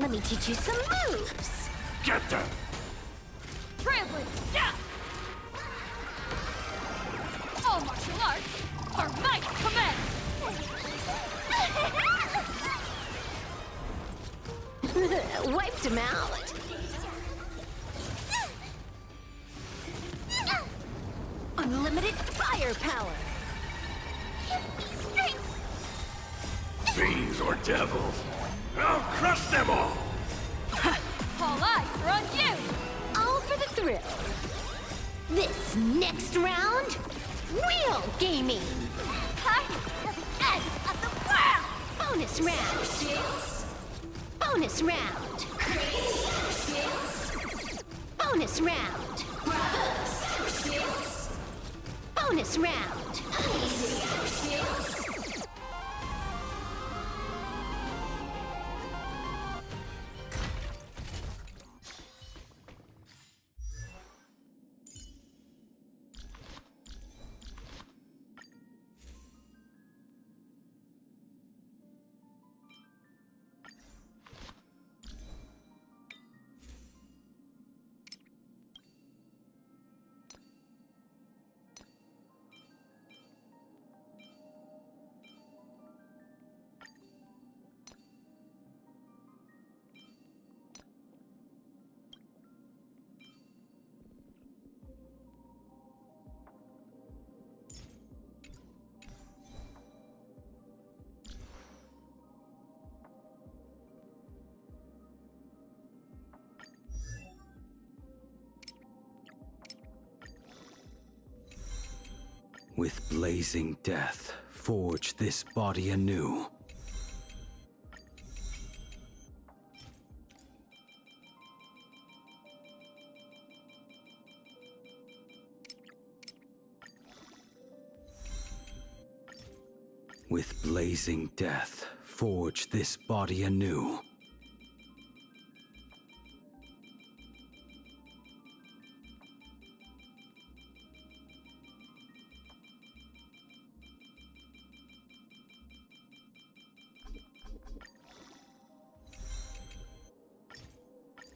Let me teach you some moves! Get them! Trailblaze, yeah! All martial arts are might command! Wiped him out. Unlimited firepower. Fiends or devils, I'll crush them all! All eyes are on you! All for the thrill. This next round, real gaming. Hiding to the end of the world! Bonus round. Bonus round. Bonus round. Bonus round. With blazing death, forge this body anew. With blazing death, forge this body anew.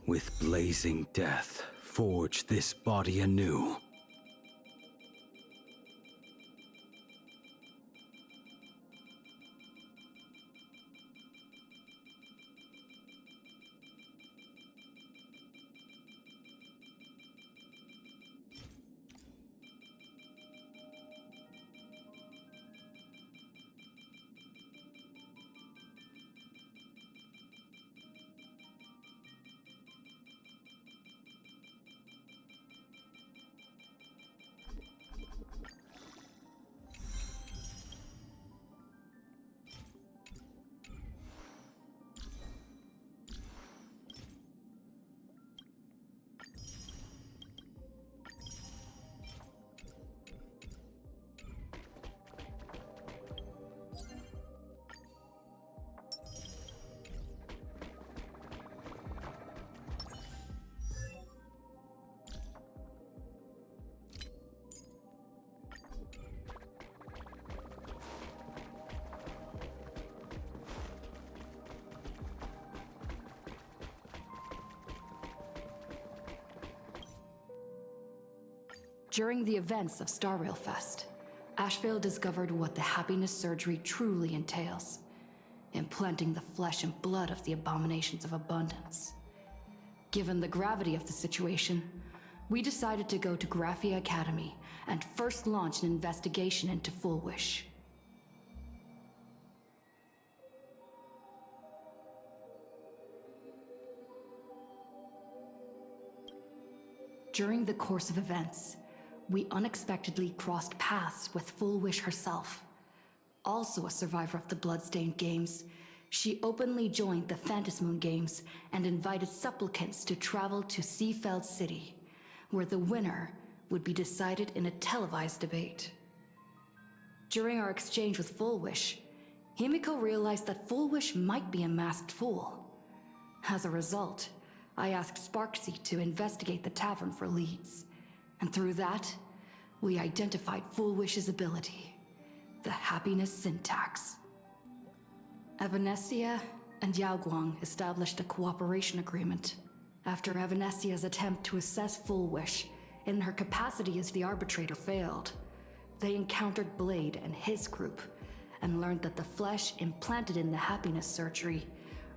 With blazing death, forge this body anew. During the events of Starrailfest, Ashvale discovered what the happiness surgery truly entails, implanting the flesh and blood of the abominations of abundance. Given the gravity of the situation, we decided to go to Graphia Academy and first launch an investigation into Full Wish. During the course of events, we unexpectedly crossed paths with Full Wish herself. Also a survivor of the Bloodstained Games, she openly joined the Phantasmoon Games and invited supplicants to travel to Seafeld City, where the winner would be decided in a televised debate. During our exchange with Full Wish, Himiko realized that Full Wish might be a masked fool. As a result, I asked Sparksy to investigate the tavern for leads. And through that, we identified Full Wish's ability, the happiness syntax. Evanescia and Yaoguang established a cooperation agreement. After Evanesia's attempt to assess Full Wish in her capacity as the arbitrator failed, they encountered Blade and his group and learned that the flesh implanted in the happiness surgery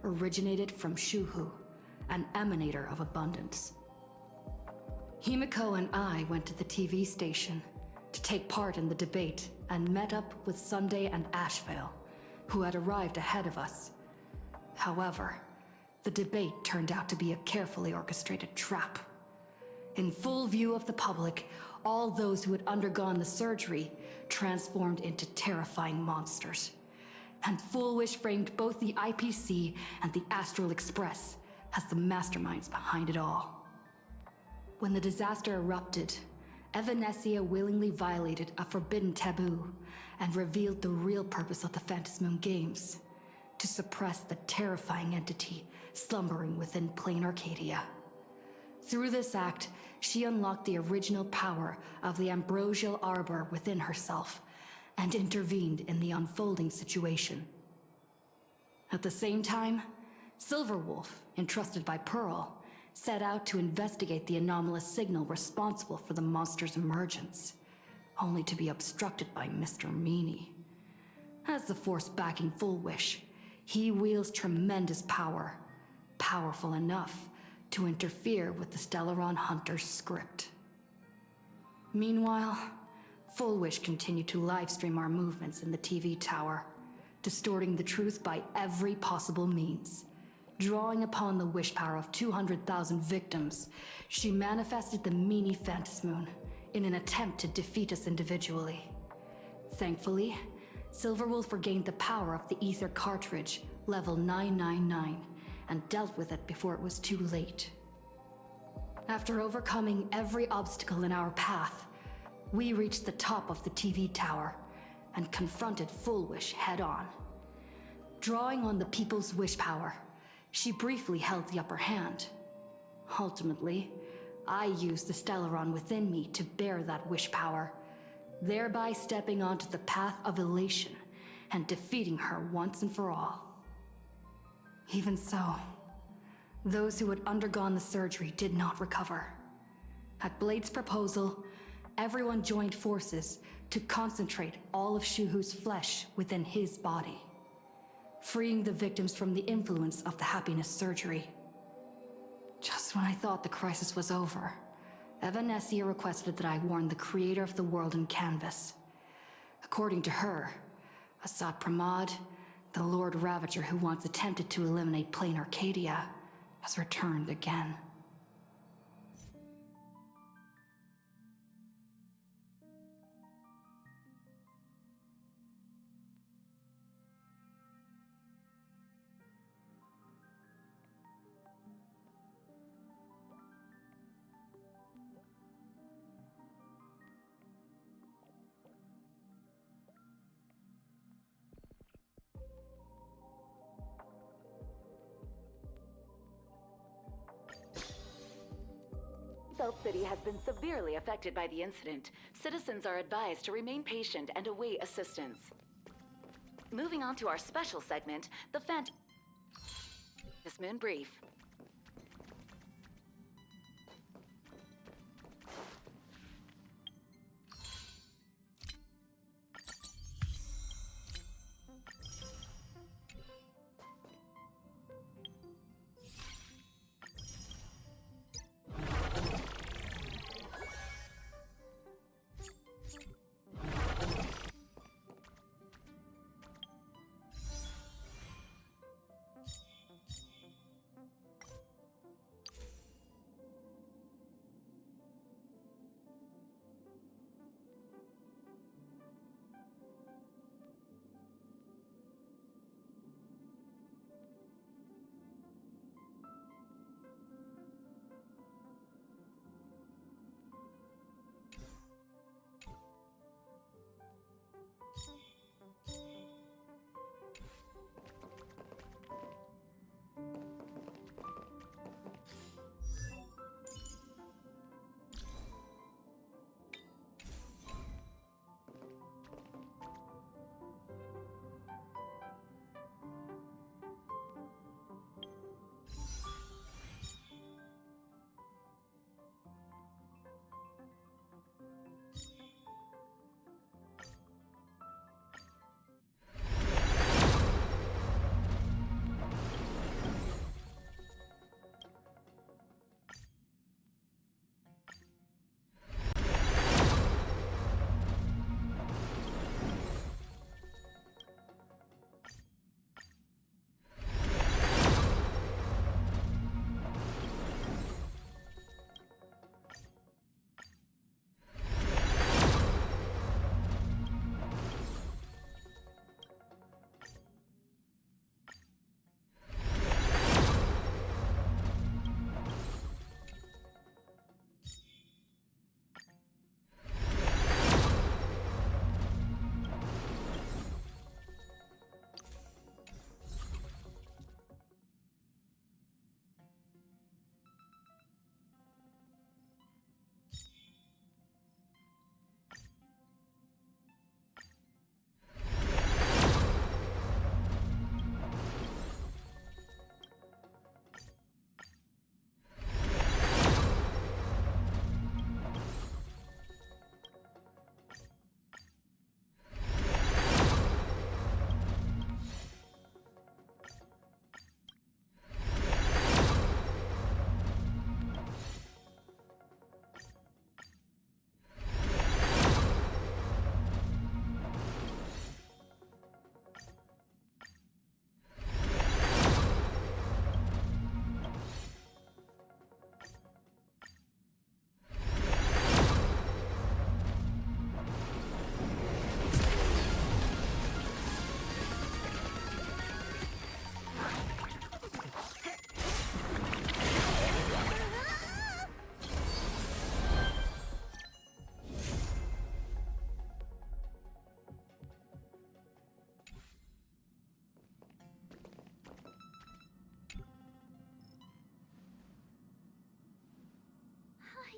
originated from Shuhu, an emanator of abundance. Himiko and I went to the TV station to take part in the debate and met up with Sunday and Ashvale, who had arrived ahead of us. However, the debate turned out to be a carefully orchestrated trap. In full view of the public, all those who had undergone the surgery transformed into terrifying monsters. And Full Wish framed both the IPC and the Astral Express as the masterminds behind it all. When the disaster erupted, Evanesia willingly violated a forbidden taboo and revealed the real purpose of the Phantasmoon Games: to suppress the terrifying entity slumbering within plain Arcadia. Through this act, she unlocked the original power of the ambrosial arbor within herself and intervened in the unfolding situation. At the same time, Silverwolf, entrusted by Pearl, set out to investigate the anomalous signal responsible for the monster's emergence, only to be obstructed by Mr. Meanie. As the force backing Full Wish, he wields tremendous power, powerful enough to interfere with the Stellaron Hunter's script. Meanwhile, Full Wish continued to livestream our movements in the TV tower, distorting the truth by every possible means. Drawing upon the wish power of 200,000 victims, she manifested the Meanie Phantasmoon in an attempt to defeat us individually. Thankfully, Silverwolf regained the power of the Ether cartridge, level 999, and dealt with it before it was too late. After overcoming every obstacle in our path, we reached the top of the TV tower and confronted Full Wish head-on. Drawing on the people's wish power, she briefly held the upper hand. Ultimately, I used the Stellaron within me to bear that wish power, thereby stepping onto the path of elation and defeating her once and for all. Even so, those who had undergone the surgery did not recover. At Blade's proposal, everyone joined forces to concentrate all of Shuhu's flesh within his body, freeing the victims from the influence of the happiness surgery. Just when I thought the crisis was over, Evanesia requested that I warn the creator of the world in canvas. According to her, Assad Pramod, the Lord Ravager who once attempted to eliminate plain Arcadia, has returned again. South City has been severely affected by the incident. Citizens are advised to remain patient and await assistance. Moving on to our special segment, the Phantasmoon Brief.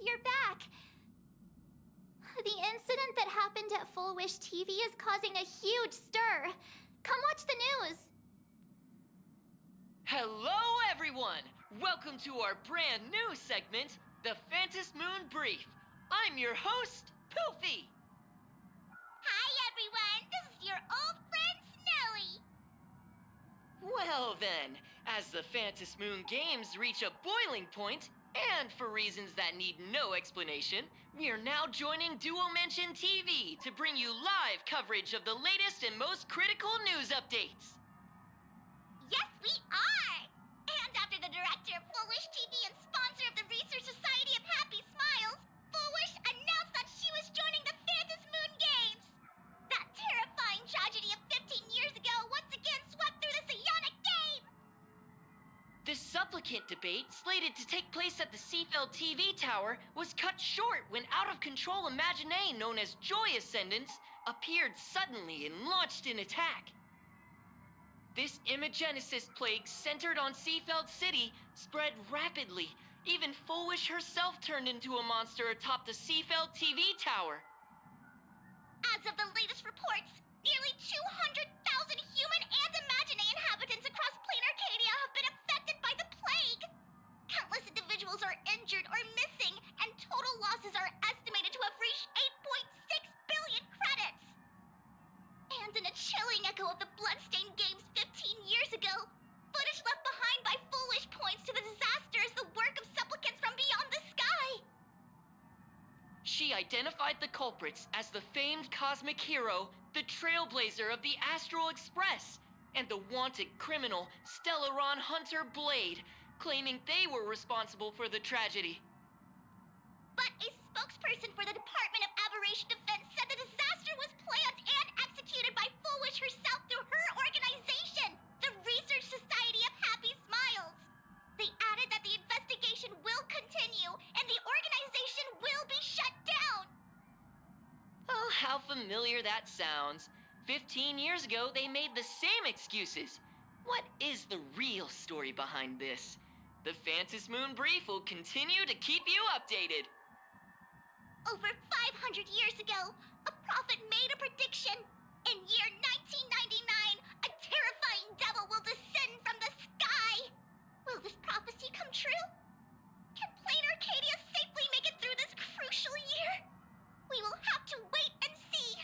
you're back. The incident that happened at Full Wish TV is causing a huge stir. Come watch the news. Hello, everyone! Welcome to our brand new segment, the Phantom Moon Brief. I'm your host, Poofy. Hi, everyone. This is your old friend, Snowy. Well then, as the Phantom Moon Games reach a boiling point, and for reasons that need no explanation, we are now joining Duo Mention TV to bring you live coverage of the latest and most critical news updates. Yes, we are! And after the director of Full Wish TV and sponsor of the Research Society of Happy Smiles, Full Wish announced that she was joining the Phantom Moon Games! That terrifying tragedy of 15 years ago once again swept through the psionic game! The supplicant debate, slated to take place at the Seafeld TV tower, was cut short when out-of-control Imaginée known as Joy Ascendants appeared suddenly and launched an attack. This Imagenesis plague centered on Seafeld City spread rapidly. Even Fullwish herself turned into a monster atop the Seafeld TV tower. As of the latest reports, nearly 200,000 human and Imaginée inhabitants across Plain Arcadia have been affected by the plague. Countless individuals are injured or missing, and total losses are estimated to have reached 8.6 billion credits. And in a chilling echo of the Bloodstained Games 15 years ago, footage left behind by Full Wish points to the disaster as the work of supplicants from beyond the sky. She identified the culprits as the famed cosmic hero, the Trailblazer of the Astral Express, and the wanted criminal, Stellaron Hunter Blade, claiming they were responsible for the tragedy. But a spokesperson for the Department of Aberration Defense said the disaster was planned and executed by Full Wish herself through her organization, the Research Society of Happy Smiles. They added that the investigation will continue and the organization will be shut down. Oh, how familiar that sounds. 15 years ago, they made the same excuses. What is the real story behind this? The Phantom Moon Brief will continue to keep you updated. Over 500 years ago, a prophet made a prediction. In year 1999, a terrifying devil will descend from the sky. Will this prophecy come true? Can Plain Arcadia safely make it through this crucial year? We will have to wait and see.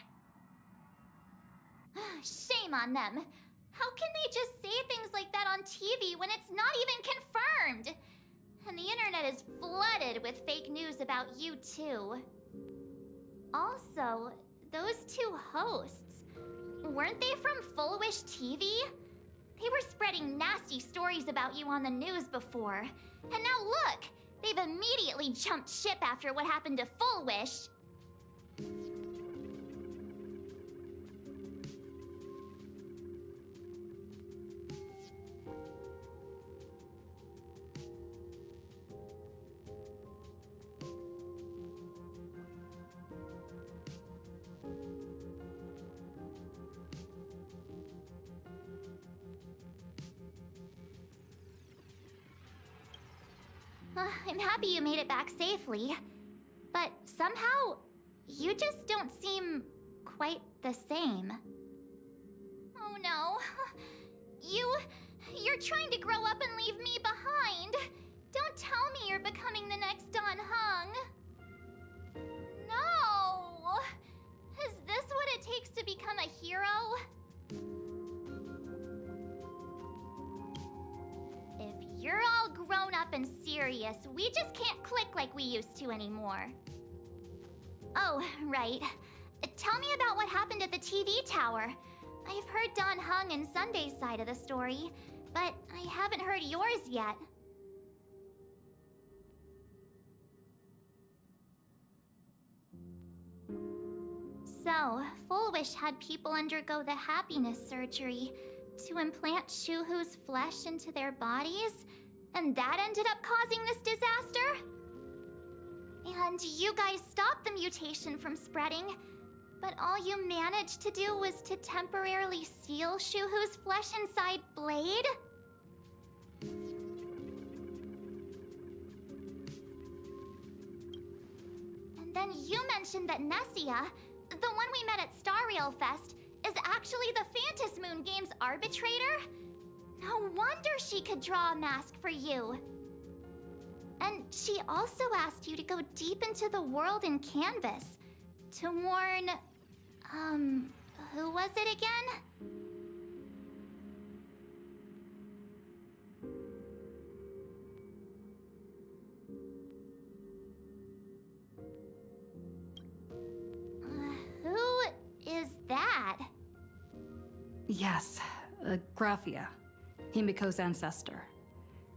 Shame on them. How can they just say things like that on TV when it's not even confirmed? And the internet is flooded with fake news about you too. Also, those two hosts, weren't they from Full Wish TV? They were spreading nasty stories about you on the news before. And now look, they've immediately jumped ship after what happened to Full Wish. I'm happy you made it back safely. But somehow, you just don't seem quite the same. Oh no. You're trying to grow up and leave me behind. Don't tell me you're becoming the next Don Hung. No! Is this what it takes to become a hero? If you're all grown up and serious, we just can't click like we used to anymore. Oh, right. Tell me about what happened at the TV tower. I've heard Don Hung and Sunday's side of the story, but I haven't heard yours yet. So, Full Wish had people undergo the happiness surgery to implant Shuhu's flesh into their bodies, and that ended up causing this disaster? And you guys stopped the mutation from spreading, but all you managed to do was to temporarily seal Shuhu's flesh inside Blade? then you mentioned that Nessia, the one we met at Star Rail Fest, is actually the Phantasy Moon Games arbitrator? No wonder she could draw a mask for you. And she also asked you to go deep into the world in Canvas to warn... who was it again? Who is that? Yes, Graphia, Himiko's ancestor.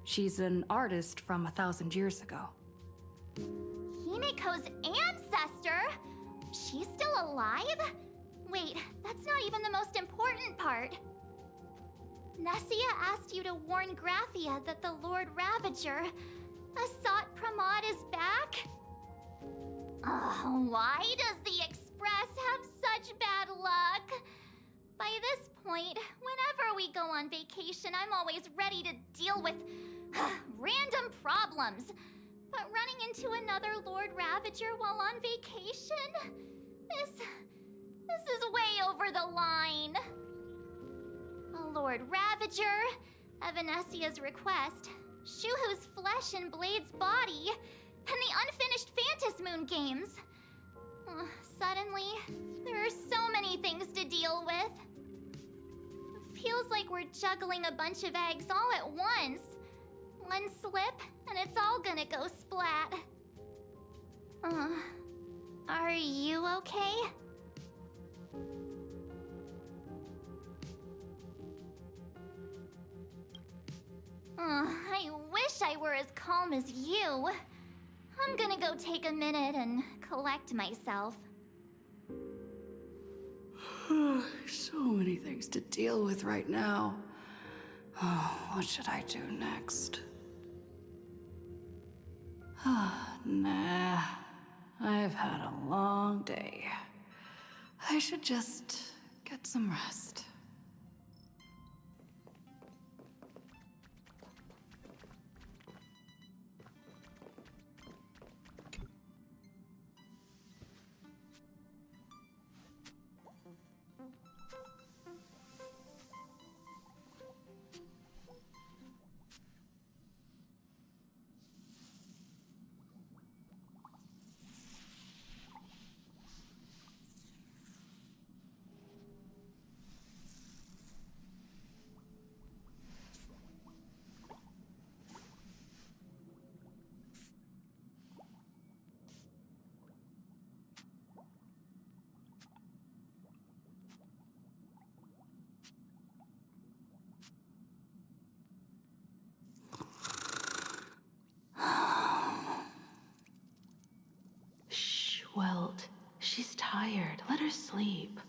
She's an artist from 1,000 years ago. Himiko's ancestor? She's still alive? Wait, that's not even the most important part. Nessia asked you to warn Graphia that the Lord Ravager, Asat Pramod, is back? Why does the Express have such bad luck? By this point, whenever we go on vacation, I'm always ready to deal with random problems. But running into another Lord Ravager while on vacation? This is way over the line. A Lord Ravager, Evanessia's request, Shuhu's flesh and Blade's body, and the unfinished Phantasy Moon Games. Suddenly, there are so many things to deal with. Feels like we're juggling a bunch of eggs all at once. One slip, and it's all gonna go splat. Are you okay? I wish I were as calm as you. I'm gonna go take a minute and collect myself. So many things to deal with right now. Oh, what should I do next? Nah, I've had a long day. I should just get some rest. Welt, she's tired. Let her sleep.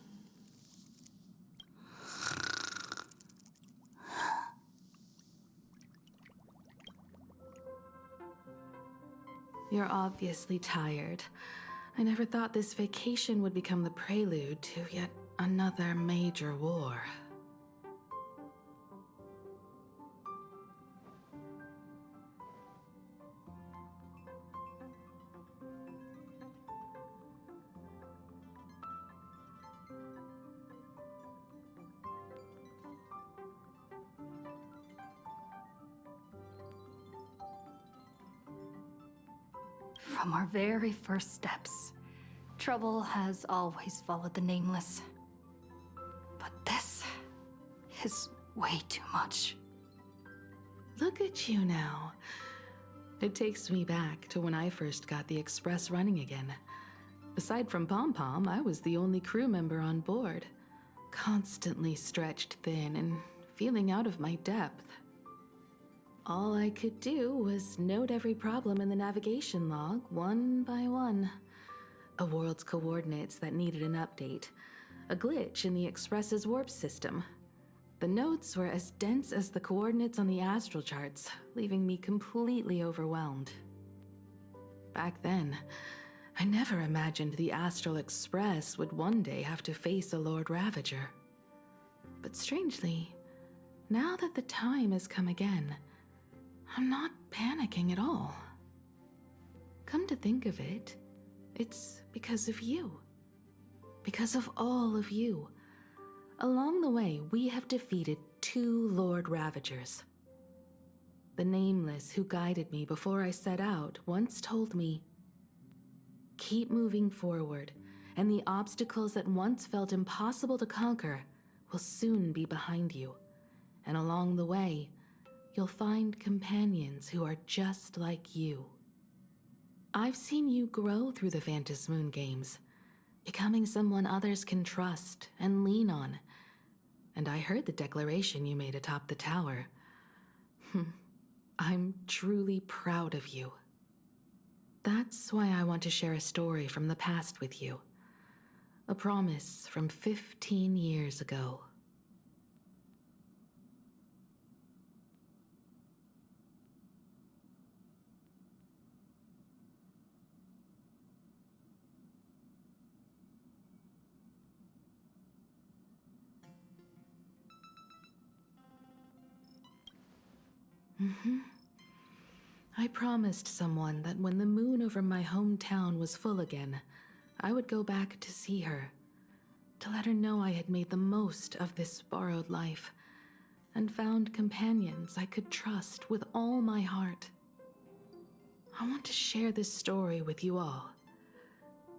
You're obviously tired. I never thought this vacation would become the prelude to yet another major war. From our very first steps, trouble has always followed the Nameless. But this is way too much. Look at you now. It takes me back to when I first got the Express running again. Aside from Pom Pom, I was the only crew member on board, constantly stretched thin and feeling out of my depth. All I could do was note every problem in the navigation log, one by one. A world's coordinates that needed an update. A glitch in the Express's warp system. The notes were as dense as the coordinates on the astral charts, leaving me completely overwhelmed. Back then, I never imagined the Astral Express would one day have to face a Lord Ravager. But strangely, now that the time has come again, I'm not panicking at all. Come to think of it, It's because of you. Because of all of you. Along the way, we have defeated 2 Lord Ravagers. The Nameless who guided me before I set out once told me, "Keep moving forward, and the obstacles that once felt impossible to conquer will soon be behind you. And along the way, you'll find companions who are just like you." I've seen you grow through the Phantasmoon games, becoming someone others can trust and lean on. And I heard the declaration you made atop the tower. I'm truly proud of you. That's why I want to share a story from the past with you. A promise from 15 years ago. I promised someone that when the moon over my hometown was full again, I would go back to see her, to let her know I had made the most of this borrowed life, and found companions I could trust with all my heart. I want to share this story with you all.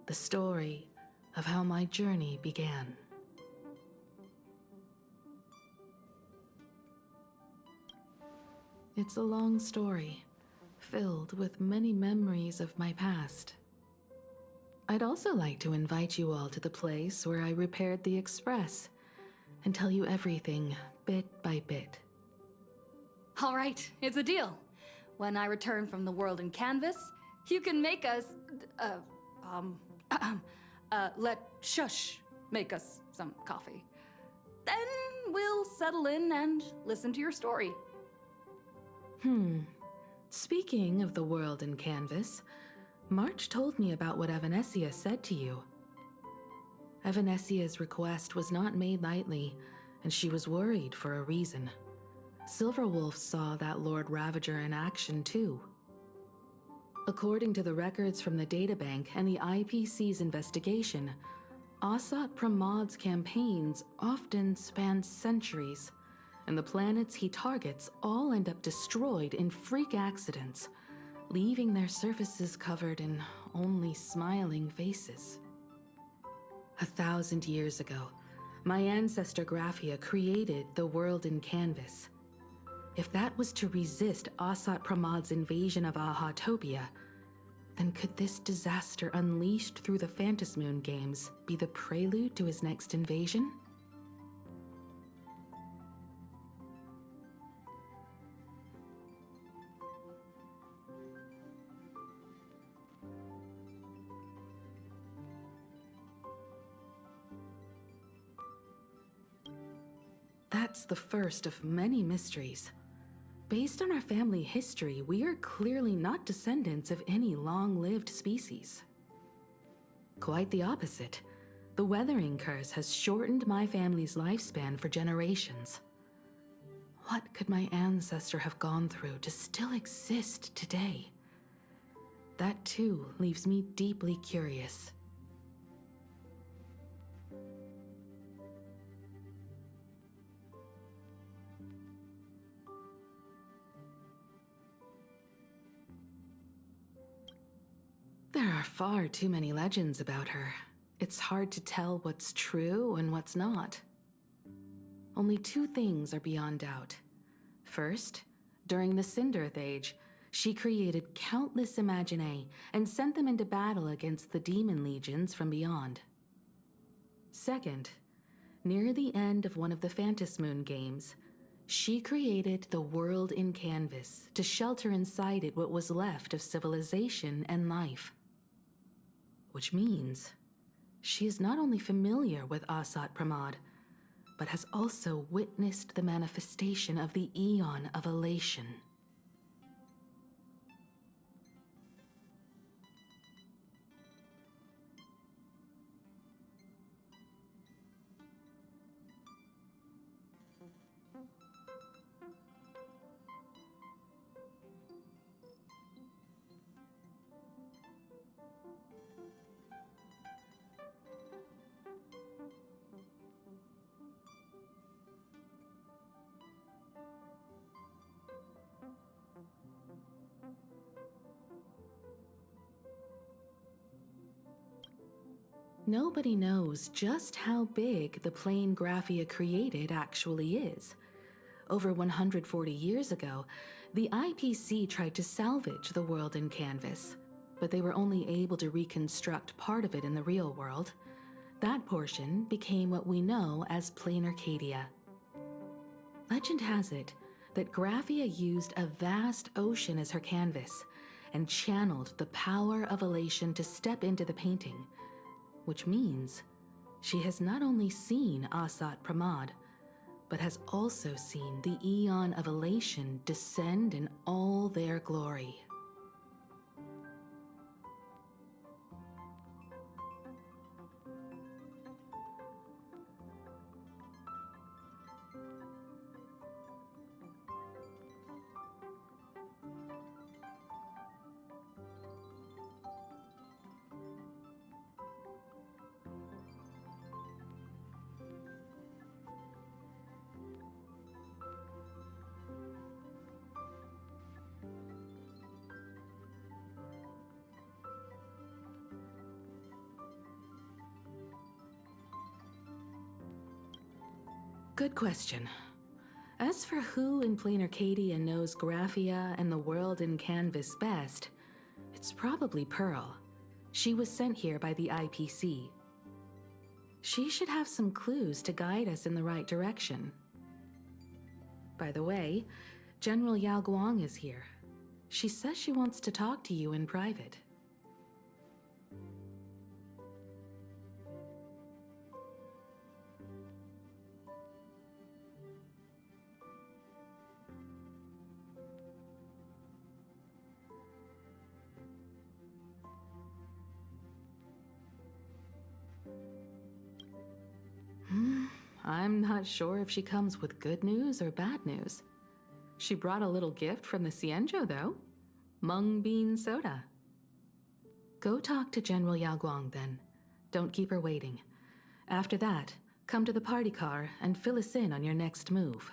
The story of how my journey began. It's a long story, filled with many memories of my past. I'd also like to invite you all to the place where I repaired the Express and tell you everything bit by bit. All right, it's a deal. When I return from the world in canvas, you can make us, let Shush make us some coffee. Then we'll settle in and listen to your story. Speaking of the world in canvas, March told me about what Evanesia said to you. Evanesia's request was not made lightly, and she was worried for a reason. Silverwolf saw that Lord Ravager in action too. According to the records from the databank and the IPC's investigation, Asat Pramad's campaigns often span centuries, and the planets he targets all end up destroyed in freak accidents, leaving their surfaces covered in only smiling faces. 1,000 years ago, my ancestor Graphia created the world in canvas. If that was to resist Asat Pramad's invasion of Ahatopia, then could this disaster unleashed through the Phantasmoon games be the prelude to his next invasion? That's the first of many mysteries. Based on our family history, we are clearly not descendants of any long-lived species. Quite the opposite. The weathering curse has shortened my family's lifespan for generations. What could my ancestor have gone through to still exist today? That too leaves me deeply curious. There are far too many legends about her. It's hard to tell what's true and what's not. Only 2 things are beyond doubt. First, during the Cinderth Age, she created countless Imaginae and sent them into battle against the demon legions from beyond. Second, near the end of one of the Phantasmoon games, she created the world in canvas to shelter inside it what was left of civilization and life. Which means she is not only familiar with Asat Pramad, but has also witnessed the manifestation of the Eon of Elation. Nobody knows just how big the plane Graphia created actually is. Over 140 years ago, the IPC tried to salvage the world in Canvas, but they were only able to reconstruct part of it in the real world. That portion became what we know as Plain Arcadia. Legend has it that Graphia used a vast ocean as her canvas and channeled the power of elation to step into the painting, which means she has not only seen Asat Pramad, but has also seen the Eon of Elation descend in all their glory. Good question. As for who in Plain Arcadia knows Graphia and the world in Canvas best, it's probably Pearl. She was sent here by the IPC. She should have some clues to guide us in the right direction. By the way, General Yao Guang is here. She says she wants to talk to you in private. I'm not sure if she comes with good news or bad news. She brought a little gift from the Cienjo, though. Mung bean soda. Go talk to General Yao Guang, then. Don't keep her waiting. After that, come to the party car and fill us in on your next move.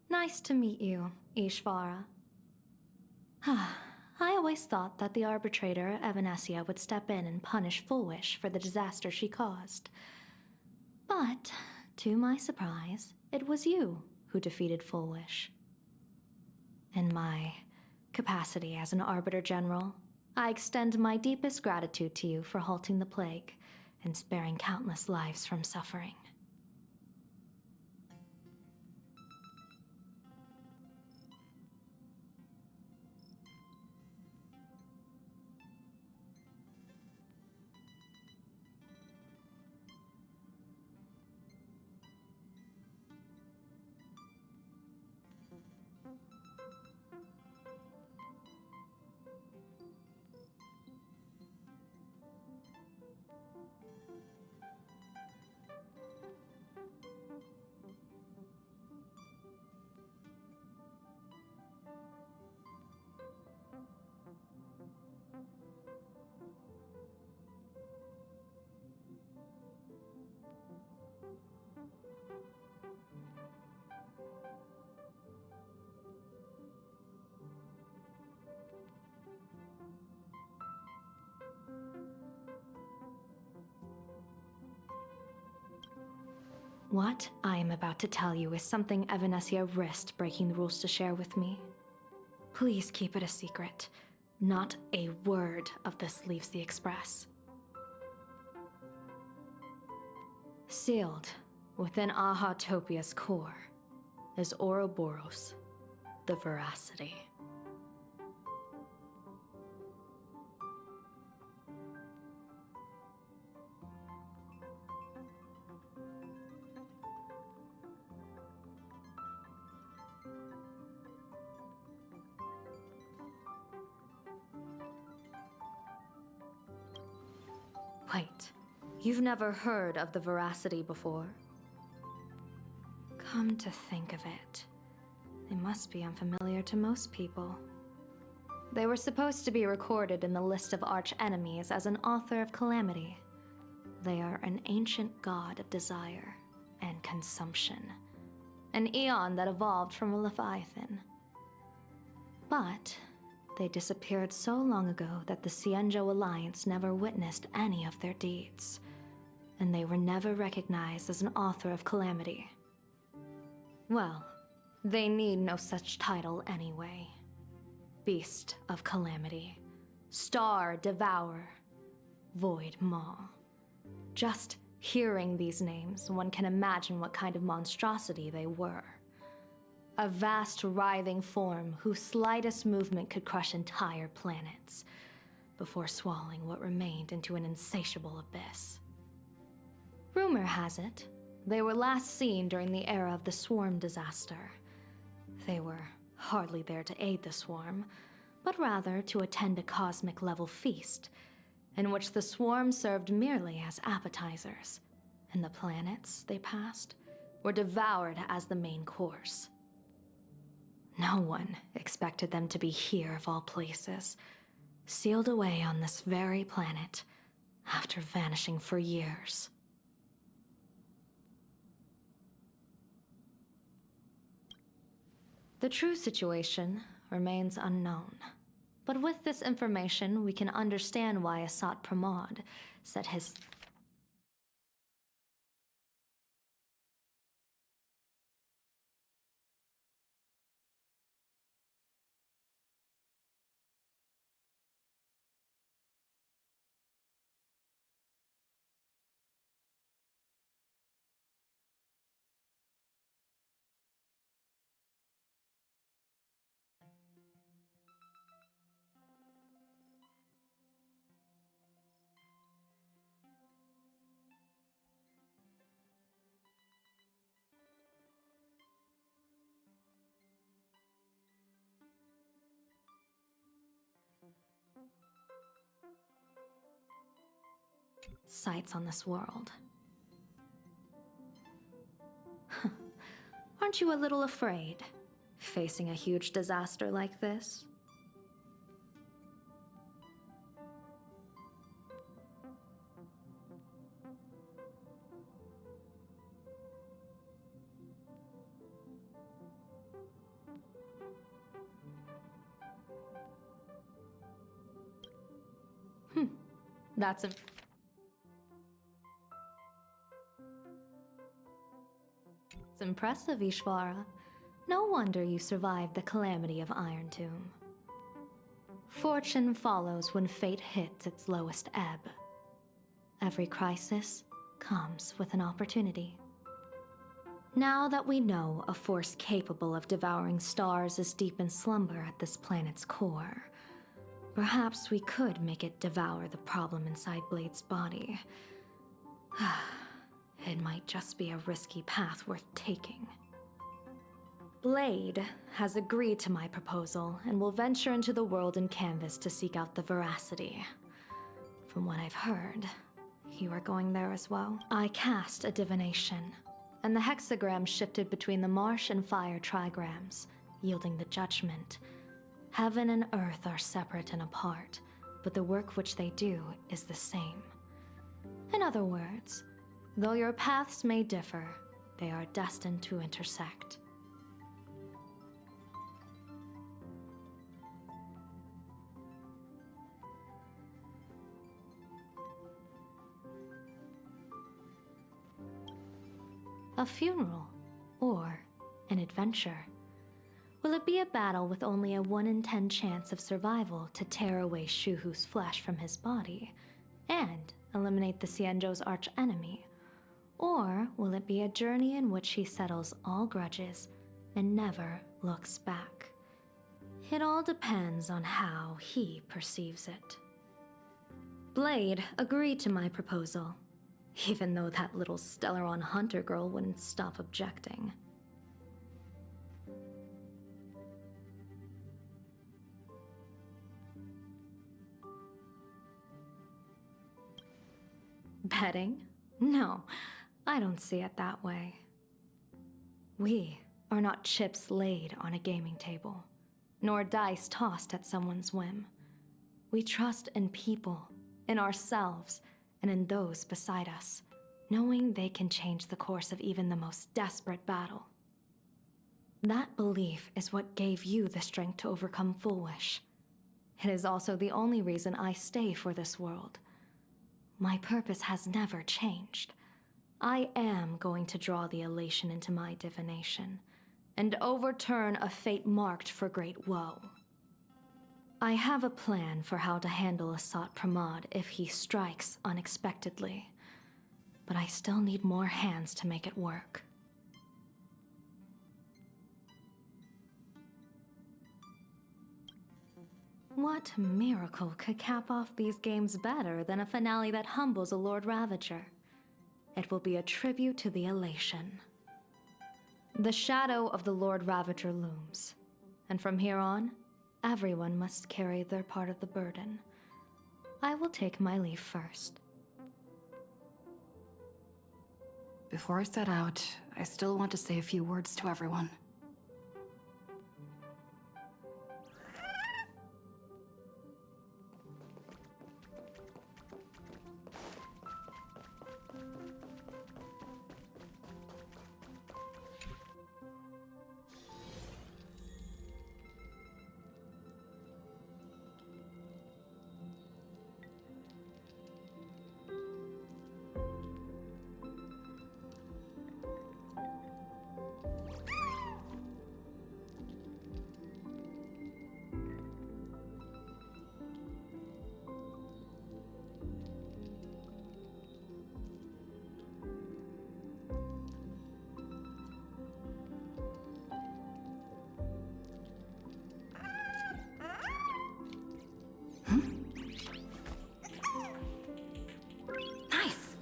Nice to meet you, Ishvara. I always thought that the arbitrator, Evanesia, would step in and punish Fullwish for the disaster she caused. But, to my surprise, it was you who defeated Fullwish. In my capacity as an Arbiter General, I extend my deepest gratitude to you for halting the plague and sparing countless lives from suffering. What I am about to tell you is something Evanesia risked breaking the rules to share with me. Please keep it a secret. Not a word of this leaves the Express. Sealed within Ahatopia's core is Ouroboros, the Veracity. Wait, you've never heard of the Veracity before? Come to think of it, they must be unfamiliar to most people. They were supposed to be recorded in the list of arch-enemies as an author of calamity. They are an ancient god of desire and consumption, an eon that evolved from a Leviathan. But they disappeared so long ago that the Xianzhou Alliance never witnessed any of their deeds, and they were never recognized as an author of calamity. Well, they need no such title anyway. Beast of Calamity, Star Devourer, Void Maw. Just hearing these names, one can imagine what kind of monstrosity they were. A vast, writhing form whose slightest movement could crush entire planets, before swallowing what remained into an insatiable abyss. Rumor has it, they were last seen during the era of the Swarm disaster. They were hardly there to aid the Swarm, but rather to attend a cosmic-level feast, in which the Swarm served merely as appetizers, and the planets they passed were devoured as the main course. No one expected them to be here of all places, sealed away on this very planet, after vanishing for years. The true situation remains unknown. But with this information, we can understand why Asat Pramod set his... sights on this world. Aren't you a little afraid, facing a huge disaster like this? That's a... It's impressive, Ishvara. No wonder you survived the calamity of Iron Tomb. Fortune follows when fate hits its lowest ebb. Every crisis comes with an opportunity. Now that we know a force capable of devouring stars is deep in slumber at this planet's core, perhaps we could make it devour the problem inside Blade's body. It might just be a risky path worth taking. Blade has agreed to my proposal and will venture into the world in canvas to seek out the veracity. From what I've heard, you are going there as well. I cast a divination, and the hexagram shifted between the marsh and fire trigrams, yielding the judgment. Heaven and earth are separate and apart, but the work which they do is the same. In other words, though your paths may differ, they are destined to intersect. A funeral, or an adventure. Will it be a battle with only a 1 in 10 chance of survival to tear away Shuhu's flesh from his body and eliminate the Xianzhou's arch-enemy? Or will it be a journey in which he settles all grudges and never looks back? It all depends on how he perceives it. Blade agreed to my proposal, even though that little Stellaron hunter girl wouldn't stop objecting. Betting? No, I don't see it that way. We are not chips laid on a gaming table, nor dice tossed at someone's whim. We trust in people, in ourselves, and in those beside us, knowing they can change the course of even the most desperate battle. That belief is what gave you the strength to overcome Foolish. It is also the only reason I stay for this world. My purpose has never changed. I am going to draw the elation into my divination, and overturn a fate marked for great woe. I have a plan for how to handle Asat Pramod if he strikes unexpectedly, but I still need more hands to make it work. What miracle could cap off these games better than a finale that humbles a Lord Ravager? It will be a tribute to the elation. The shadow of the Lord Ravager looms, and from here on, everyone must carry their part of the burden. I will take my leave first. Before I set out, I still want to say a few words to everyone. Nice!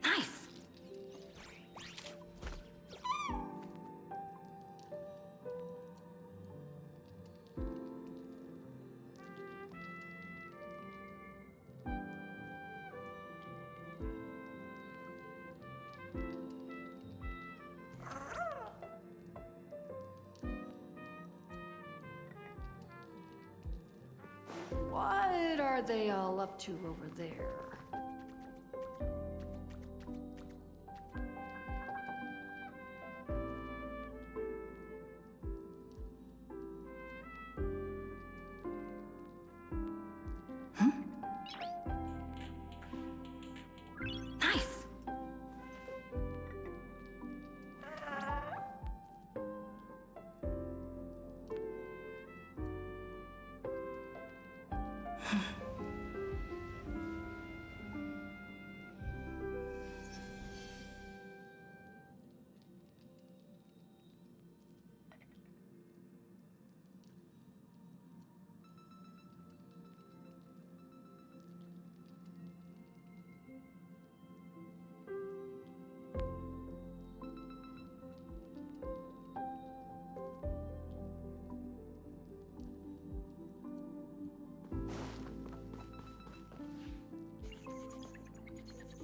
Nice! What are they all up to over there? Nice!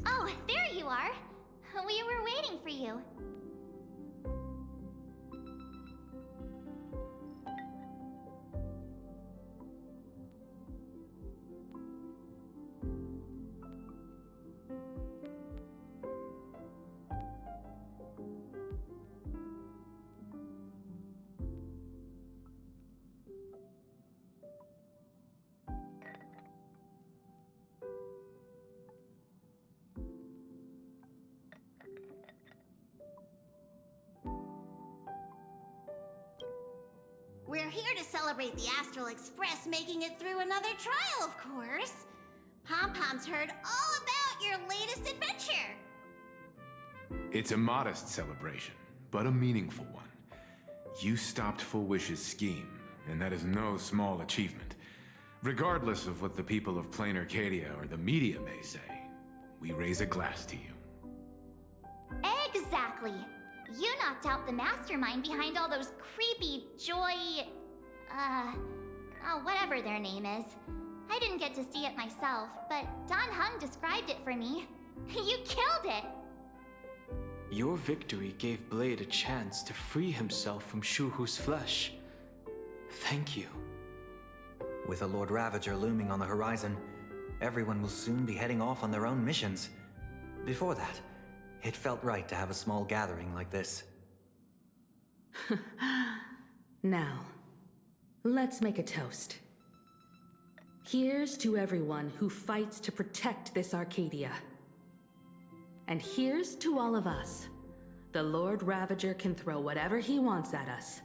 Oh, there you are. We were waiting for you. We're here to celebrate the Astral Express making it through another trial, of course. Pom-Pom's heard all about your latest adventure. It's a modest celebration, but a meaningful one. You stopped Full Wish's scheme, and that is no small achievement. Regardless of what the people of Plain Arcadia or the media may say, we raise a glass to you. Exactly. You knocked out the mastermind behind all those creepy whatever their name is. I didn't get to see it myself, but Don Hung described it for me. You killed it! Your victory gave Blade a chance to free himself from Shuhu's flesh. Thank you. With a Lord Ravager looming on the horizon, everyone will soon be heading off on their own missions. Before that, it felt right to have a small gathering like this. Now, let's make a toast. Here's to everyone who fights to protect this Arcadia. And here's to all of us. The Lord Ravager can throw whatever he wants at us,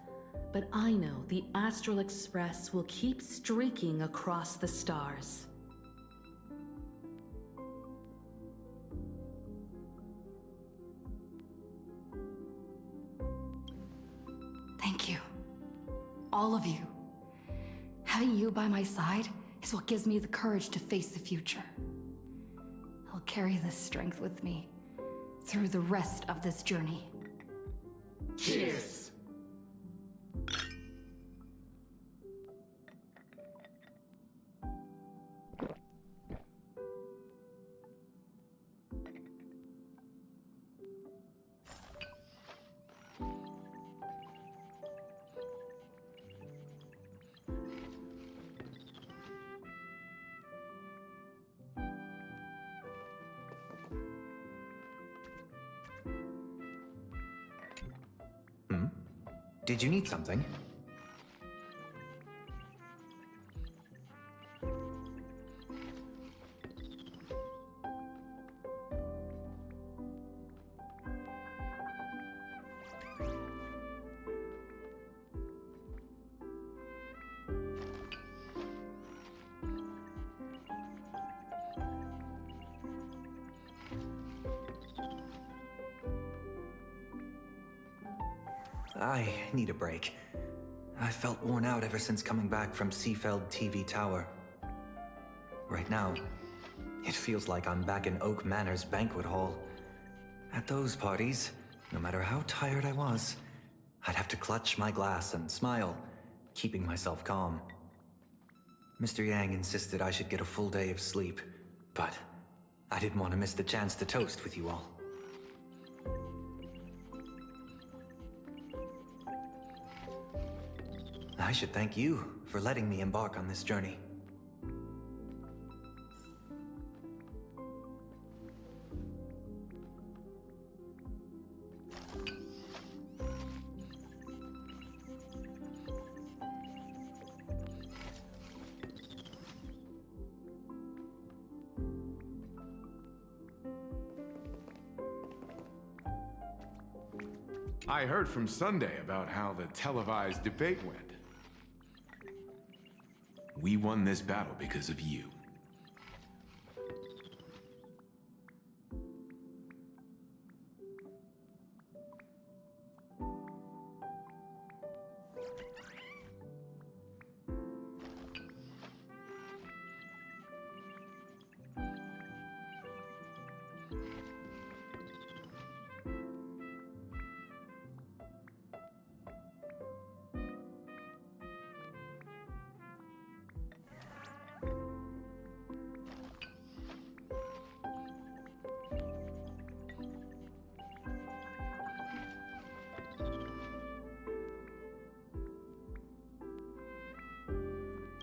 but I know the Astral Express will keep streaking across the stars. Thank you. All of you. Having you by my side is what gives me the courage to face the future. I'll carry this strength with me through the rest of this journey. Cheers! Did you need something? I need a break. I felt worn out ever since coming back from Seafeld TV Tower. Right now, it feels like I'm back in Oak Manor's banquet hall. At those parties, no matter how tired I was, I'd have to clutch my glass and smile, keeping myself calm. Mr. Yang insisted I should get a full day of sleep, but I didn't want to miss the chance to toast with you all. I should thank you for letting me embark on this journey. I heard from Sunday about how the televised debate went. We won this battle because of you.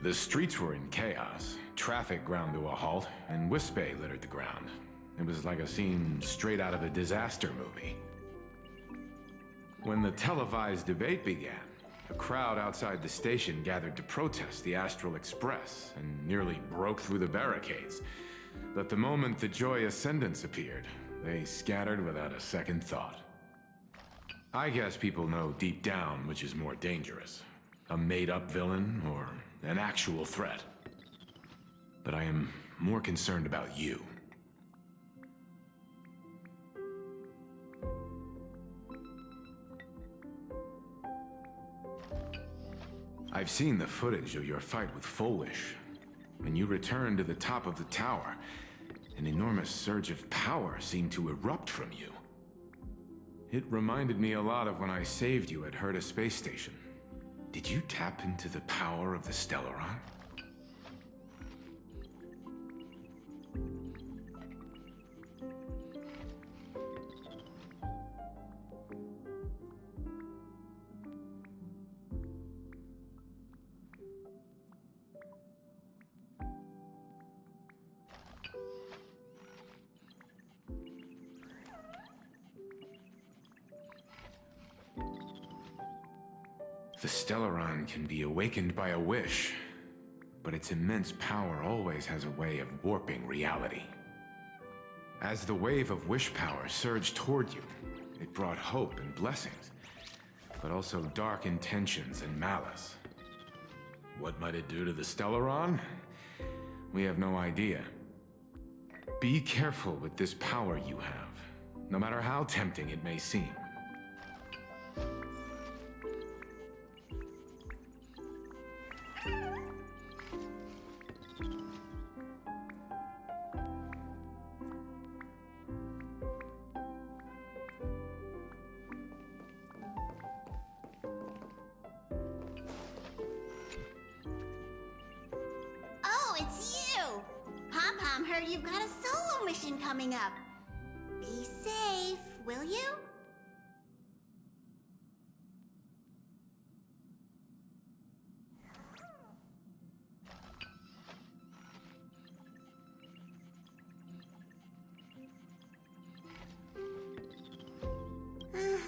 The streets were in chaos. Traffic ground to a halt, and Wispay littered the ground. It was like a scene straight out of a disaster movie. When the televised debate began, a crowd outside the station gathered to protest the Astral Express and nearly broke through the barricades. But the moment the Joy Ascendants appeared, they scattered without a second thought. I guess people know deep down which is more dangerous, a made-up villain or an actual threat. But I am more concerned about you. I've seen the footage of your fight with Fullwish. When you returned to the top of the tower, an enormous surge of power seemed to erupt from you. It reminded me a lot of when I saved you at Herta Space Station. Did you tap into the power of the Stellaron? The Stellaron can be awakened by a wish, but its immense power always has a way of warping reality. As the wave of wish power surged toward you, it brought hope and blessings, but also dark intentions and malice. What might it do to the Stellaron? We have no idea. Be careful with this power you have, no matter how tempting it may seem. Oh, it's you! Pom-Pom heard you've got a solo mission coming up. Be safe, will you?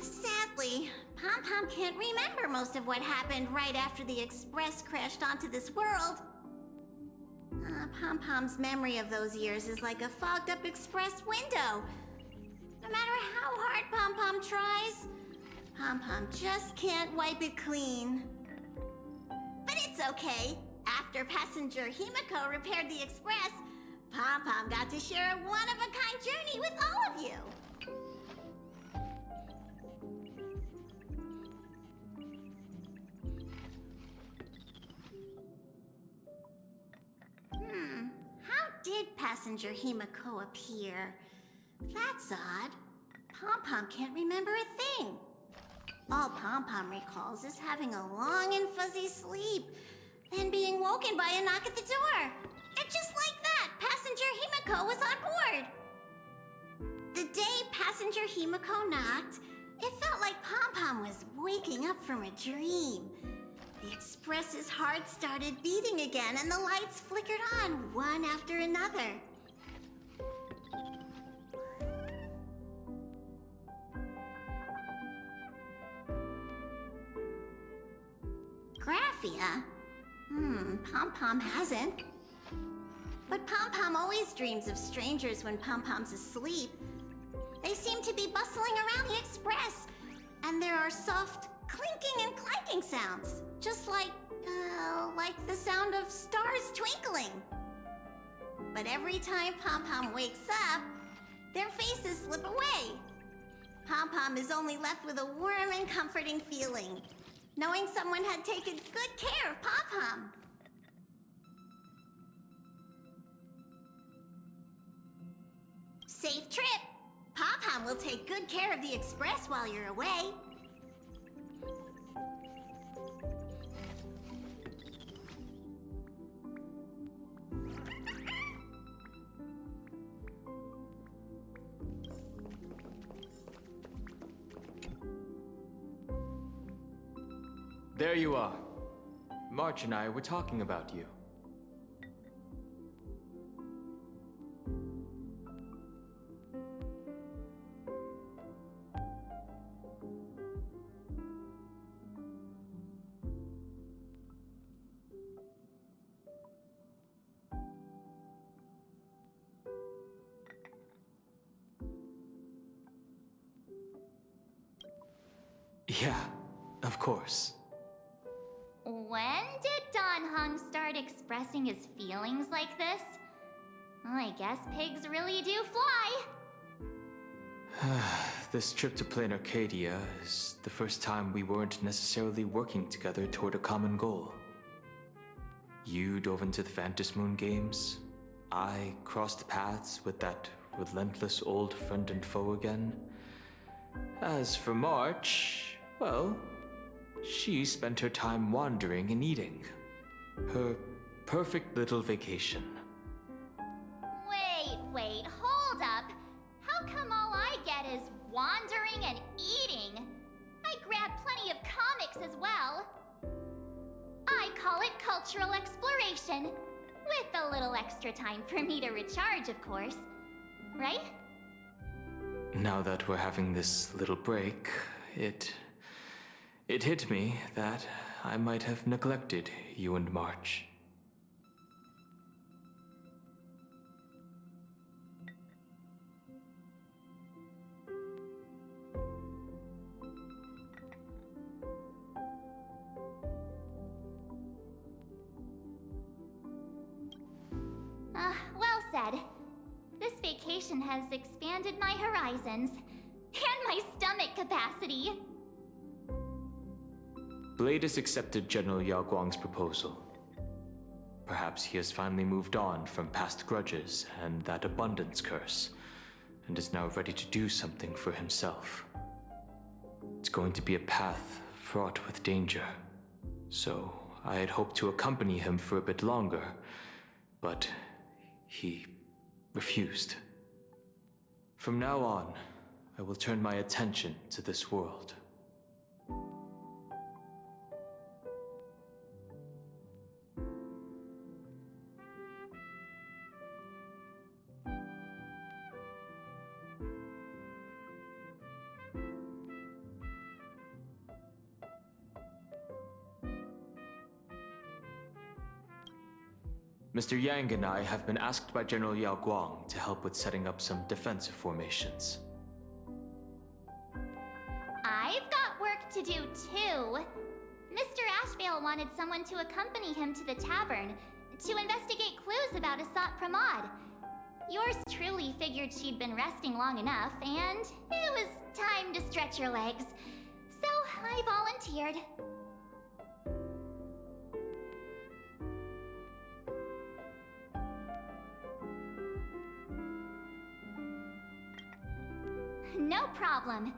Sadly, Pom-Pom can't remember most of what happened right after the Express crashed onto this world. Pom-Pom's memory of those years is like a fogged-up Express window. No matter how hard Pom-Pom tries, Pom-Pom just can't wipe it clean. But it's okay. After passenger Himiko repaired the Express, Pom-Pom got to share a one-of-a-kind journey with all of you. How did passenger Himiko appear? That's odd. Pom-Pom can't remember a thing. All Pom-Pom recalls is having a long and fuzzy sleep, then being woken by a knock at the door. And just like that, passenger Himiko was on board. The day passenger Himiko knocked, it felt like Pom-Pom was waking up from a dream. The Express's heart started beating again, and the lights flickered on one after another. Graphia? Pom-Pom hasn't. But Pom-Pom always dreams of strangers when Pom-Pom's asleep. They seem to be bustling around the Express, and there are soft clinking and clanking sounds, just like the sound of stars twinkling. But every time Pom-Pom wakes up, their faces slip away. Pom-Pom is only left with a warm and comforting feeling, knowing someone had taken good care of Pom-Pom. Safe trip! Pom-Pom will take good care of the Express while you're away. There you are. March and I were talking about you. Yeah, of course. When did Don Hung start expressing his feelings like this? I guess pigs really do fly. This trip to Plain Arcadia is the first time we weren't necessarily working together toward a common goal. You dove into the Phantom Moon games. I crossed paths with that relentless old friend and foe again. As for March, well, she spent her time wandering and eating. Her perfect little vacation. Wait, hold up. How come all I get is wandering and eating? I grab plenty of comics as well. I call it cultural exploration, with a little extra time for me to recharge, of course. Right? Now that we're having this little break, It hit me that I might have neglected you and March. Well said. This vacation has expanded my horizons and my stomach capacity. Blade has accepted General Yao Guang's proposal. Perhaps he has finally moved on from past grudges and that abundance curse, and is now ready to do something for himself. It's going to be a path fraught with danger, so I had hoped to accompany him for a bit longer, but he refused. From now on, I will turn my attention to this world. Mr. Yang and I have been asked by General Yao Guang to help with setting up some defensive formations. I've got work to do too. Mr. Ashvale wanted someone to accompany him to the tavern to investigate clues about Asat Pramod. Yours truly figured she'd been resting long enough, and it was time to stretch her legs. So I volunteered. No problem.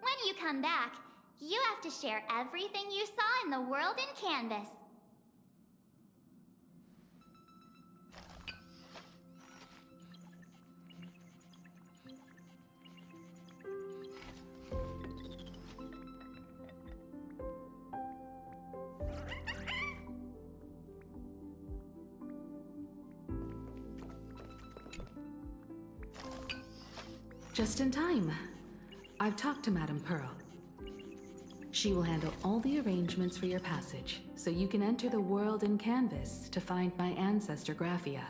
When you come back, you have to share everything you saw in the world in Canvas. Just in time. I've talked to Madame Pearl. She will handle all the arrangements for your passage, so you can enter the world in Canvas to find my ancestor Graphia.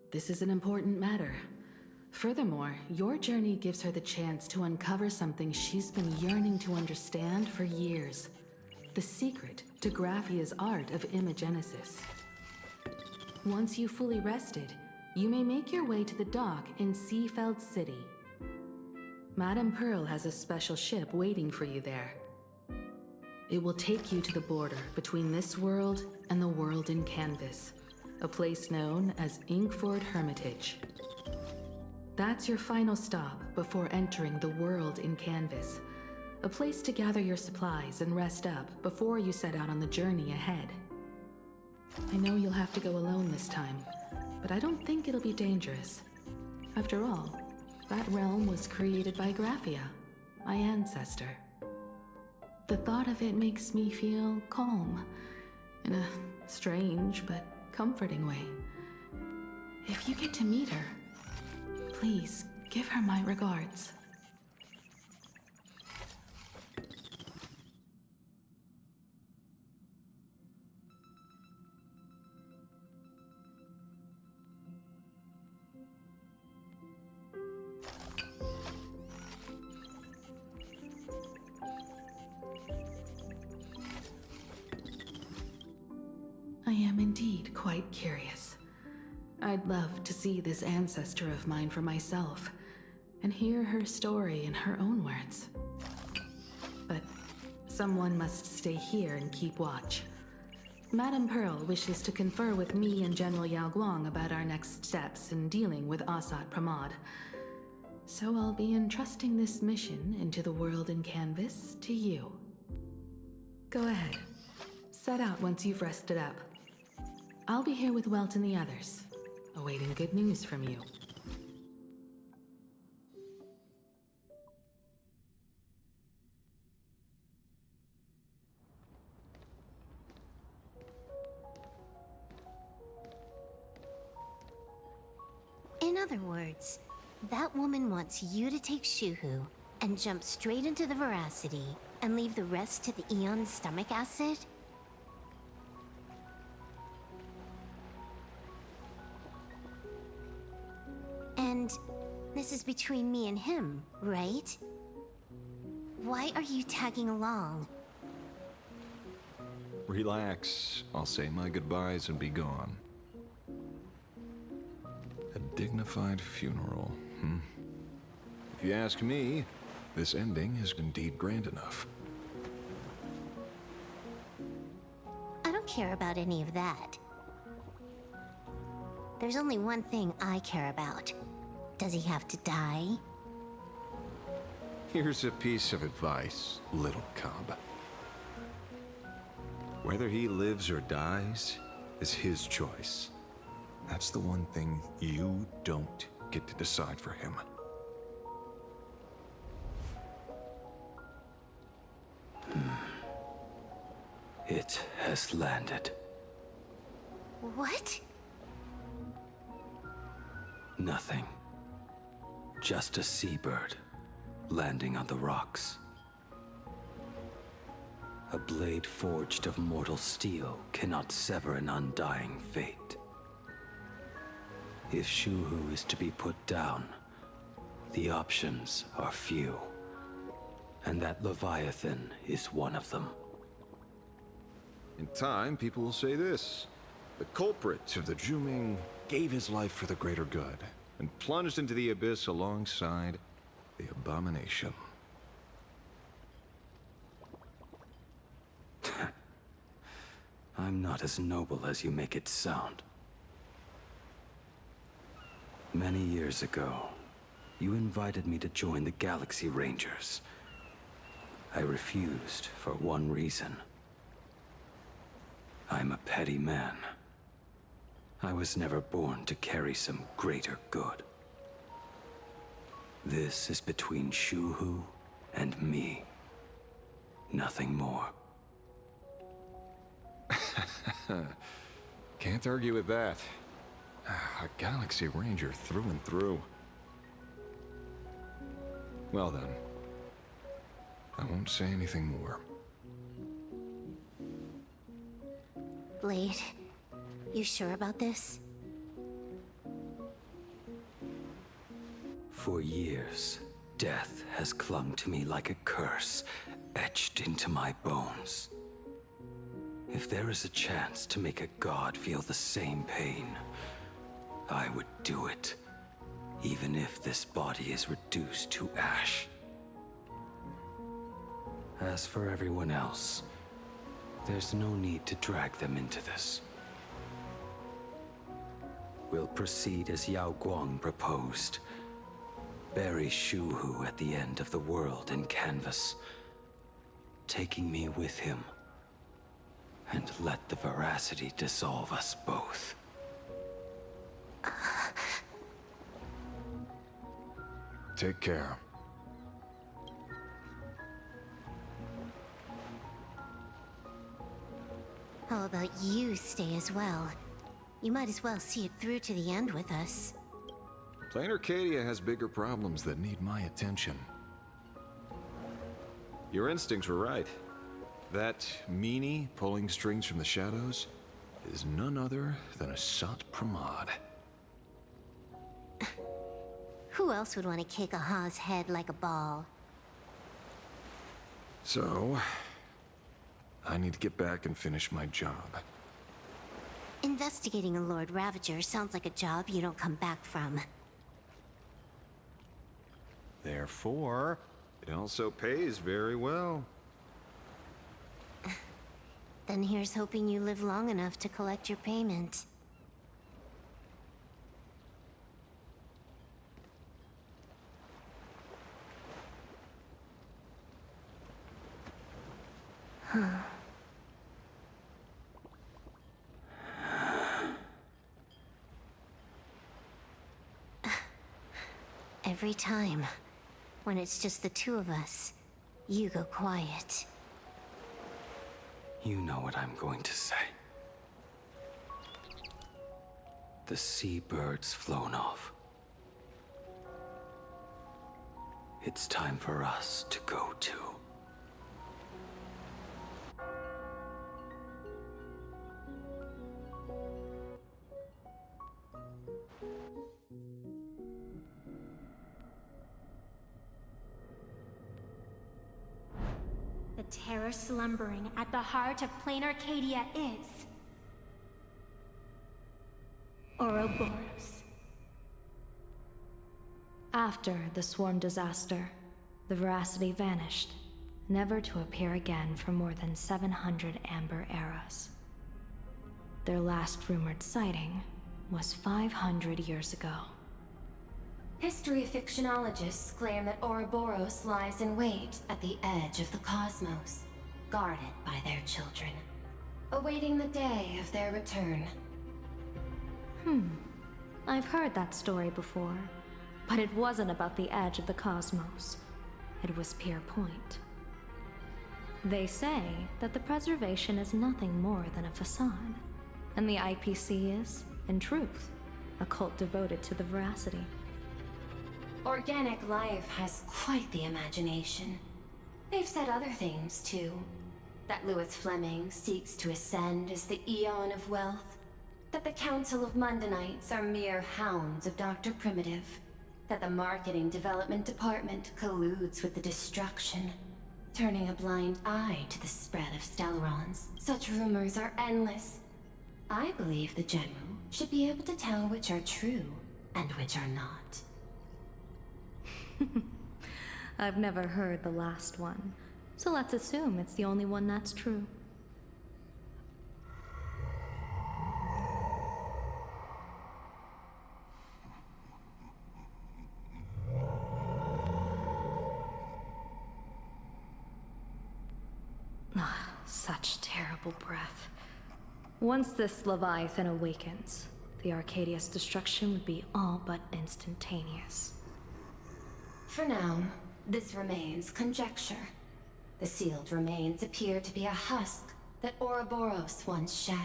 This is an important matter. Furthermore, your journey gives her the chance to uncover something she's been yearning to understand for years. The secret to Graphia's art of imagenesis. Once you've fully rested, you may make your way to the dock in Seafeld City. Madame Pearl has a special ship waiting for you there. It will take you to the border between this world and the world in Canvas, a place known as Inkford Hermitage. That's your final stop before entering the world in Canvas, a place to gather your supplies and rest up before you set out on the journey ahead. I know you'll have to go alone this time, but I don't think it'll be dangerous. After all, that realm was created by Graphia, my ancestor. The thought of it makes me feel calm, in a strange but comforting way. If you get to meet her, please give her my regards. I am indeed quite curious. I'd love to see this ancestor of mine for myself, and hear her story in her own words. But someone must stay here and keep watch. Madame Pearl wishes to confer with me and General Yao Guang about our next steps in dealing with Asat Pramod. So I'll be entrusting this mission into the world in Canvas to you. Go ahead. Set out once you've rested up. I'll be here with Welt and the others, awaiting good news from you. other words, that woman wants you to take Shuhu and jump straight into the Veracity and leave the rest to the Eon's stomach acid? And this is between me and him, right? Why are you tagging along? Relax. I'll say my goodbyes and be gone. A dignified funeral, If you ask me, this ending is indeed grand enough. I don't care about any of that. There's only one thing I care about. Does he have to die? Here's a piece of advice, little cub. Whether he lives or dies is his choice. That's the one thing you don't get to decide for him. It has landed. What? Nothing. Just a seabird landing on the rocks. A blade forged of mortal steel cannot sever an undying fate. If Shuhu is to be put down, the options are few. And that Leviathan is one of them. In time, people will say this. The culprit of the Juming gave his life for the greater good and plunged into the abyss alongside the abomination. I'm not as noble as you make it sound. Many years ago, you invited me to join the Galaxy Rangers. I refused for one reason. I'm a petty man. I was never born to carry some greater good. This is between Shuhu and me. Nothing more. Can't argue with that. A Galaxy Ranger through and through. Well then, I won't say anything more. Blade, you sure about this? For years, death has clung to me like a curse, etched into my bones. If there is a chance to make a god feel the same pain, I would do it, even if this body is reduced to ash. As for everyone else, there's no need to drag them into this. We'll proceed as Yao Guang proposed. Bury Shuhu at the end of the world in canvas, taking me with him, and let the veracity dissolve us both. Take care. How about you stay as well? You might as well see it through to the end with us. Plain Arcadia has bigger problems that need my attention. Your instincts were right. That meanie pulling strings from the shadows is none other than a Sat Pramod. Who else would want to kick a Ha's head like a ball? So, I need to get back and finish my job. Investigating a Lord Ravager sounds like a job you don't come back from. Therefore, it also pays very well. Then here's hoping you live long enough to collect your payment. Every time, when it's just the two of us, you go quiet. You know what I'm going to say. The seabird's flown off. It's time for us to go too. The terror slumbering at the heart of plain Arcadia is... Ouroboros. After the swarm disaster, the Veracity vanished, never to appear again for more than 700 Amber eras. Their last rumored sighting was 500 years ago. History fictionologists claim that Ouroboros lies in wait at the edge of the cosmos, guarded by their children, awaiting the day of their return. I've heard that story before, but it wasn't about the edge of the cosmos. It was Pier Point. They say that the preservation is nothing more than a facade, and the IPC is, in truth, a cult devoted to the Veracity. Organic life has quite the imagination. They've said other things, too. That Louis Fleming seeks to ascend as the Eon of Wealth. That the Council of Mundanites are mere hounds of Dr. Primitive. That the Marketing Development Department colludes with the destruction, turning a blind eye to the spread of Stellarons. Such rumors are endless. I believe the General should be able to tell which are true and which are not. I've never heard the last one, so let's assume it's the only one that's true. Such terrible breath. Once this Leviathan awakens, the Arcadia's destruction would be all but instantaneous. For now, this remains conjecture. The sealed remains appear to be a husk that Ouroboros once shed.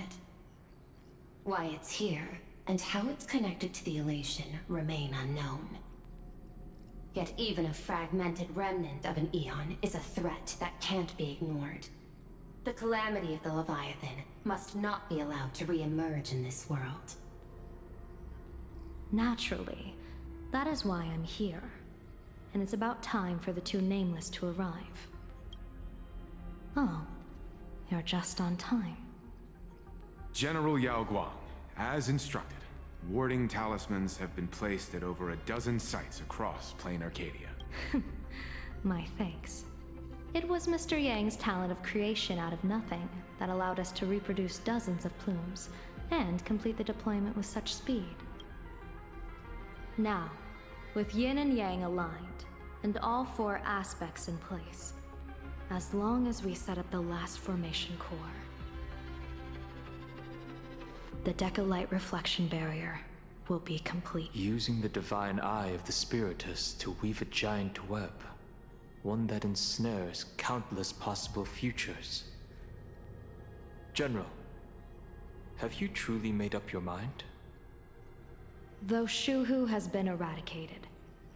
Why it's here, and how it's connected to the elation, remain unknown. Yet even a fragmented remnant of an Eon is a threat that can't be ignored. The calamity of the Leviathan must not be allowed to re-emerge in this world. Naturally, that is why I'm here. And it's about time for the two Nameless to arrive. Oh, you're just on time. General Yao Guang, as instructed, warding talismans have been placed at over a dozen sites across plain Arcadia. My thanks. It was Mr. Yang's talent of creation out of nothing that allowed us to reproduce dozens of plumes and complete the deployment with such speed. Now, with Yin and Yang aligned, and all four aspects in place, as long as we set up the last formation core, the Decalite reflection barrier will be complete. Using the divine eye of the Spiritus to weave a giant web, one that ensnares countless possible futures. General, have you truly made up your mind? Though Shuhu has been eradicated,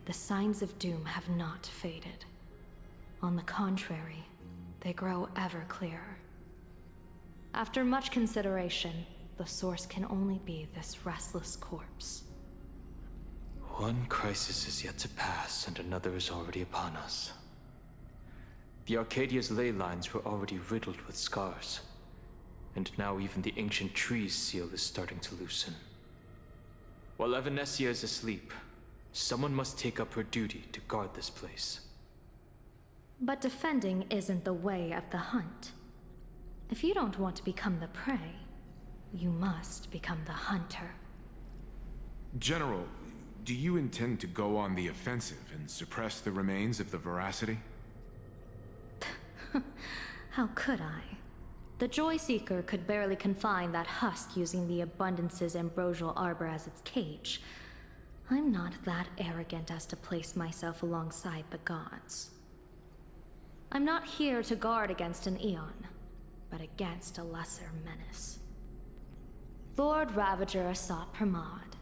the signs of doom have not faded. On the contrary, they grow ever clearer. After much consideration, the source can only be this restless corpse. One crisis is yet to pass, and another is already upon us. The Arcadia's ley lines were already riddled with scars, and now even the ancient tree's seal is starting to loosen. While Evanesia is asleep, someone must take up her duty to guard this place. But defending isn't the way of the hunt. If you don't want to become the prey, you must become the hunter. General, do you intend to go on the offensive and suppress the remains of the Veracity? How could I? The Joy Seeker could barely confine that husk using the Abundance's ambrosial arbor as its cage. I'm not that arrogant as to place myself alongside the gods. I'm not here to guard against an Eon, but against a lesser menace. Lord Ravager sought Pramod.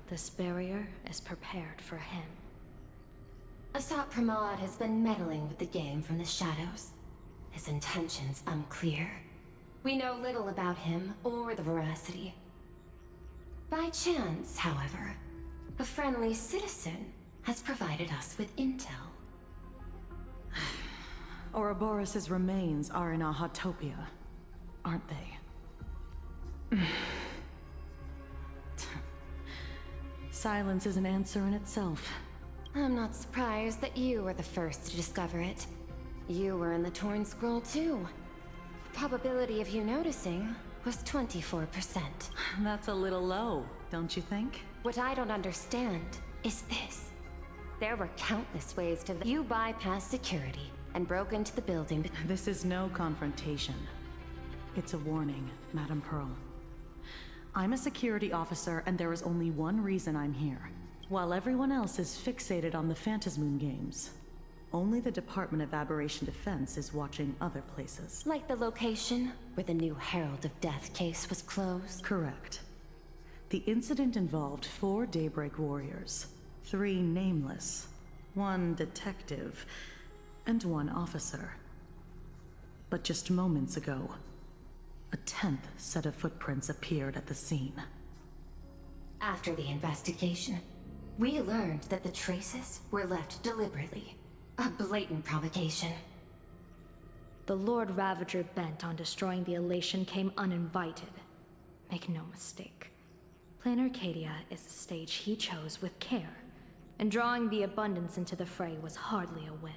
This barrier is prepared for him. Asat Pramod has been meddling with the game from the shadows. His intentions unclear. We know little about him or the Veracity. By chance, however, a friendly citizen has provided us with intel. Ouroboros' remains are in Ahatopia, aren't they? Silence is an answer in itself. I'm not surprised that you were the first to discover it. You were in the Torn Scroll too. The probability of you noticing was 24%. That's a little low, don't you think? What I don't understand is this. There were countless ways to... You bypassed security and broke into the building. This is no confrontation. It's a warning, Madam Pearl. I'm a security officer, and there is only one reason I'm here. While everyone else is fixated on the Phantasmoon games, only the Department of Aberration Defense is watching other places. Like the location where the new Herald of Death case was closed? Correct. The incident involved 4 Daybreak warriors, 3 nameless, 1 detective, and 1 officer. But just moments ago, a 10th set of footprints appeared at the scene. After the investigation, we learned that the traces were left deliberately. A blatant provocation. The Lord Ravager bent on destroying the Elation came uninvited. Make no mistake. Plan Arcadia is the stage he chose with care, and drawing the Abundance into the fray was hardly a whim.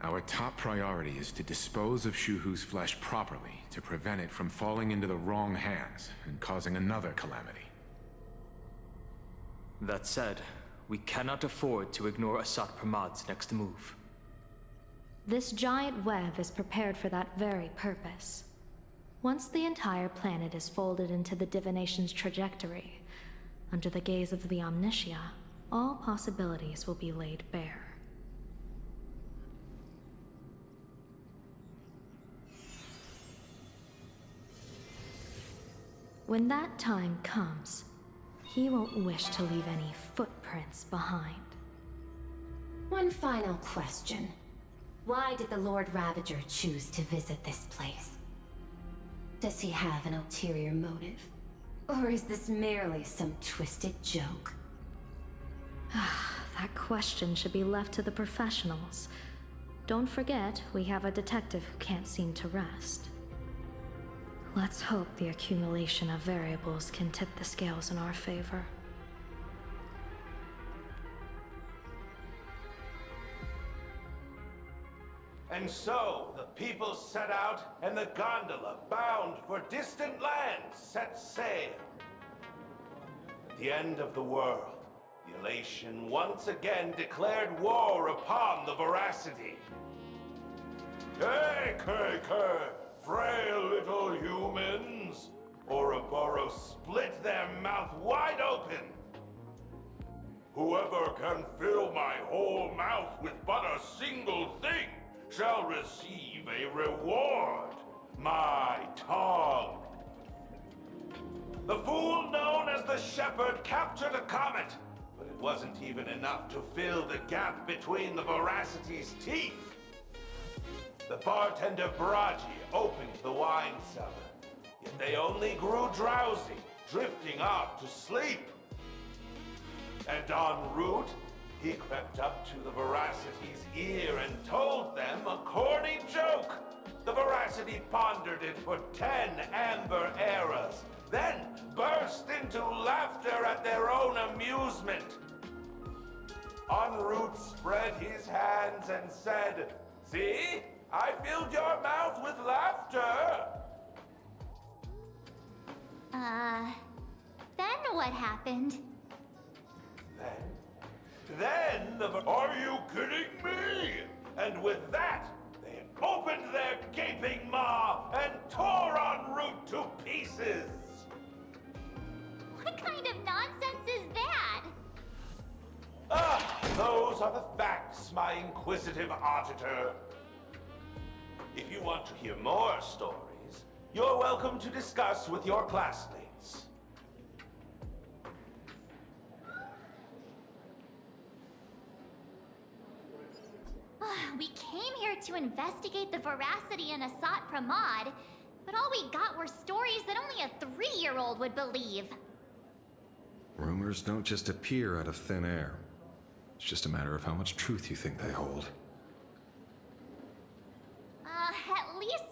Our top priority is to dispose of Shuhu's flesh properly to prevent it from falling into the wrong hands and causing another calamity. That said, we cannot afford to ignore Asat Pramad's next move. This giant web is prepared for that very purpose. Once the entire planet is folded into the divination's trajectory, under the gaze of the Omnitia, all possibilities will be laid bare. When that time comes, he won't wish to leave any footprints behind. One final question. Why did the Lord Ravager choose to visit this place? Does he have an ulterior motive? Or is this merely some twisted joke? That question should be left to the professionals. Don't forget, we have a detective who can't seem to rest. Let's hope the accumulation of variables can tip the scales in our favor. And so, the people set out, and the gondola, bound for distant lands, set sail. At the end of the world, the Elation once again declared war upon the Veracity. Hey, frail little humans! Ouroboros split their mouth wide open! Whoever can fill my whole mouth with but a single thing shall receive a reward, my tongue. The fool known as the Shepherd captured a comet, but it wasn't even enough to fill the gap between the Veracity's teeth. The bartender Braji opened the wine cellar, yet they only grew drowsy, drifting off to sleep. And en route, he crept up to the Veracity's ear and told them a corny joke. The Veracity pondered it for 10 amber eras, then burst into laughter at their own amusement. En route spread his hands and said, "See? I filled your mouth with laughter." Then what happened? Then are you kidding me? And with that, they opened their gaping maw and tore en route to pieces. What kind of nonsense is that? Those are the facts, my inquisitive auditor. If you want to hear more stories, you're welcome to discuss with your classmates. We came here to investigate the veracity in Asat Pramod, but all we got were stories that only a 3-year-old would believe. Rumors don't just appear out of thin air. It's just a matter of how much truth you think they hold. At least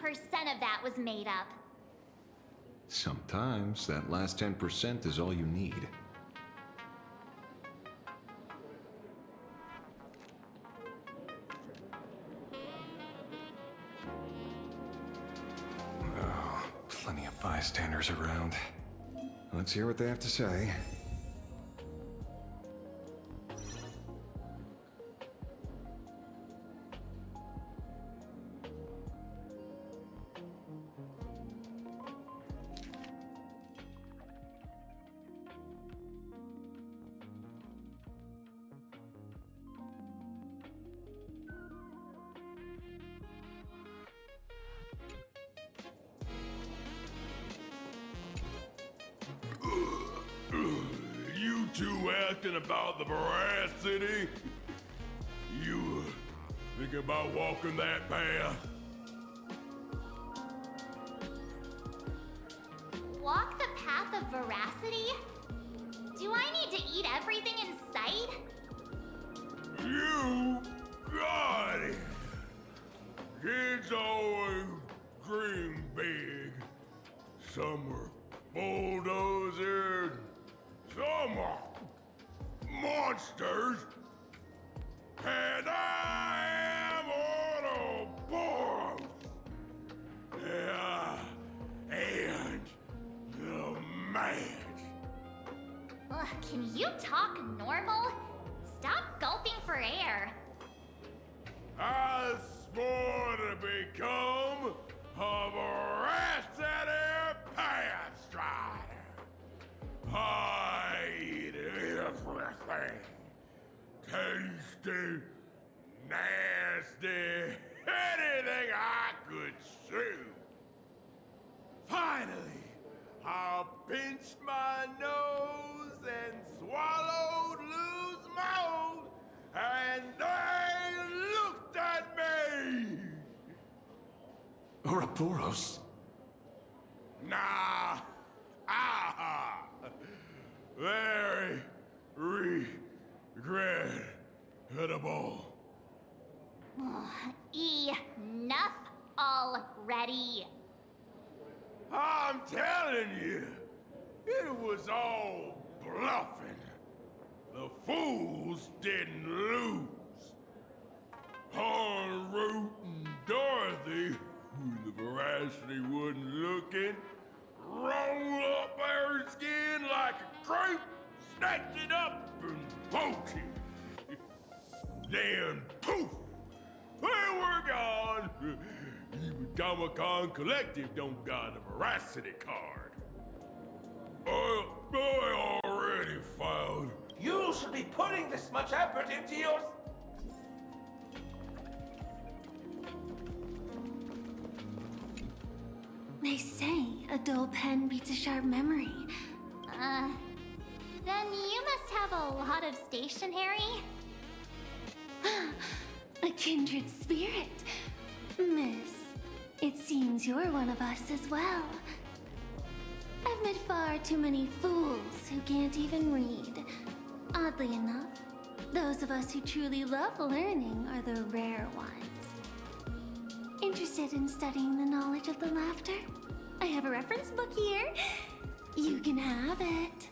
90% of that was made up. Sometimes that last 10% is all you need. Oh, plenty of bystanders around. Let's hear what they have to say. You two asking about the veracity? You thinking about walking that path? Walk the path of veracity? Do I need to eat everything in sight? You got it! Kids always dream big. Some are bulldozers, some are monsters, and I am Autoboros! Yeah, and the match. Ugh, can you talk normal? Stop gulping for air. I swore to become a veracity path strider. I eat everything. Tasty, nasty, anything I could chew. Finally, I pinched my nose and swallowed loose mold, and they looked at me. Ouroboros? Nah. Ah. Very regrettable. Enough already. I'm telling you, it was all bluffing. The fools didn't lose. En route and Dorothy, when the veracity wasn't looking, roll up her skin like a crepe, snatch it up and poach it. Then poof, they were gone. Even Comic-Con Collective don't got a veracity card. I already found. You should be putting this much effort into your... They say a dull pen beats a sharp memory. Then you must have a lot of stationery? A kindred spirit. Miss, it seems you're one of us as well. I've met far too many fools who can't even read. Oddly enough, those of us who truly love learning are the rare ones. Interested in studying the knowledge of the laughter? I have a reference book here. You can have it.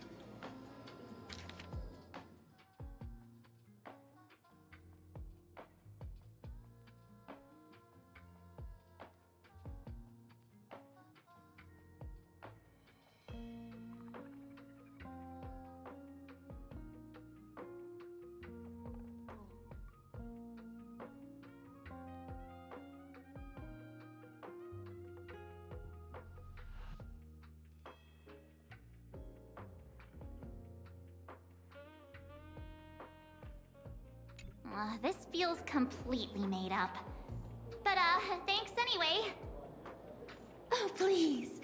This feels completely made up. But, thanks anyway. Oh, please.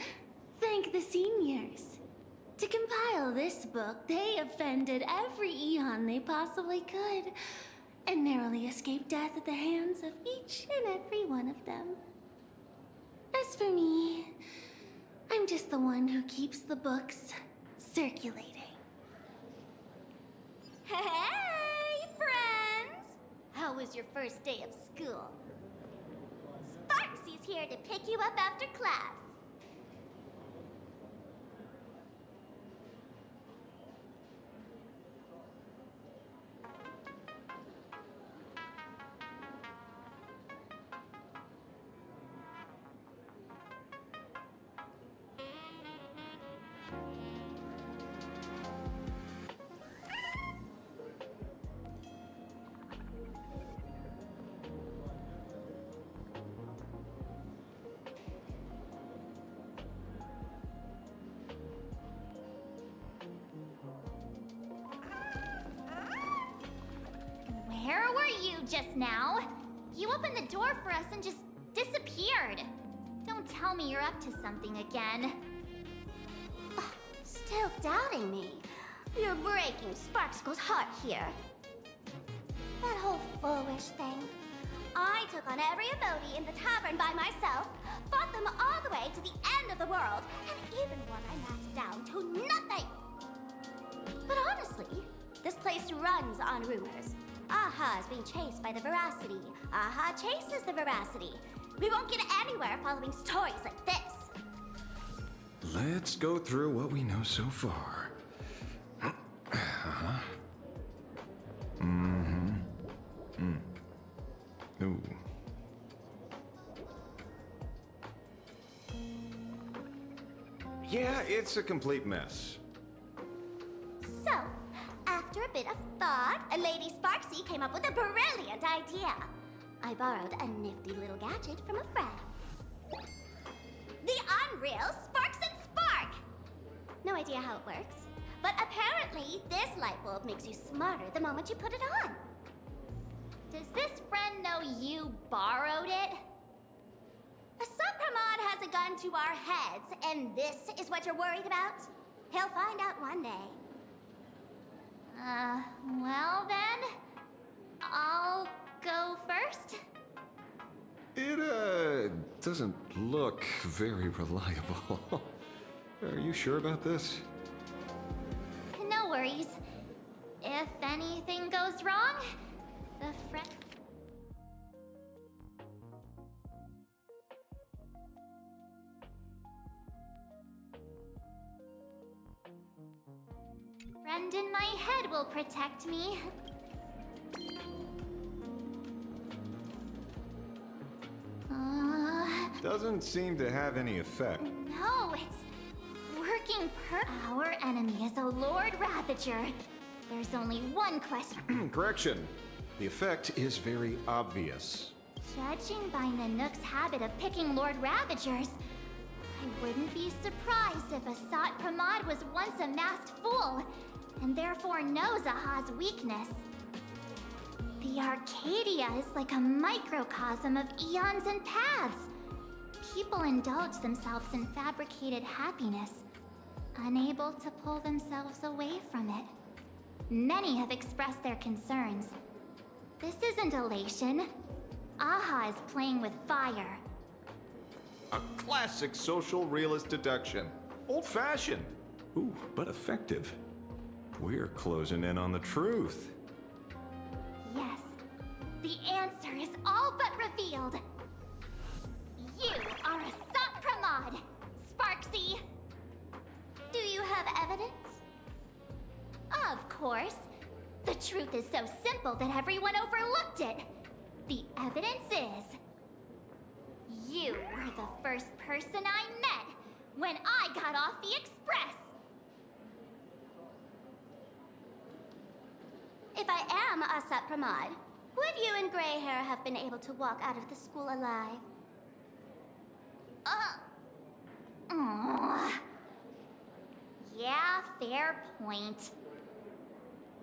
Thank the seniors. To compile this book, they offended every eon they possibly could. and narrowly escaped death at the hands of each and every one of them. As for me, I'm just the one who keeps the books circulating. Hey, friends! How was your first day of school? Sparksy's here to pick you up after class. Where were you just now? You opened the door for us and just disappeared. Don't tell me you're up to something again. Still doubting me? You're breaking Sparkskull's heart here. That whole foolish thing. I took on every emoji in the tavern by myself, fought them all the way to the end of the world, and even when I masked down to nothing. But honestly, this place runs on rumors. Aha is being chased by the Veracity. Aha chases the Veracity. We won't get anywhere following stories like this. Let's go through what we know so far. Ooh. Yeah, it's a complete mess. So, after a bit of thought, Lady Sparksy came up with a brilliant idea. I borrowed a nifty little gadget from a friend. The Unreal Sparks and Spark! No idea how it works, but apparently this light bulb makes you smarter the moment you put it on. Does this friend know you borrowed it? A Supramod has a gun to our heads, and this is what you're worried about? He'll find out one day. Well then, I'll go first. It, doesn't look very reliable. Are you sure about this? No worries. If anything goes wrong, the friend... friend in my head will protect me. Doesn't seem to have any effect. No, it's working Our enemy is a Lord Ravager. There's only one question. Correction. The effect is very obvious. Judging by Nanook's habit of picking Lord Ravagers, I wouldn't be surprised if Asat Pramod was once a masked fool, and therefore knows Aha's weakness. The Arcadia is like a microcosm of eons and paths. People indulge themselves in fabricated happiness, unable to pull themselves away from it. Many have expressed their concerns. This isn't elation. Aha is playing with fire. A classic social realist deduction. Old-fashioned. Ooh, but effective. We're closing in on the truth. Yes, the answer is all but revealed. You are Asat Pramod, Sparksy. Do you have evidence? Of course. The truth is so simple that everyone overlooked it. The evidence is... you were the first person I met when I got off the Express. If I am Asat Pramod, would you and Grey Hair have been able to walk out of the school alive? Yeah, fair point.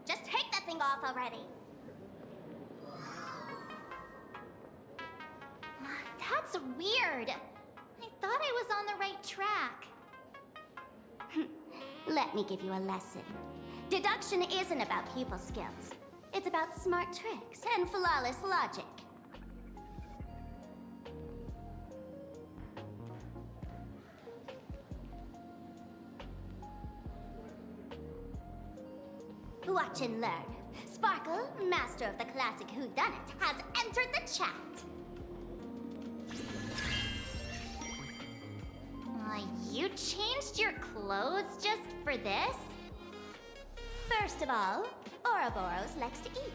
Just take that thing off already. That's weird. I thought I was on the right track. Let me give you a lesson. Deduction isn't about pupil skills. It's about smart tricks and flawless logic. Watch and learn. Sparkle, master of the classic whodunit, has entered the chat. You changed your clothes just for this? First of all, Ouroboros likes to eat.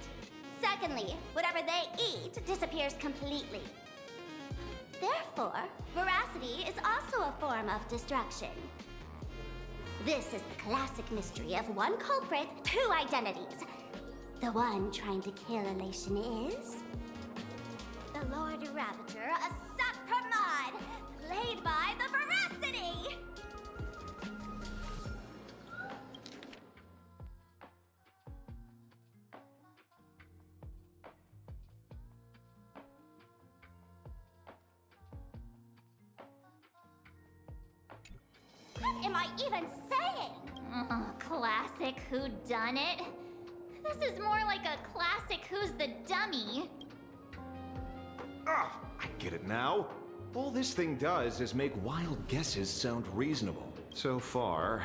Secondly, whatever they eat disappears completely. Therefore, veracity is also a form of destruction. This is the classic mystery of one culprit, two identities. The one trying to kill Elation is... the Lord Ravager, a Sapramod, played by the Veracity! What am I even saying? Classic whodunit? This is more like a classic Who's the Dummy. Ah, I get it now. All this thing does is make wild guesses sound reasonable. So far,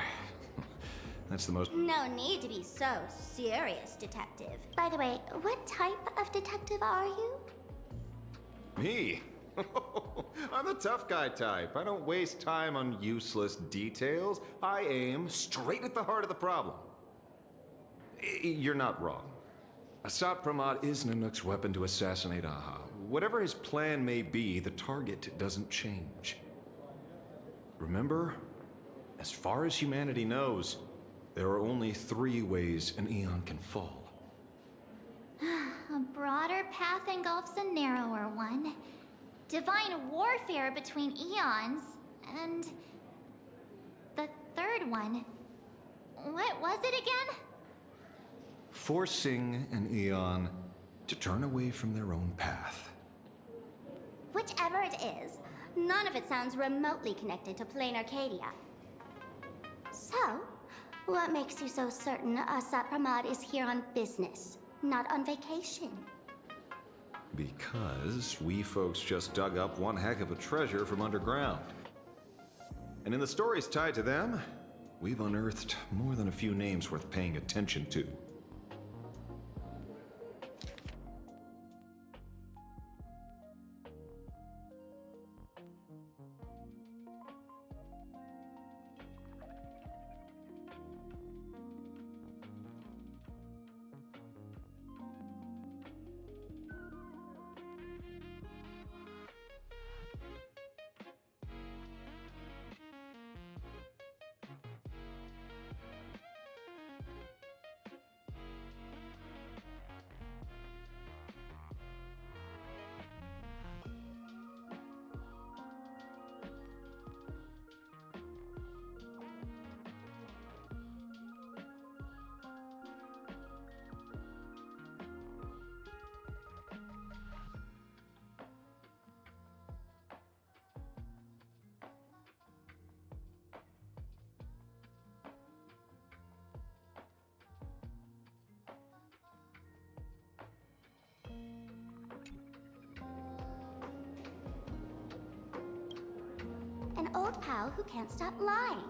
that's the most... No need to be so serious, detective. By the way, what type of detective are you? Me? I'm the tough guy type. I don't waste time on useless details. I aim straight at the heart of the problem. You're not wrong. Asap Pramod is Nanook's weapon to assassinate Aha. Whatever his plan may be, the target doesn't change. Remember, as far as humanity knows, there are only 3 ways an Eon can fall. A broader path engulfs a narrower one. Divine warfare between eons, and... the third one. What was it again? Forcing an Eon to turn away from their own path. Whichever it is, none of it sounds remotely connected to Plain Arcadia. So, what makes you so certain Asap Pramod is here on business, not on vacation? Because we folks just dug up one heck of a treasure from underground. And in the stories tied to them, we've unearthed more than a few names worth paying attention to. An old pal who can't stop lying.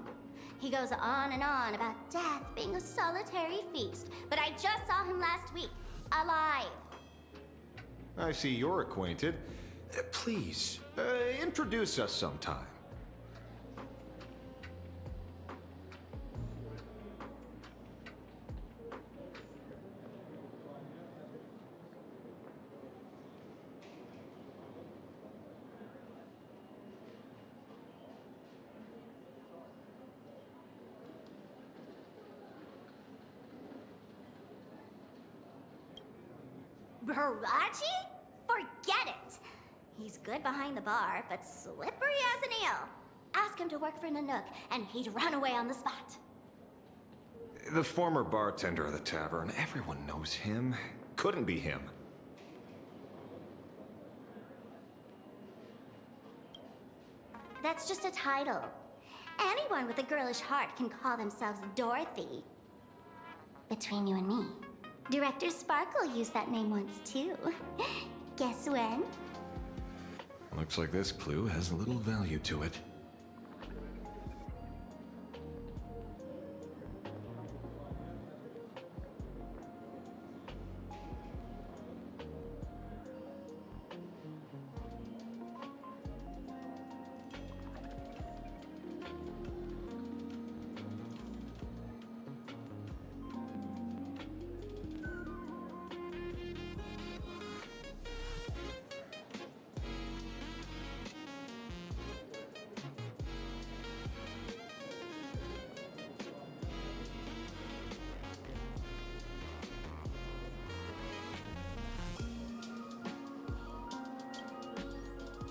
He goes on and on about death being a solitary feast, but I just saw him last week, alive. I see you're acquainted. Please, introduce us sometime. Baraji? Forget it! He's good behind the bar, but slippery as an eel. Ask him to work for Nanook, and he'd run away on the spot. The former bartender of the tavern, everyone knows him. Couldn't be him. That's just a title. Anyone with a girlish heart can call themselves Dorothy. Between you and me, Director Sparkle used that name once too. Guess when? Looks like this clue has little value to it.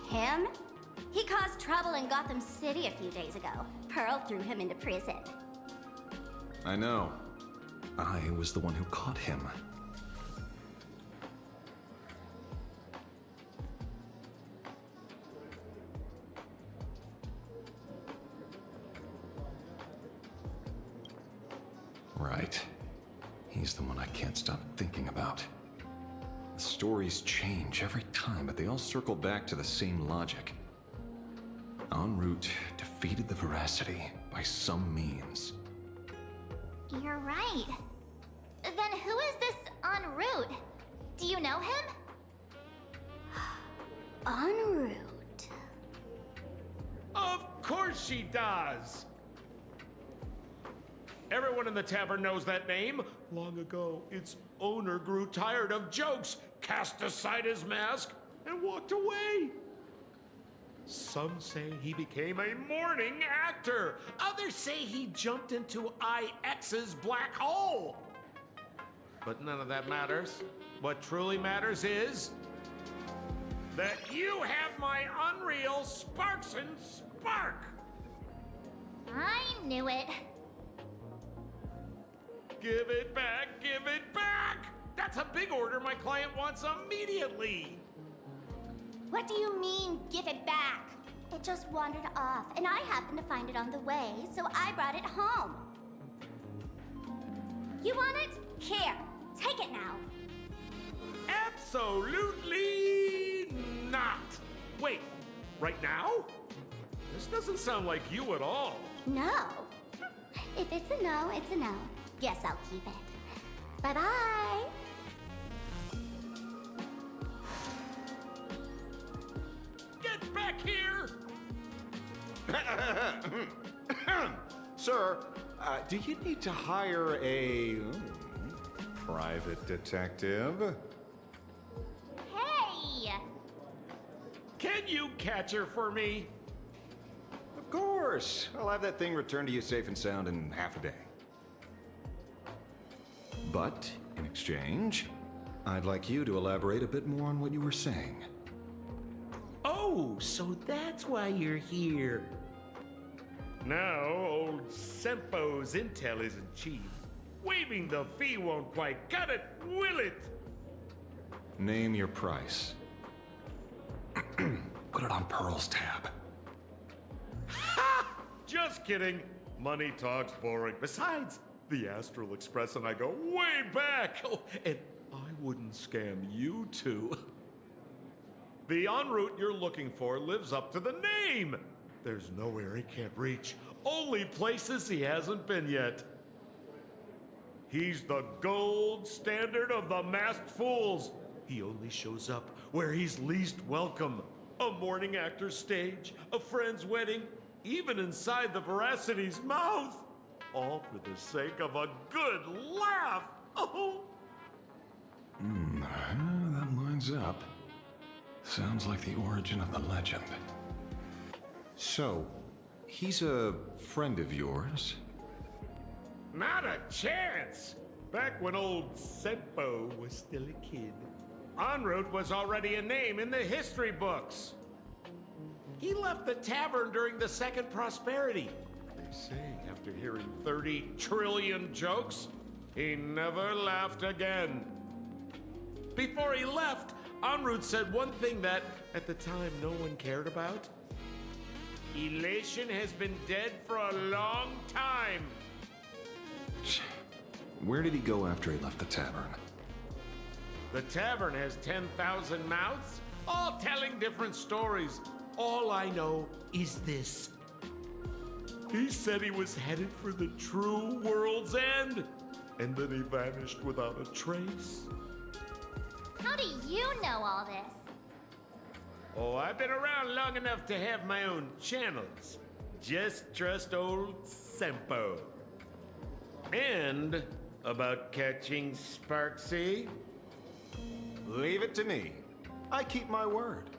Him? He caused trouble in Gotham City a few days ago. Pearl threw him into prison. I know. I was the one who caught him. Right. He's the one I can't stop thinking about. The stories change every time, but they all circle back to the same logic. En route defeated the Veracity by some means. You're right. Then who is this en route? Do you know him? En route. Of course she does! Everyone in the tavern knows that name. Long ago, its owner grew tired of jokes, cast aside his mask, and walked away. Some say he became a morning actor. Others say he jumped into IX's black hole. But none of that matters. What truly matters is that you have my unreal Sparks and Spark. I knew it. Give it back, give it back! That's a big order my client wants immediately. What do you mean, give it back? It just wandered off, and I happened to find it on the way, so I brought it home. You want it? Here, take it now. Absolutely not! Wait, right now? This doesn't sound like you at all. No. If it's a no, it's a no. Guess I'll keep it. Bye-bye. Get back here! Sir, do you need to hire a private detective? Hey! Can you catch her for me? Of course. I'll have that thing returned to you safe and sound in half a day. But, in exchange, I'd like you to elaborate a bit more on what you were saying. Oh, so that's why you're here. Now, old Sempo's intel isn't cheap. Waiving the fee won't quite cut it, will it? Name your price. Put it on Pearl's tab. Ha! Just kidding. Money talks boring. Besides, the Astral Express and I go way back. Oh, and I wouldn't scam you two. The en route you're looking for lives up to the name. There's nowhere he can't reach. Only places he hasn't been yet. He's the gold standard of the masked fools. He only shows up where he's least welcome. A morning actor's stage, a friend's wedding, even inside the Veracity's mouth. All for the sake of a good laugh. Oh. That lines up. Sounds like the origin of the legend. So, he's a friend of yours? Not a chance! Back when old Sempo was still a kid, en route was already a name in the history books. He left the tavern during the Second Prosperity. They say after hearing 30 trillion jokes, he never laughed again. Before he left, en route said one thing that, at the time, no one cared about. Elation has been dead for a long time. Where did he go after he left the tavern? The tavern has 10,000 mouths, all telling different stories. All I know is this. He said he was headed for the true world's end, and then he vanished without a trace. How do you know all this? Oh, I've been around long enough to have my own channels. Just trust old Sempo. And about catching Sparksy? Leave it to me. I keep my word.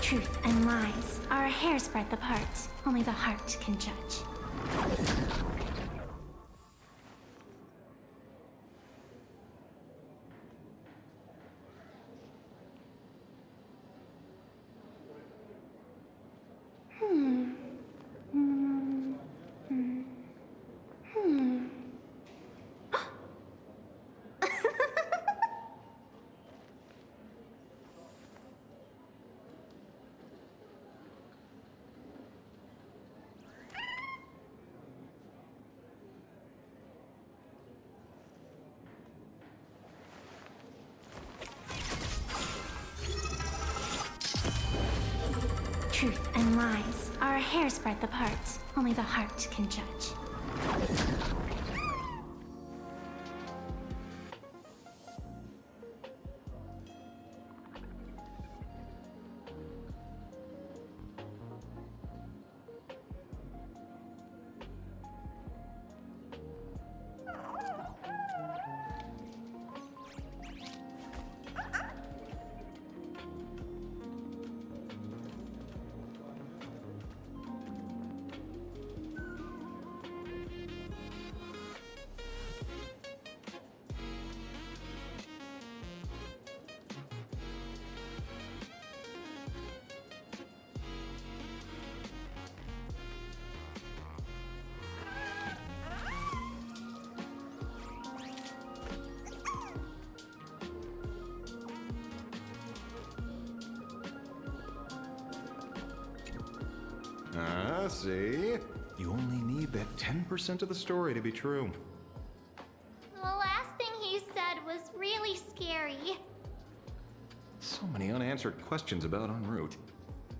Truth and lies are a hair's breadth apart. Only the heart can judge. Truth and lies are a hair's breadth apart. Only the heart can judge. See? You only need that 10% of the story to be true. The last thing he said was really scary. So many unanswered questions about en route.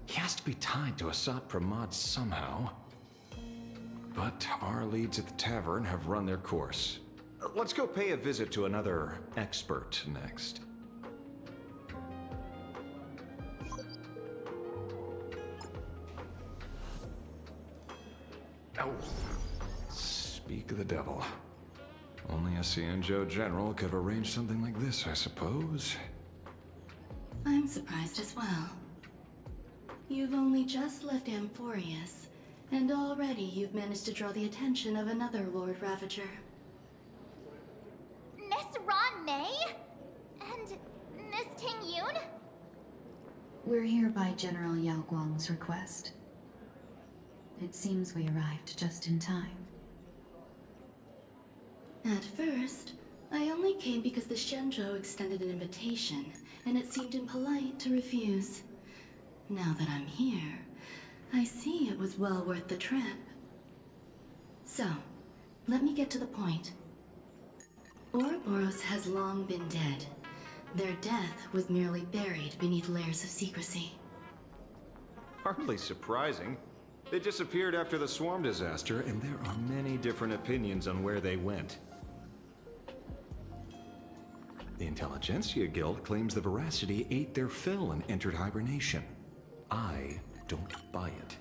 He has to be tied to a Sot Pramod somehow. But our leads at the tavern have run their course. Let's go pay a visit to another expert next. Oh. Speak of the devil. Only a Cienjo general could have arranged something like this, I suppose. I'm surprised as well. You've only just left Amphorius, and already you've managed to draw the attention of another Lord Ravager. Miss Ron May? And Miss Ting Yoon? We're here by General Yao Guang's request. It seems we arrived just in time. At first, I only came because the Shenzhou extended an invitation, and it seemed impolite to refuse. Now that I'm here, I see it was well worth the trip. So, let me get to the point. Ouroboros has long been dead. Their death was merely buried beneath layers of secrecy. Hardly surprising. They disappeared after the swarm disaster, and there are many different opinions on where they went. The Intelligentsia Guild claims the Veracity ate their fill and entered hibernation. I don't buy it.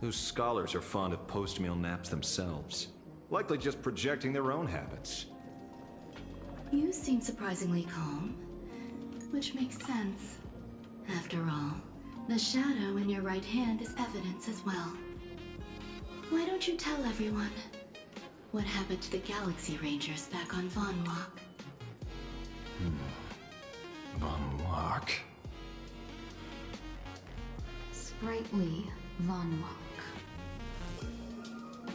Those scholars are fond of post-meal naps themselves, likely just projecting their own habits. You seem surprisingly calm, which makes sense. After all, the shadow in your right hand is evidence as well. Why don't you tell everyone what happened to the Galaxy Rangers back on Von Walk? Walk? Sprightly Von Walk.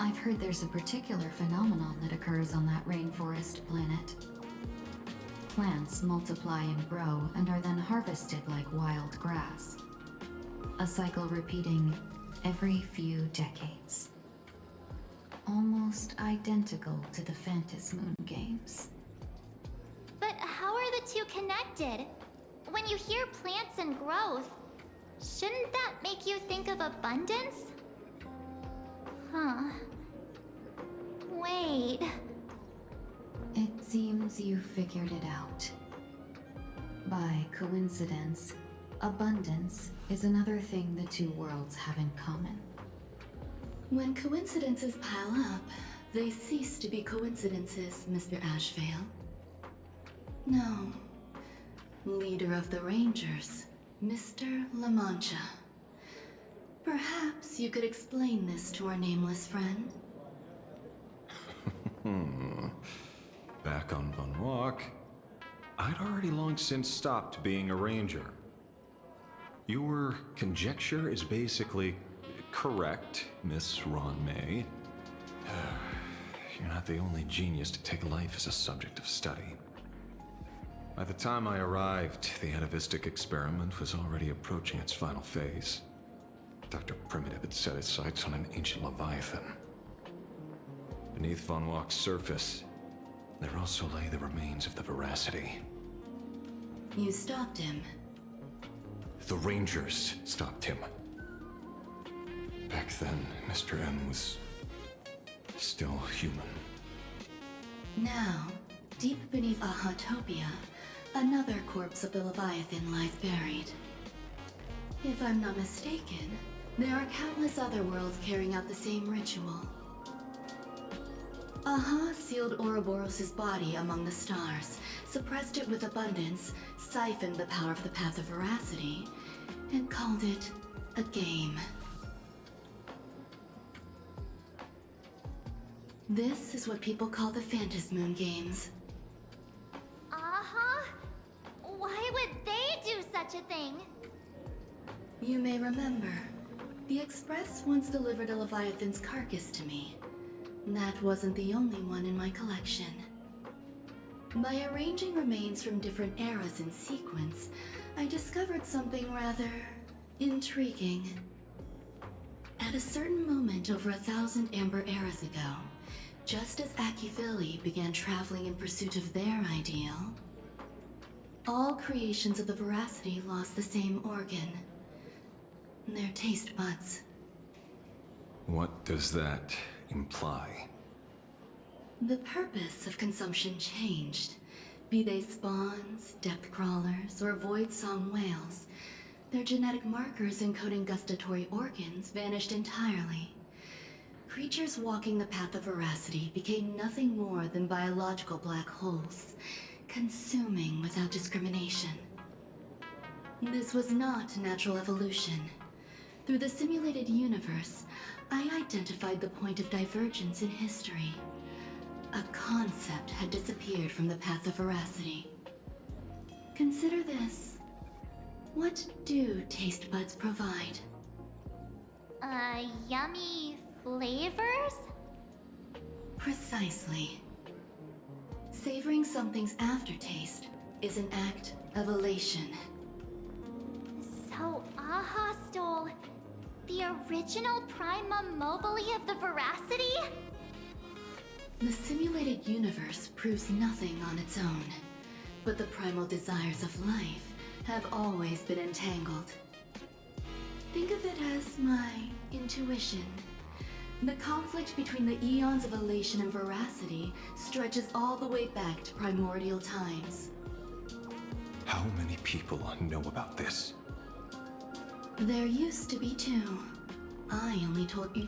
I've heard there's a particular phenomenon that occurs on that rainforest planet. Plants multiply and grow and are then harvested like wild grass. A cycle repeating every few decades. Almost identical to the Phantom Moon games. But how are the two connected? When you hear plants and growth, shouldn't that make you think of abundance? Huh. Wait. It seems you figured it out. By coincidence, abundance is another thing the two worlds have in common. When coincidences pile up, they cease to be coincidences, Mr. Ashvale. No. Leader of the Rangers, Mr. La Mancha. Perhaps you could explain this to our nameless friend? Back on Von Walk, I'd already long since stopped being a ranger. Your conjecture is basically correct, Miss Ron May. You're not the only genius to take life as a subject of study. By the time I arrived, the atavistic experiment was already approaching its final phase. Dr. Primitive had set his sights on an ancient Leviathan. Beneath Von Walk's surface, there also lay the remains of the Veracity. You stopped him. The Rangers stopped him. Back then, Mr. M was still human. Now, deep beneath Ahatopia, another corpse of the Leviathan lies buried. If I'm not mistaken, there are countless other worlds carrying out the same ritual. Aha sealed Ouroboros' body among the stars, suppressed it with abundance, siphoned the power of the Path of Veracity, and called it a game. This is what people call the Phantom Moon games. Uh-huh. Why would they do such a thing? You may remember, the Express once delivered a Leviathan's carcass to me. That wasn't the only one in my collection. By arranging remains from different eras in sequence, I discovered something rather intriguing. At a certain moment over 1,000 Amber eras ago, just as Akivili began traveling in pursuit of their ideal, all creations of the Veracity lost the same organ. Their taste buds. What does that imply? The purpose of consumption changed. Be they spawns, depth crawlers, or void song whales, their genetic markers encoding gustatory organs vanished entirely. Creatures walking the path of Veracity became nothing more than biological black holes, consuming without discrimination. This was not natural evolution. Through the simulated universe, I identified the point of divergence in history. A concept had disappeared from the path of Veracity. Consider this. What do taste buds provide? Yummy flavors? Precisely. Savoring something's aftertaste is an act of elation. So Aha stole the original Primum Mobile of the Veracity? The simulated universe proves nothing on its own, but the primal desires of life have always been entangled. Think of it as my intuition. The conflict between the eons of elation and Veracity stretches all the way back to primordial times. How many people know about this? There used to be two. I only told you.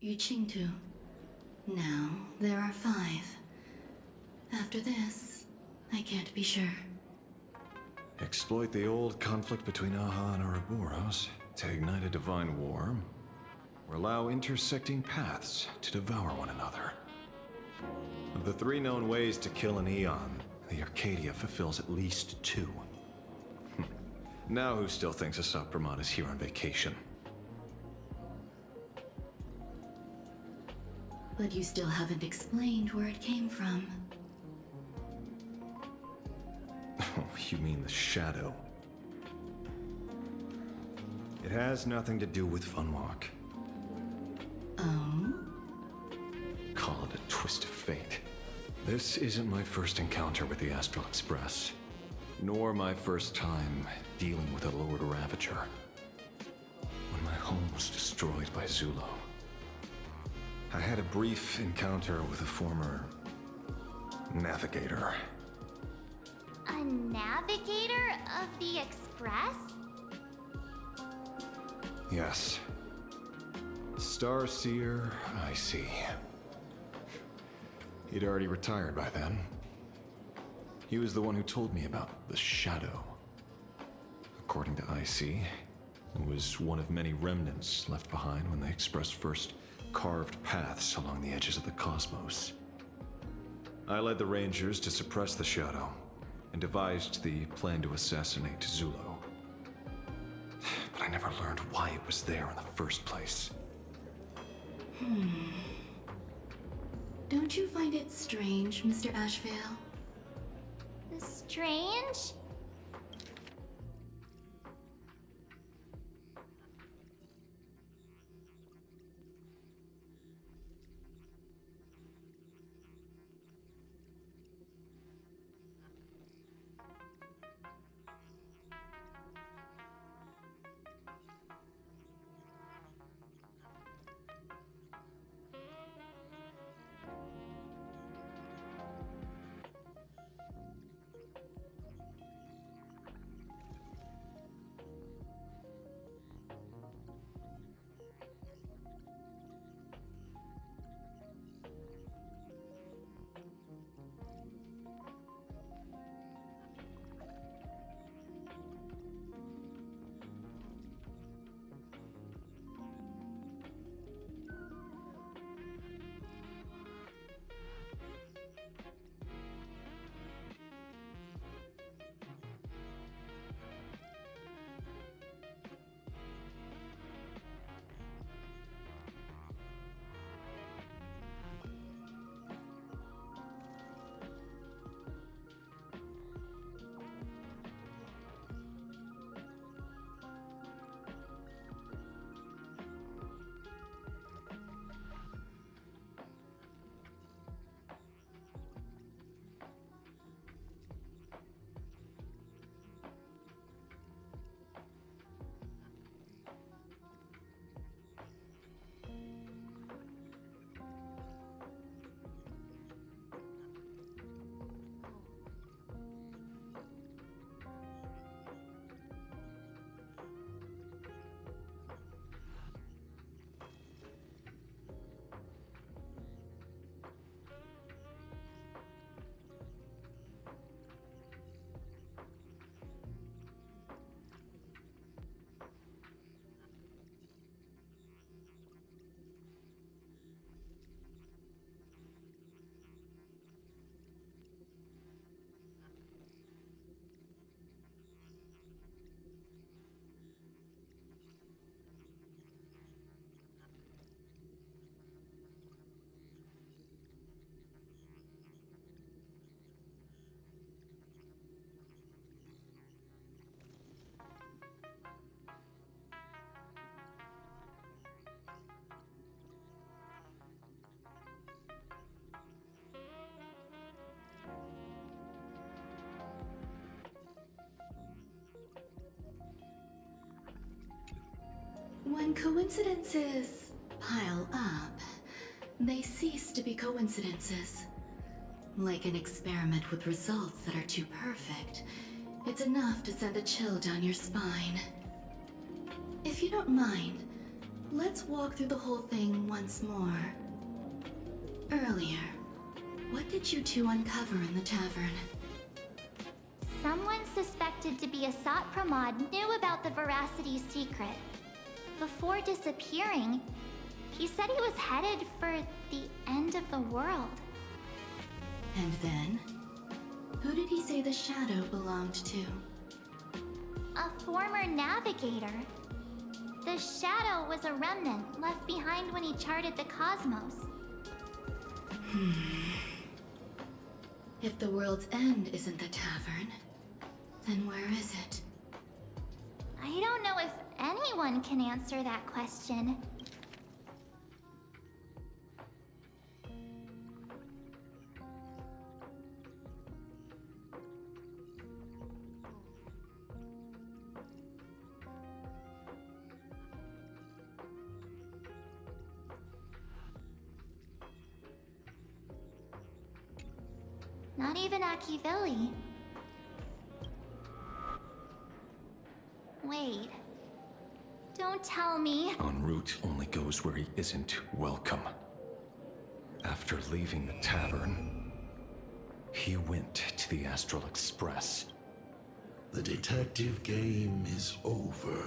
Yuqingtu. Now, there are 5. After this, I can't be sure. Exploit the old conflict between Aha and Ouroboros to ignite a divine war, or allow intersecting paths to devour one another. Of the 3 known ways to kill an Eon, the Arcadia fulfills at least 2. Now who still thinks a Sapramat is here on vacation? But you still haven't explained where it came from. Oh, you mean the shadow? It has nothing to do with Funwalk. Oh? Call it a twist of fate. This isn't my first encounter with the Astral Express, nor my first time dealing with a Lord Ravager. When my home was destroyed by Zulo, I had a brief encounter with a former navigator. A navigator of the Express? Yes. Starseer, I see. He'd already retired by then. He was the one who told me about the Shadow. According to IC, it was one of many remnants left behind when the Express first carved paths along the edges of the cosmos. I led the Rangers to suppress the Shadow, and devised the plan to assassinate Zulo. But I never learned why it was there in the first place. Don't you find it strange, Mr. Ashvale? Strange? When coincidences pile up, they cease to be coincidences. Like an experiment with results that are too perfect, it's enough to send a chill down your spine. If you don't mind, Let's walk through the whole thing once more. Earlier, what did you two uncover in the tavern? Someone suspected to be a Sot Pramod knew about the Veracity secret. Before disappearing, he said he was headed for the end of the world. And then? Who did he say the shadow belonged to? A former navigator. The shadow was a remnant left behind when he charted the cosmos. If the world's end isn't the tavern, then where is it? I don't know if anyone can answer that question. Not even Akivilli. Wait. Don't tell me. En route only goes where he isn't welcome. After leaving the tavern, he went to the Astral Express. The detective game is over.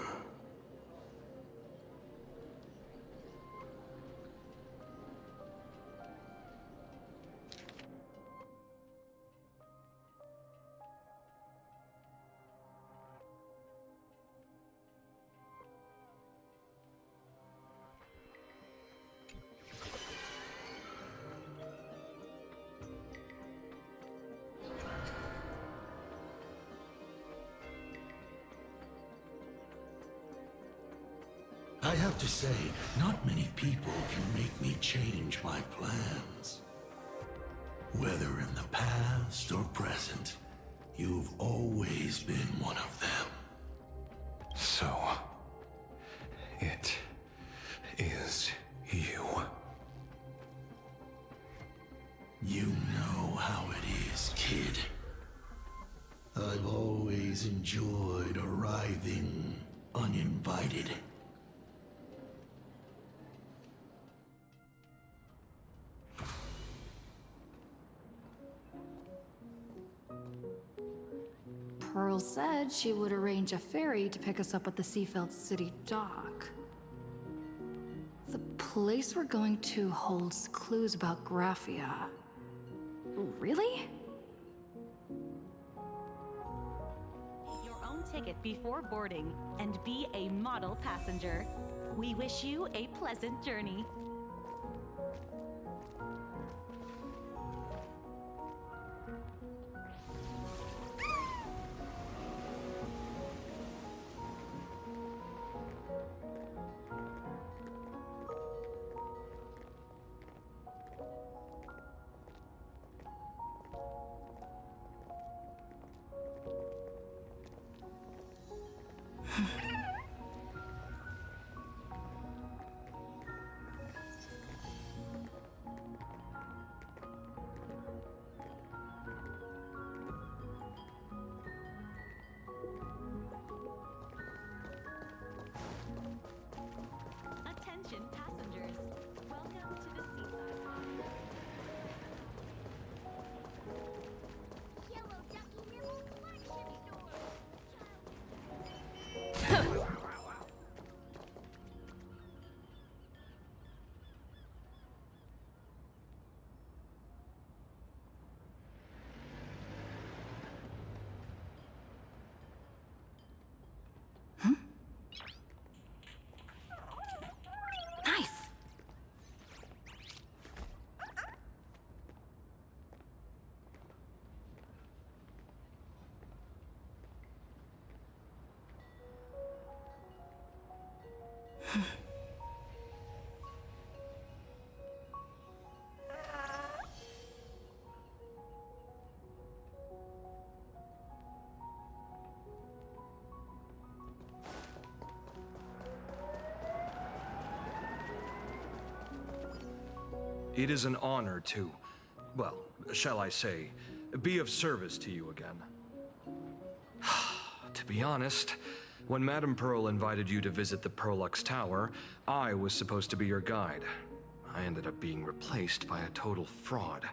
I have to say, not many people can make me change my plans. Whether in the past or present, you've always been one of them. So, it is you. You know how it is, kid. I've always enjoyed arriving uninvited. Pearl said she would arrange a ferry to pick us up at the Seafeld City dock. The place we're going to holds clues about Graphia. Really? Your own ticket before boarding and be a model passenger. We wish you a pleasant journey. Attention passengers, welcome to the seaside. Yellow Ducky Nibbles Flagship Store. Nice! It is an honor to, well, shall I say, be of service to you again. To be honest, When Madame Pearl invited you to visit the Perlux Tower, I was supposed to be your guide. I ended up being replaced by a total fraud.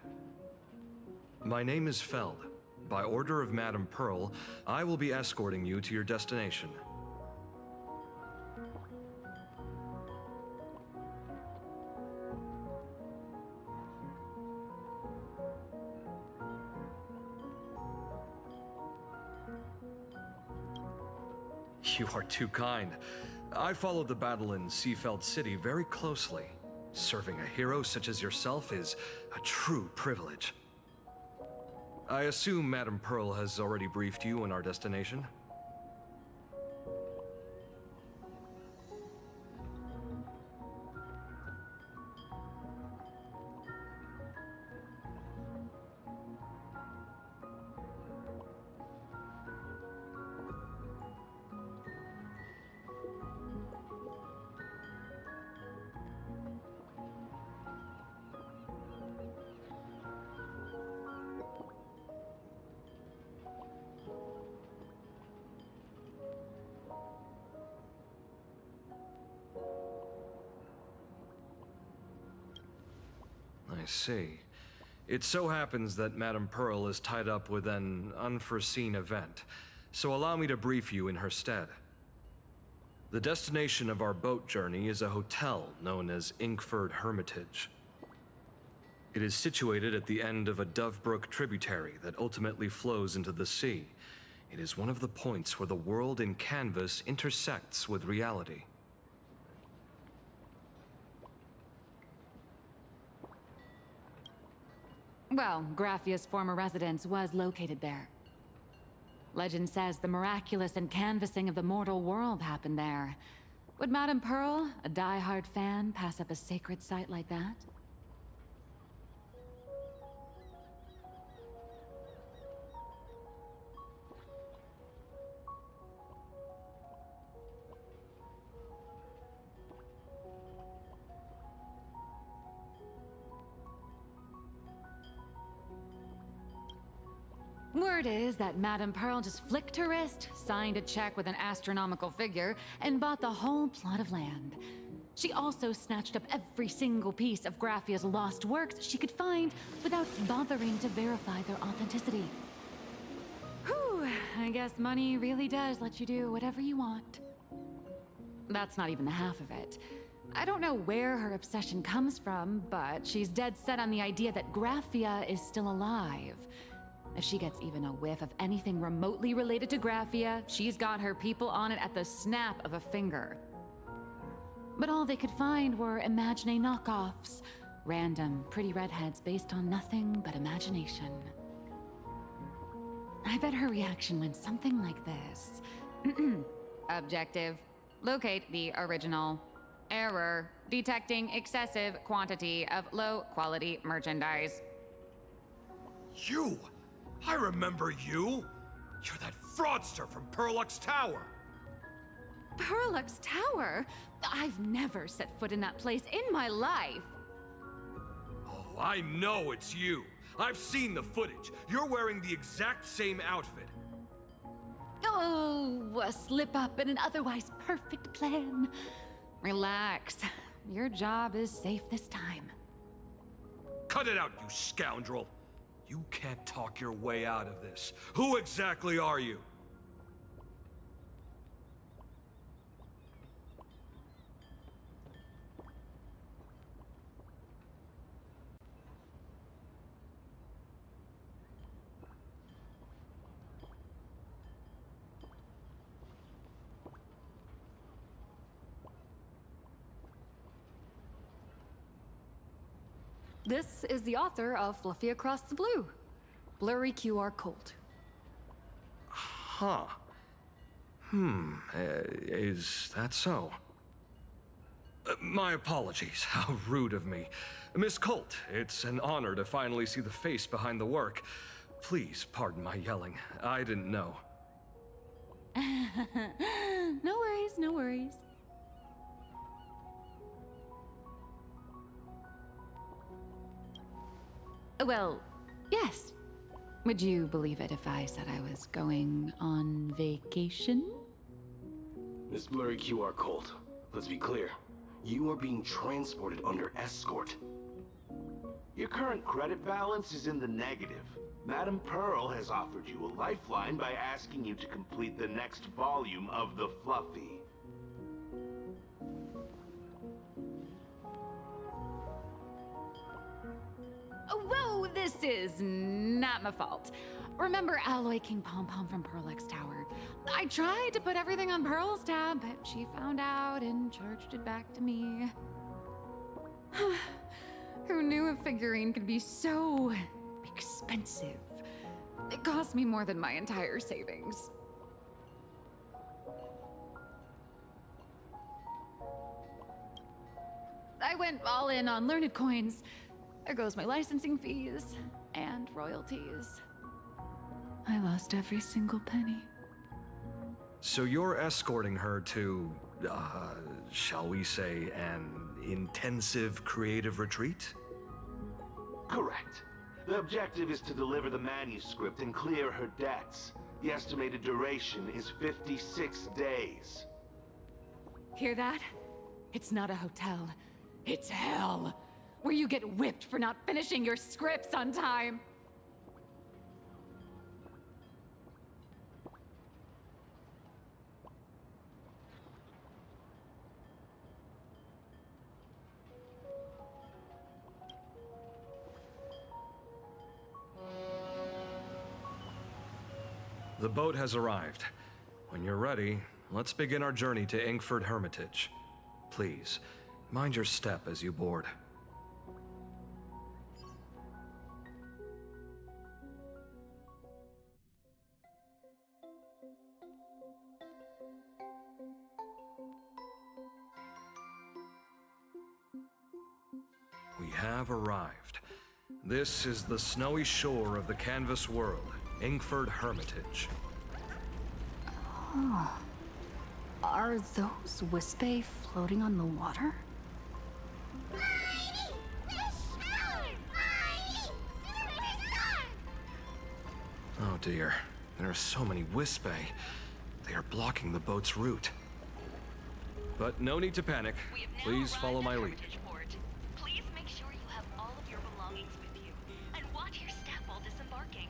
My name is Feld. By order of Madame Pearl, I will be escorting you to your destination. You are too kind. I followed the battle in Seafeld City very closely. Serving a hero such as yourself is a true privilege. I assume Madame Pearl has already briefed you on our destination? I see. It so happens that Madame Pearl is tied up with an unforeseen event, so allow me to brief you in her stead. The destination of our boat journey is a hotel known as Inkford Hermitage. It is situated at the end of a Dovebrook tributary that ultimately flows into the sea. It is one of the points where the world in canvas intersects with reality. Well, Graffia's former residence was located there. Legend says the miraculous canvassing of the mortal world happened there. Would Madame Pearl, a die-hard fan, pass up a sacred site like that? Word is that Madame Pearl just flicked her wrist, signed a check with an astronomical figure, and bought the whole plot of land. She also snatched up every single piece of Graffia's lost works she could find without bothering to verify their authenticity. Whew, I guess money really does let you do whatever you want. That's not even the half of it. I don't know where her obsession comes from, but she's dead set on the idea that Graffia is still alive. If she gets even a whiff of anything remotely related to Graffia, she's got her people on it at the snap of a finger. But all they could find were Imagine knockoffs. Random, pretty redheads based on nothing but imagination. I bet her reaction went something like this. Objective. Locate the original. Error. Detecting excessive quantity of low-quality merchandise. You! I remember you! You're that fraudster from Perlux Tower! Perlux Tower? I've never set foot in that place in my life. Oh, I know it's you! I've seen the footage. You're wearing the exact same outfit. Oh, a slip up in an otherwise perfect plan. Relax. Your job is safe this time. Cut it out, you scoundrel! You can't talk your way out of this. Who exactly are you? This is the author of Fluffy Across the Blue. Blurry QR Cult. Huh. Is that so? My apologies. How rude of me. Miss Colt, it's an honor to finally see the face behind the work. Please pardon my yelling. I didn't know. No worries, no worries. Well, yes. Would you believe it if I said I was going on vacation? Miss Blurry QR Colt, let's be clear. You are being transported under escort. Your current credit balance is in the negative. Madame Pearl has offered you a lifeline by asking you to complete the next volume of the Fluffy. Whoa, this is not my fault. Remember Alloy King Pom Pom from Pearl X Tower? I tried to put everything on Pearl's tab, but she found out and charged it back to me. Who knew a figurine could be so expensive? It cost me more than my entire savings. I went all in on learned coins. There goes my licensing fees and royalties. I lost every single penny. So you're escorting her to, shall we say, an intensive creative retreat? Correct. The objective is to deliver the manuscript and clear her debts. The estimated duration is 56 days. Hear that? It's not a hotel. It's hell, where you get whipped for not finishing your scripts on time. The boat has arrived. When you're ready, let's begin our journey to Inkford Hermitage. Please, mind your step as you board. We have arrived. This is the snowy shore of the canvas world, Inkford Hermitage. Oh. Are those Wispae floating on the water? Oh dear, there are so many Wispae. They are blocking the boat's route. But no need to panic. Please follow my lead. Please make sure you have all of your belongings with you, and watch your step while disembarking.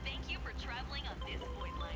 Thank you for traveling on this void liner.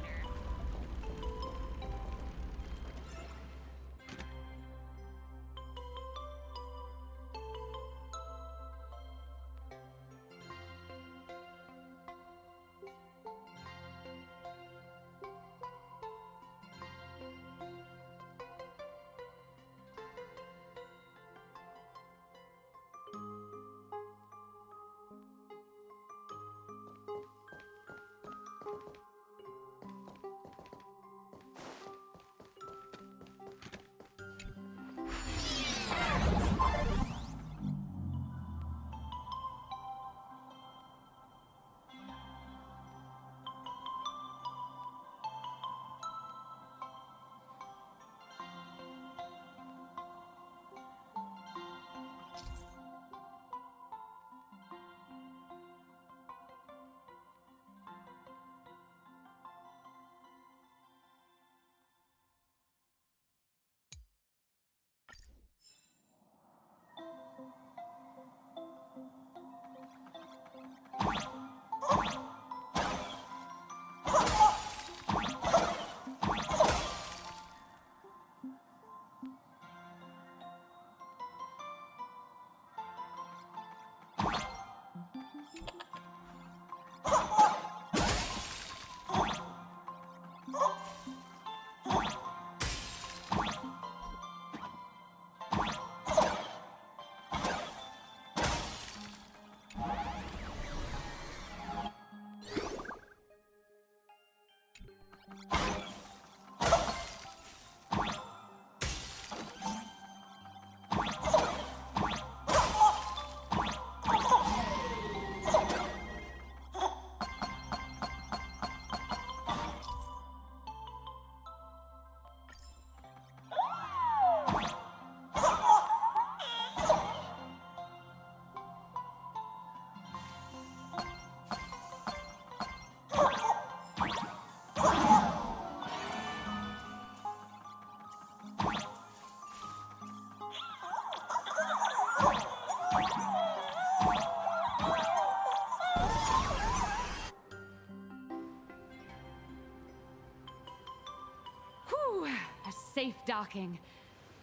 safe docking.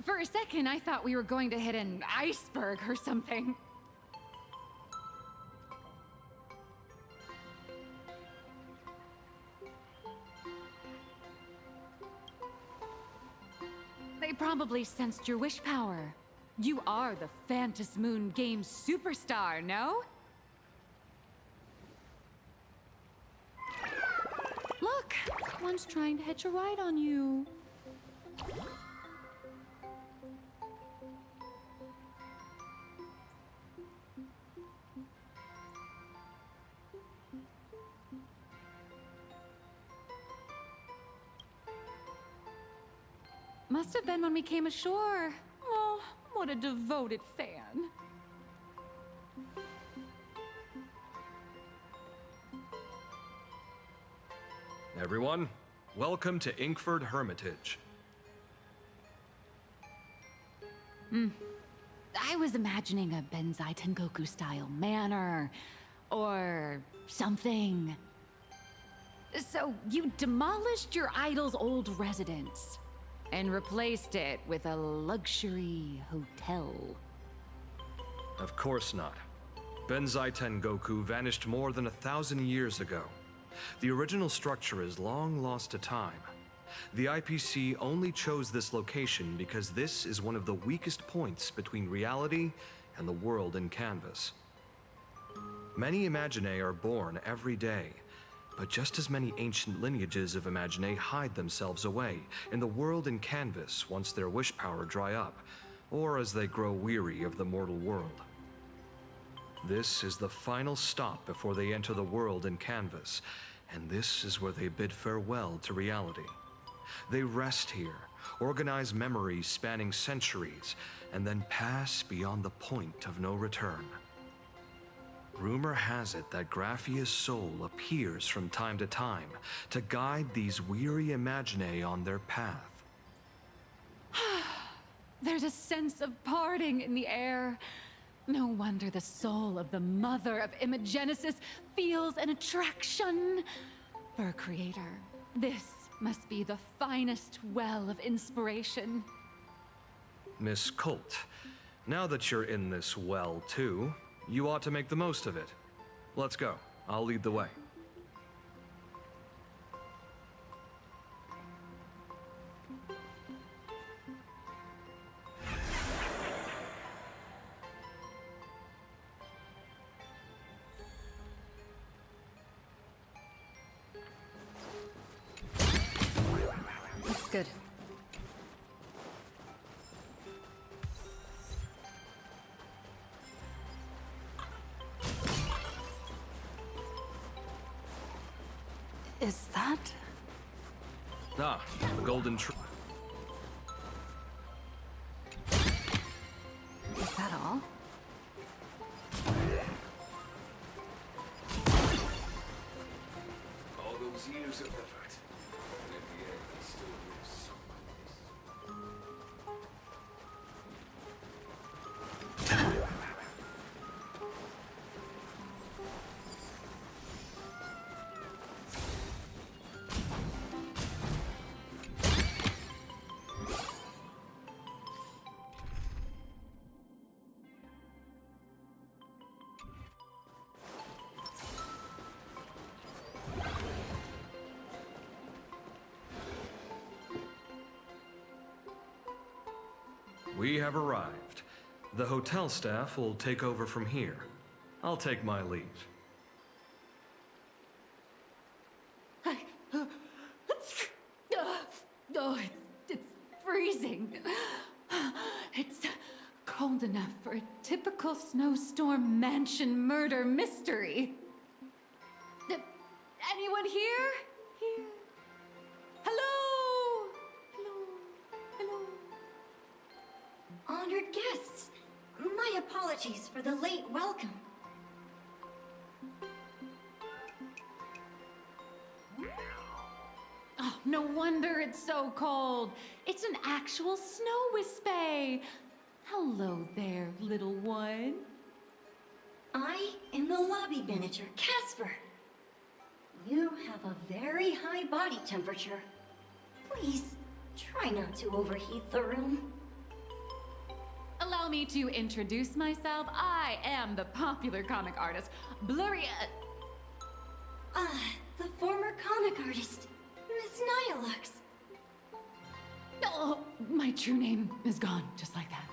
For a second, I thought we were going to hit an iceberg or something. They probably sensed your wish power. You are the Phantom Moon Games superstar, no? Look, one's trying to hitch a ride on you. Must have been when we came ashore. Oh, what a devoted fan. Everyone, welcome to Inkford Hermitage. I was imagining a Benzai Tengoku style manor or something. So you demolished your idol's old residence and replaced it with a luxury hotel. Of course not. Benzai Tengoku vanished more than 1,000 years ago. The original structure is long lost to time. The IPC only chose this location because this is one of the weakest points between reality and the world in Canvas. Many Imaginae are born every day, but just as many ancient lineages of Imaginae hide themselves away in the world in Canvas once their wish power dry up, or as they grow weary of the mortal world. This is the final stop before they enter the world in Canvas, and this is where they bid farewell to reality. They rest here, organize memories spanning centuries, and then pass beyond the point of no return. Rumor has it that Graphia's soul appears from time to time to guide these weary Imaginae on their path. There's a sense of parting in the air. No wonder the soul of the mother of Imagenesis feels an attraction for a creator. This must be the finest well of inspiration. Miss Colt, now that you're in this well too, you ought to make the most of it. Let's go. I'll lead the way. Looks good. Is that? Ah, the golden tree. Is that all? All those years of effort. And in the end, he still lives somewhere. We have arrived. The hotel staff will take over from here. I'll take my leave. Oh, it's freezing. It's cold enough for a typical snowstorm mansion murder mystery. Anyone here? Here. Hello? Hello? Hello? Honored guests, my apologies for the late welcome. Oh, no wonder it's so cold. It's an actual snow wispy. Hello there, little one. I am the lobby manager, Casper. You have a very high body temperature. Please, Try not to overheat the room. Allow me to introduce myself. I am the popular comic artist, Blurry. The former comic artist, Miss Nihilux. Oh, my true name is gone, just like that.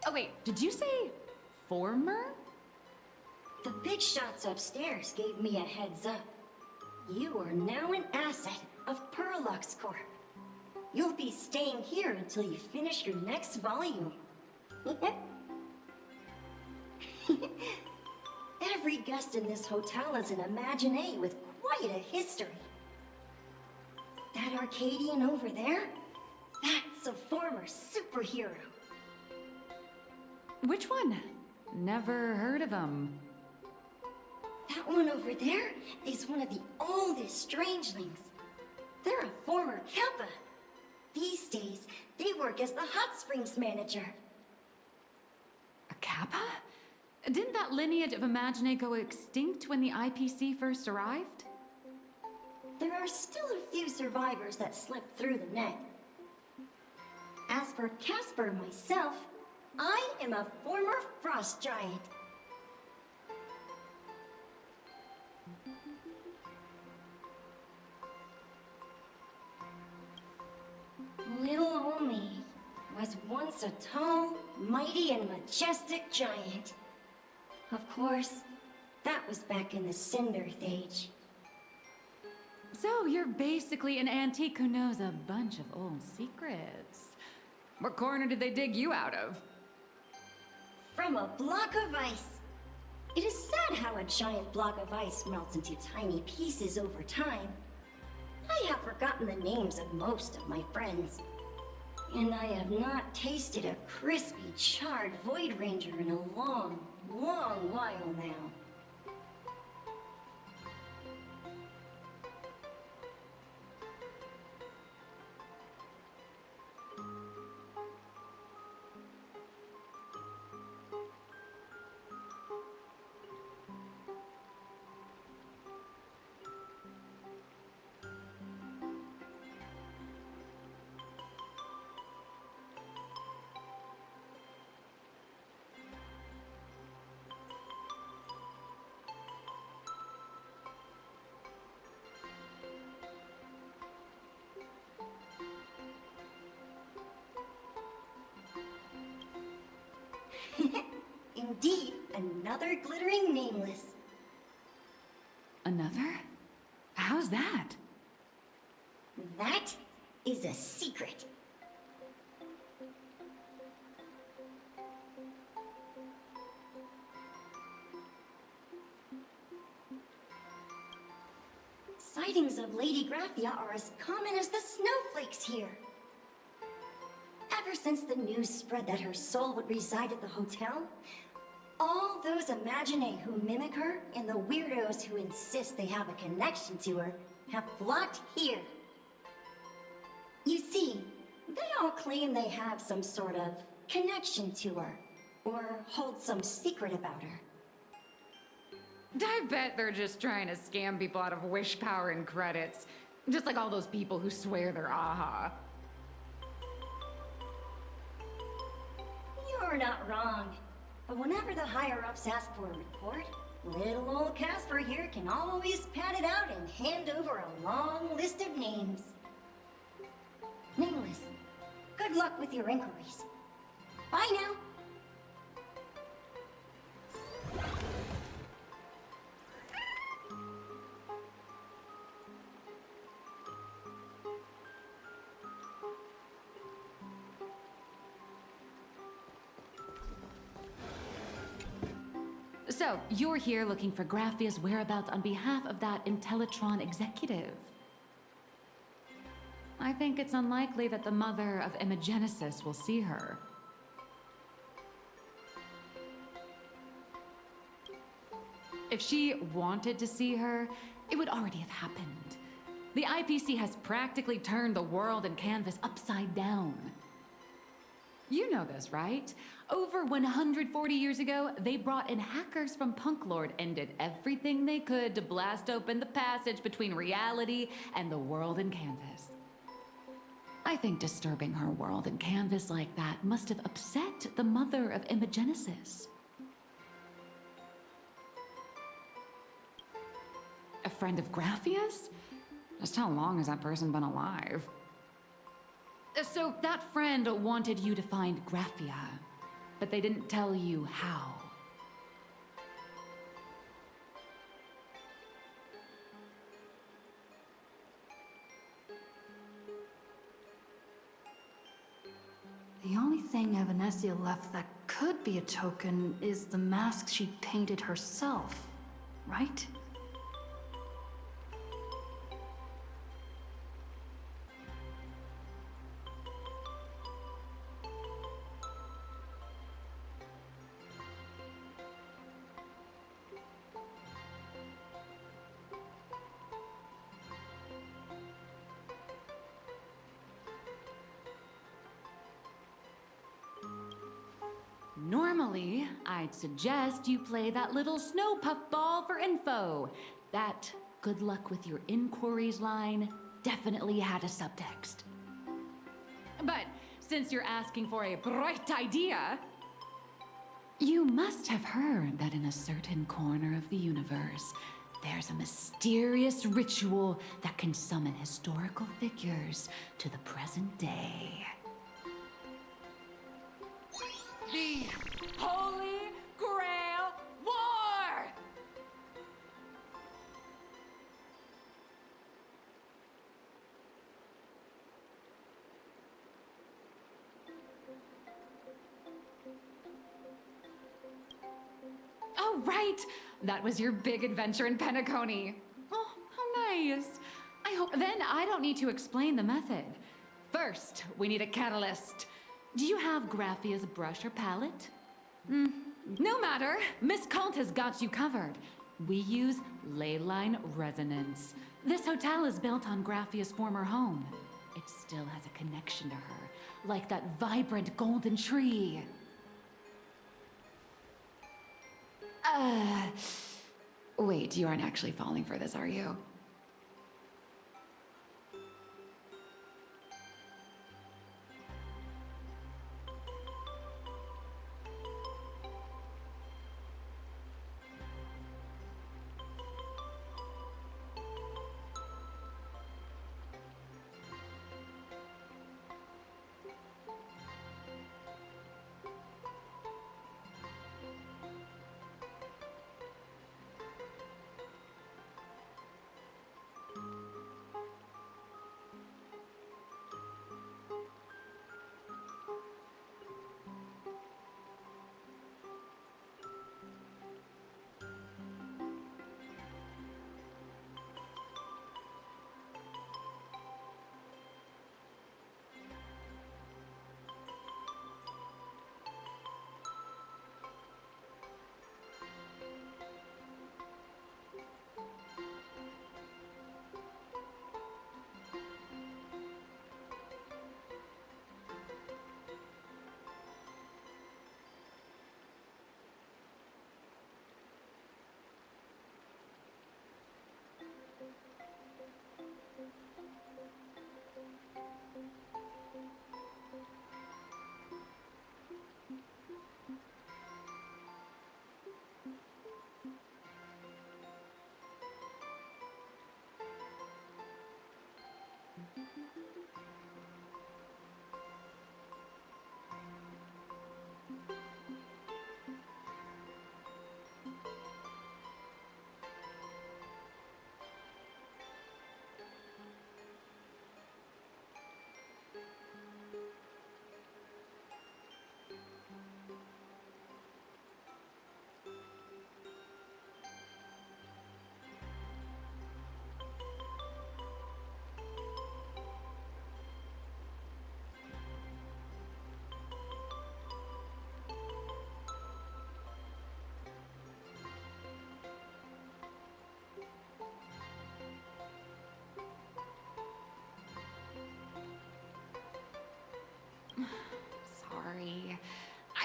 Oh wait, did you say former? The big shots upstairs gave me a heads up. You are now an asset of Perlux Corp. You'll be staying here until you finish your next volume. Every guest in this hotel is an Imaginé with quite a history. That Arcadian over there? That's a former superhero. Which one? Never heard of him. That one over there is one of the oldest strangelings. They're a former Kappa. These days, they work as the hot springs manager. A Kappa? Didn't that lineage of Imaginé go extinct when the IPC first arrived? There are still a few survivors that slipped through the net. As for Casper myself, I am a former frost giant. Little old me was once a tall, mighty, and majestic giant. Of course, that was back in the Cinder Age. So you're basically an antique who knows a bunch of old secrets. What corner did they dig you out of? From a block of ice. It is sad how a giant block of ice melts into tiny pieces over time. I have forgotten the names of most of my friends. And I have not tasted a crispy, charred Void Ranger in a long, long while now. Indeed, another glittering nameless. Another? How's that? That is a secret. Sightings of Lady Graphia are as common as the snowflakes here. Ever since the news spread that her soul would reside at the hotel, all those Imaginé who mimic her and the weirdos who insist they have a connection to her have flocked here. You see, they all claim they have some sort of connection to her, or hold some secret about her. I bet they're just trying to scam people out of wish power and credits. Just like all those people who swear they're AHA. You're not wrong. But whenever the higher-ups ask for a report, little old Casper here can always pad it out and hand over a long list of names. Nameless, good luck with your inquiries. Bye now. So, you're here looking for Graphia's whereabouts on behalf of that Intellitron executive. I think it's unlikely that the mother of Imagenesis will see her. If she wanted to see her, it would already have happened. The IPC has practically turned the world and canvas upside down. You know this, right? Over 140 years ago, they brought in hackers from Punk Lord and did everything they could to blast open the passage between reality and the world in Canvas. I think disturbing her world in Canvas like that must have upset the mother of Imogenesis. A friend of Graphia's? Just how long has that person been alive? So that friend wanted you to find Graphia, but they didn't tell you how. The only thing Evanescia left that could be a token is the mask she painted herself, right? Normally, I'd suggest you play that little snow puffball for info. That good luck with your inquiries line definitely had a subtext. But since you're asking for a bright idea, you must have heard that in a certain corner of the universe, there's a mysterious ritual that can summon historical figures to the present day. The Holy Grail War! Oh, right! That was your big adventure in Penacony. Oh, how nice. Then I don't need to explain the method. First, we need a catalyst. Do you have Graphia's brush or palette? No matter. Miss Cult has got you covered. We use ley line resonance. This hotel is built on Graphia's former home. It still has a connection to her, like that vibrant golden tree. Wait, you aren't actually falling for this, are you?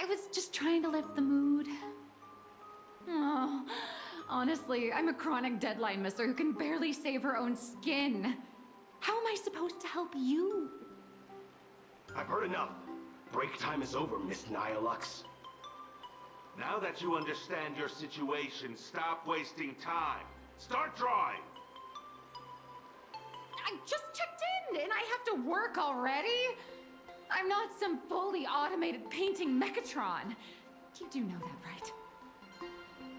was just trying to lift the mood. Oh, honestly, I'm a chronic deadline misser who can barely save her own skin. How am I supposed to help you? I've heard enough. Break time is over, Miss Nihilux. Now that you understand your situation, stop wasting time. Start drawing! I just checked in and I have to work already? I'm not some fully automated painting Mechatron. You do know that, right?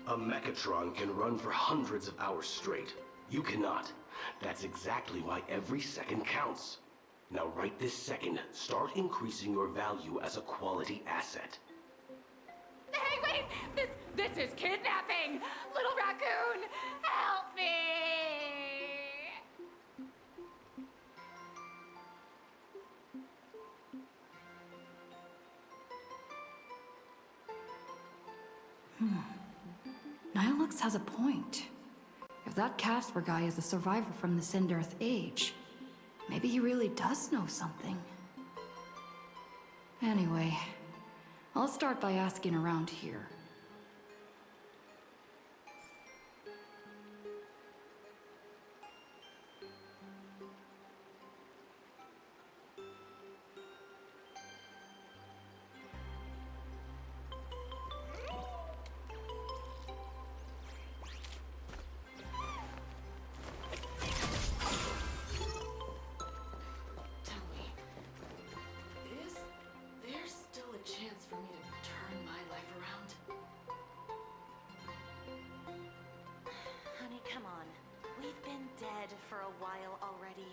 A Mechatron can run for hundreds of hours straight. You cannot. That's exactly why every second counts. Now right this second, start increasing your value as a quality asset. Hey, wait! This is kidnapping! Little raccoon, help me! Nihilux has a point. If that Casper guy is a survivor from the Sindarth Age, maybe he really does know something. Anyway, I'll start by asking around here. For a while already.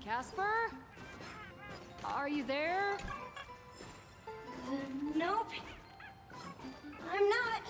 Casper? Are you there? Nope. I'm not.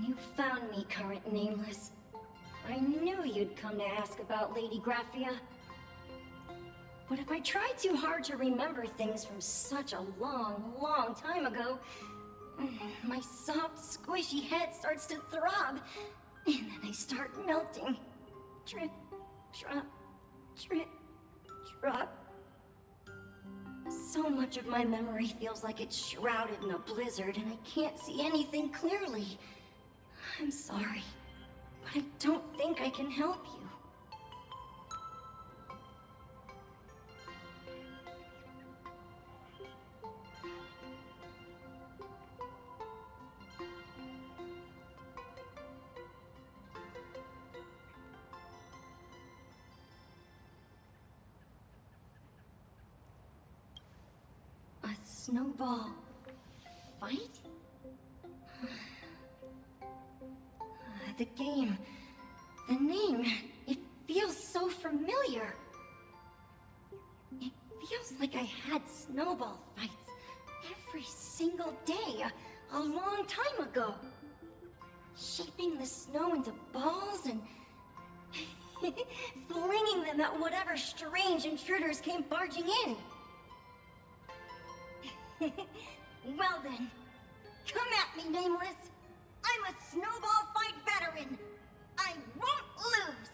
You found me, current nameless. I knew you'd come to ask about Lady Graphia. But if I try too hard to remember things from such a long, long time ago, my soft, squishy head starts to throb, and then I start melting. Drip, drop, drip, drop. So much of my memory feels like it's shrouded in a blizzard, and I can't see anything clearly. I'm sorry, but I don't think I can help you. A snowball fight? The game, the name, it feels so familiar. It feels like I had snowball fights every single day a long time ago. Shaping the snow into balls and flinging them at whatever strange intruders came barging in. Well then, come at me, Nameless. I'm a snowball fight veteran. I won't lose.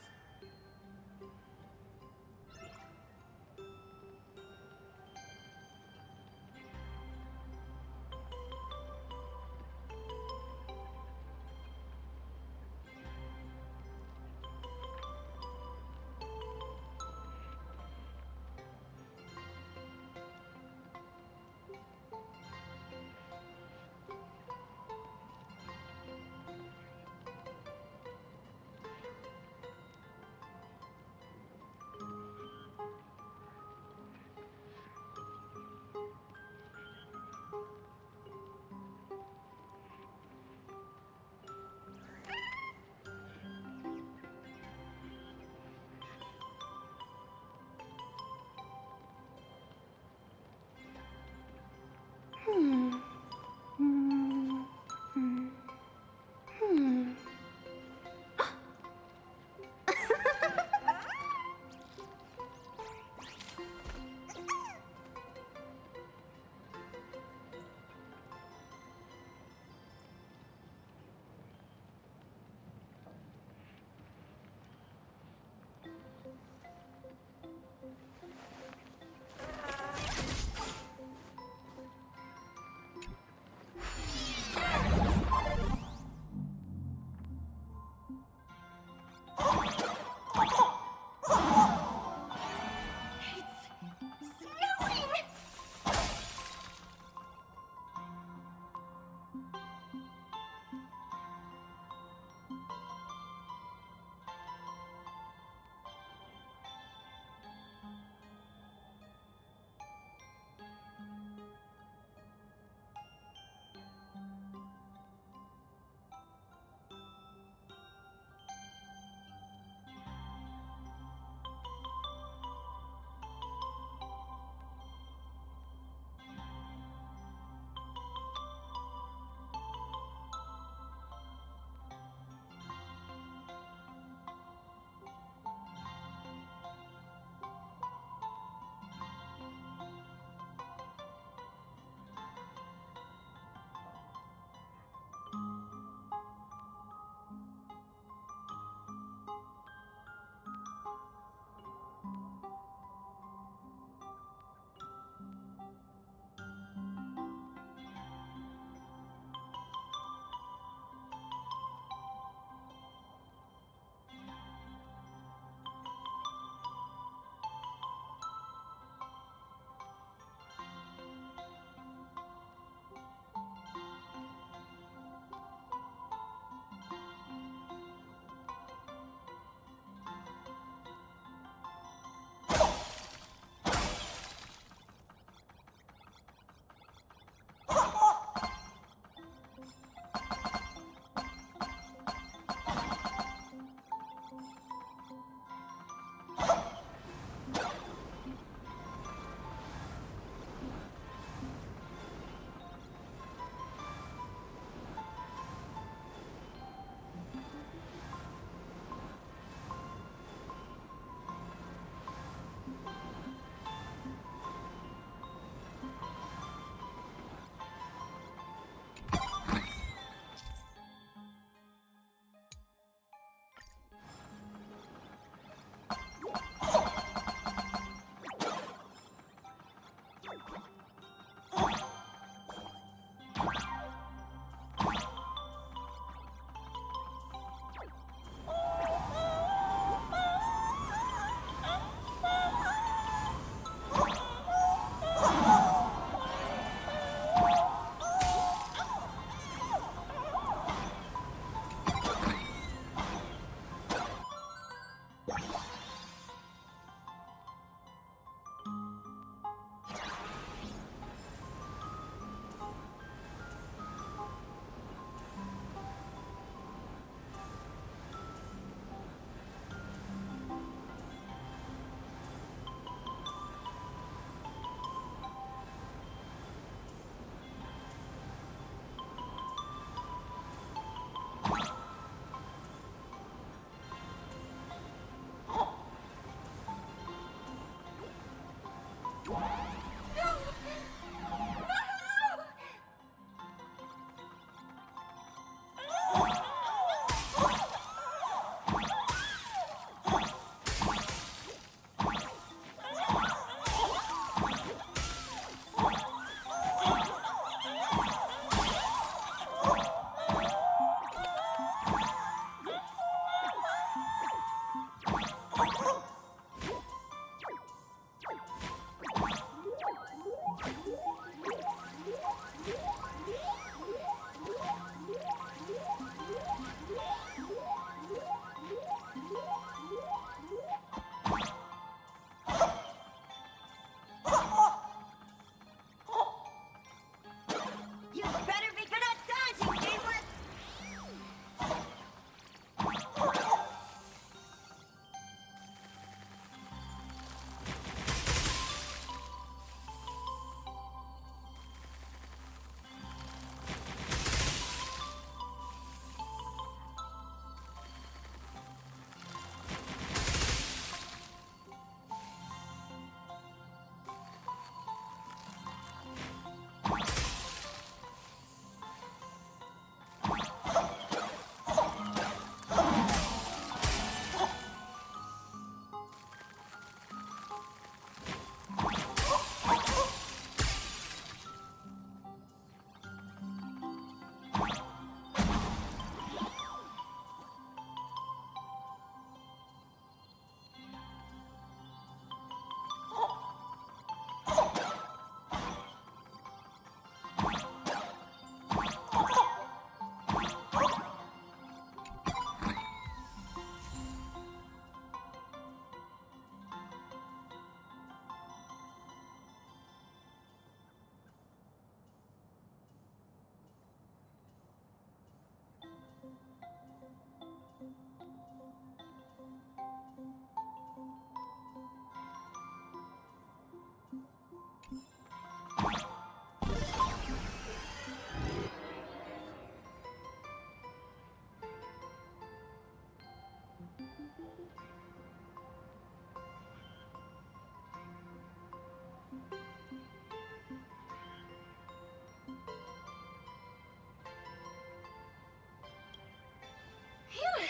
Phew.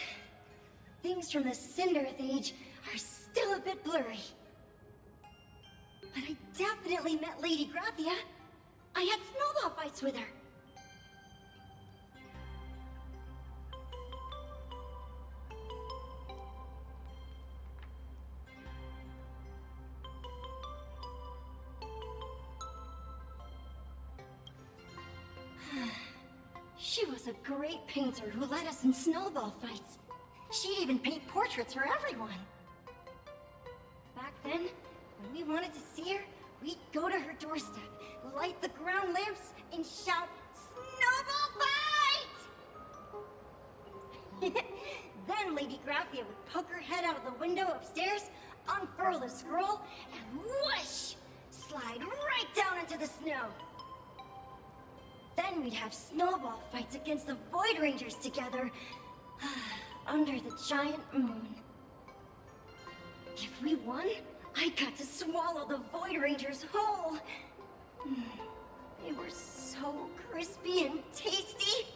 Things from the Cinderth Age are still a bit blurry. But I definitely met Lady Graphia. I had snowball fights with her. She was a great painter who led us in snowball fights. She'd even paint portraits for everyone. Back then, when we wanted to see her, we'd go to her doorstep, light the ground lamps, and shout, "Snowball fight!" Then Lady Graphia would poke her head out of the window upstairs, unfurl the scroll, and whoosh! Slide right down into the snow. Then we'd have snowball fights against the Void Rangers together, under the giant moon. If we won, I got to swallow the Void Rangers whole. They were so crispy and tasty.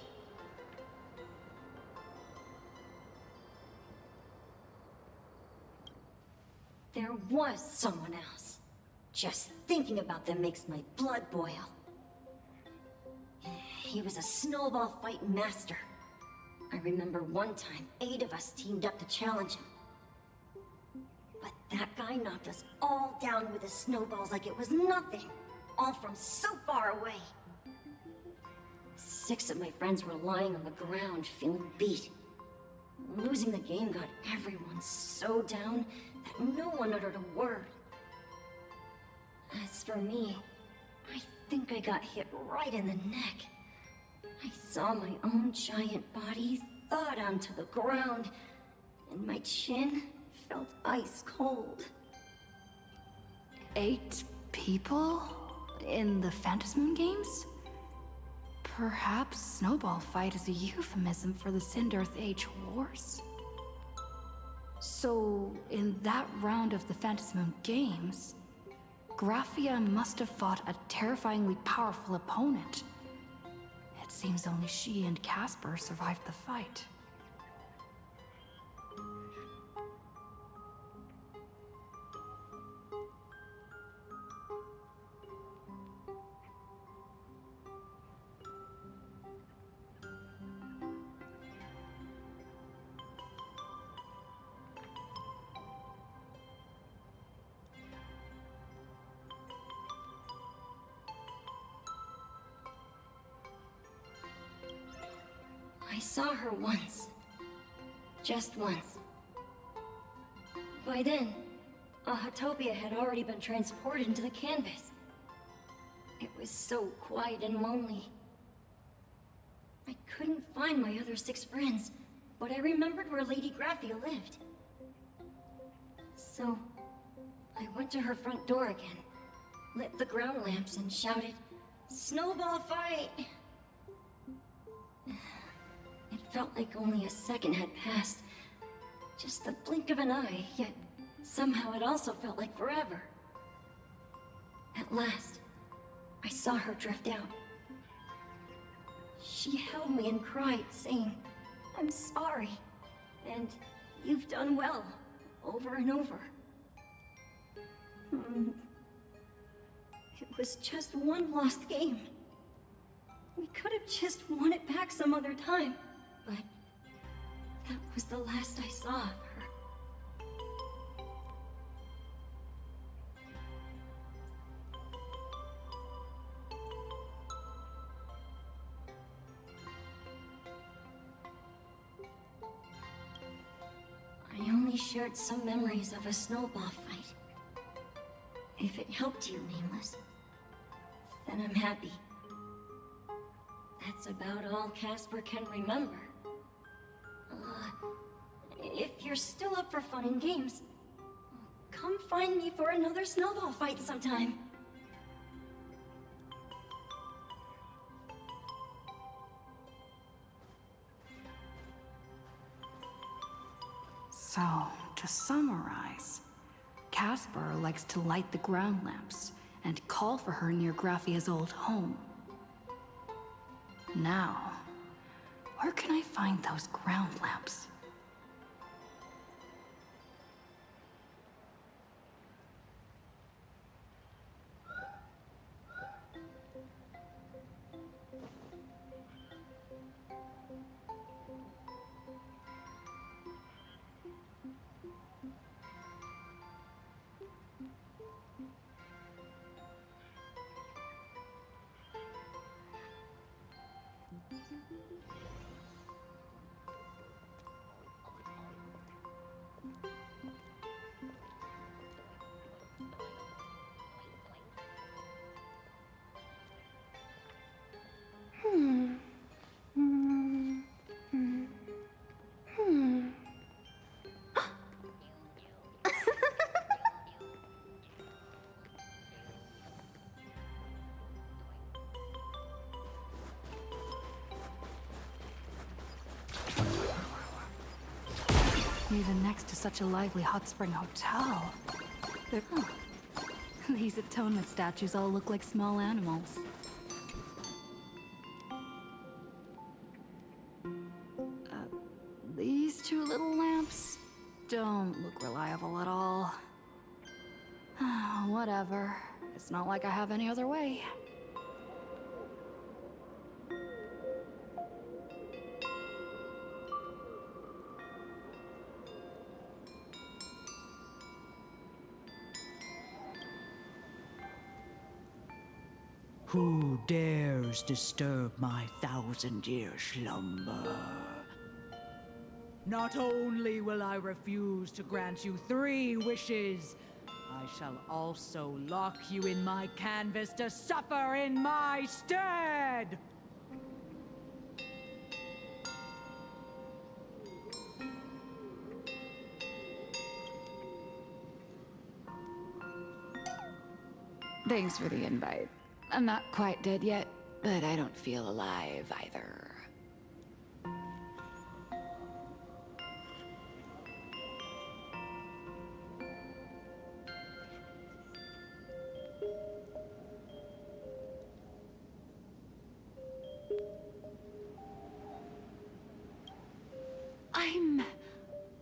There was someone else. Just thinking about them makes my blood boil. He was a snowball fight master. I remember one time, 8 of us teamed up to challenge him. But that guy knocked us all down with his snowballs like it was nothing. All from so far away. 6 of my friends were lying on the ground, feeling beat. Losing the game got everyone so down that no one uttered a word. As for me, I think I got hit right in the neck. I saw my own giant body thaw down to the ground, and my chin felt ice cold. 8 people? In the Phantasmoon games? Perhaps Snowball Fight is a euphemism for the Cinderth Age Wars? So, in that round of the Phantasmoon games, Graphia must have fought a terrifyingly powerful opponent. It seems only she and Casper survived the fight. I saw her once. Just once. By then, Ahatopia had already been transported into the canvas. It was so quiet and lonely. I couldn't find my other 6 friends, but I remembered where Lady Graphia lived. So, I went to her front door again, lit the ground lamps, and shouted, "Snowball fight!" It felt like only a second had passed. Just the blink of an eye, yet somehow it also felt like forever. At last, I saw her drift out. She held me and cried, saying, "I'm sorry, and you've done well," over and over. It was just one lost game. We could have just won it back some other time. But that was the last I saw of her. I only shared some memories of a snowball fight. If it helped you, Nameless, then I'm happy. That's about all Casper can remember. If you're still up for fun and games, come find me for another snowball fight sometime. So, to summarize, Casper likes to light the ground lamps and call for her near Graphia's old home. Now, where can I find those ground lamps? Even next to such a lively hot spring hotel. These atonement statues all look like small animals. These two little lamps don't look reliable at all. Whatever. It's not like I have any other way. Who dares disturb my 1,000-year slumber? Not only will I refuse to grant you 3 wishes, I shall also lock you in my canvas to suffer in my stead! Thanks for the invite. I'm not quite dead yet, but I don't feel alive either.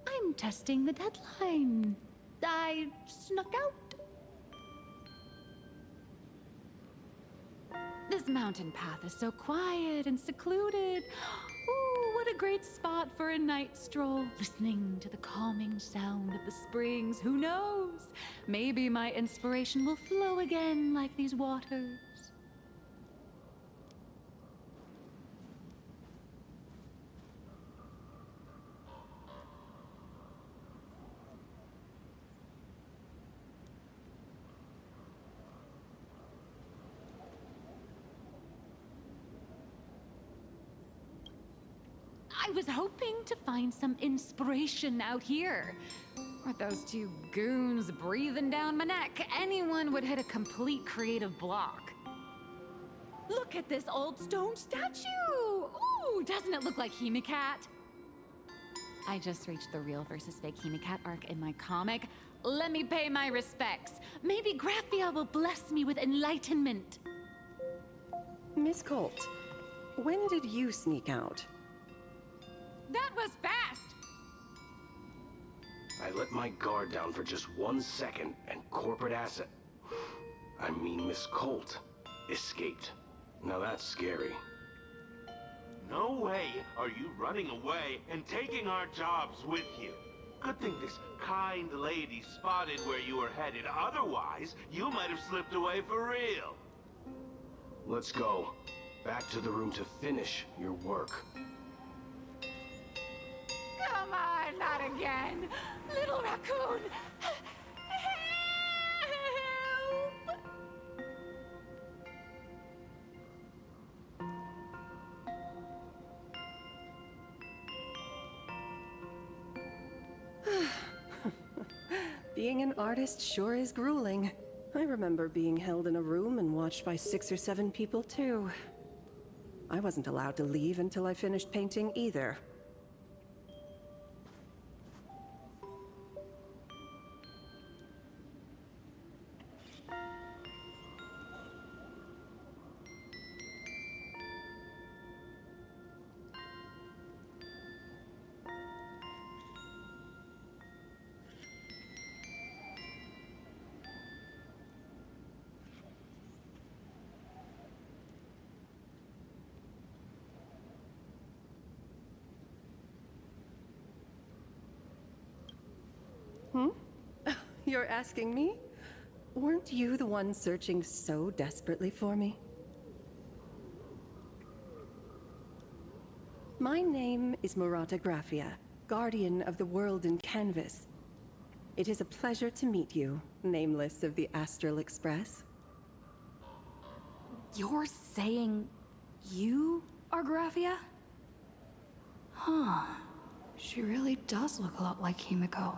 I'm testing the deadline. I snuck out. This mountain path is so quiet and secluded. Ooh, what a great spot for a night stroll. Listening to the calming sound of the springs. Who knows? Maybe my inspiration will flow again like these waters. I was hoping to find some inspiration out here. With those 2 goons breathing down my neck, anyone would hit a complete creative block. Look at this old stone statue! Ooh, doesn't it look like Hemicat? I just reached the real versus fake Hemicat arc in my comic. Let me pay my respects. Maybe Graphia will bless me with enlightenment. Miss Colt, when did you sneak out? That was fast! I let my guard down for just 1 second, and corporate asset, I mean Miss Colt, escaped. Now that's scary. No way are you running away and taking our jobs with you. Good thing this kind lady spotted where you were headed. Otherwise, you might have slipped away for real. Let's go. Back to the room to finish your work. Come on, not again! Little raccoon! Help! Being an artist sure is grueling. I remember being held in a room and watched by 6 or 7 people too. I wasn't allowed to leave until I finished painting either. You're asking me? Weren't you the one searching so desperately for me? My name is Murata Graphia, guardian of the world in canvas. It is a pleasure to meet you, nameless of the Astral Express. You're saying you are Graphia? Huh. She really does look a lot like Himiko.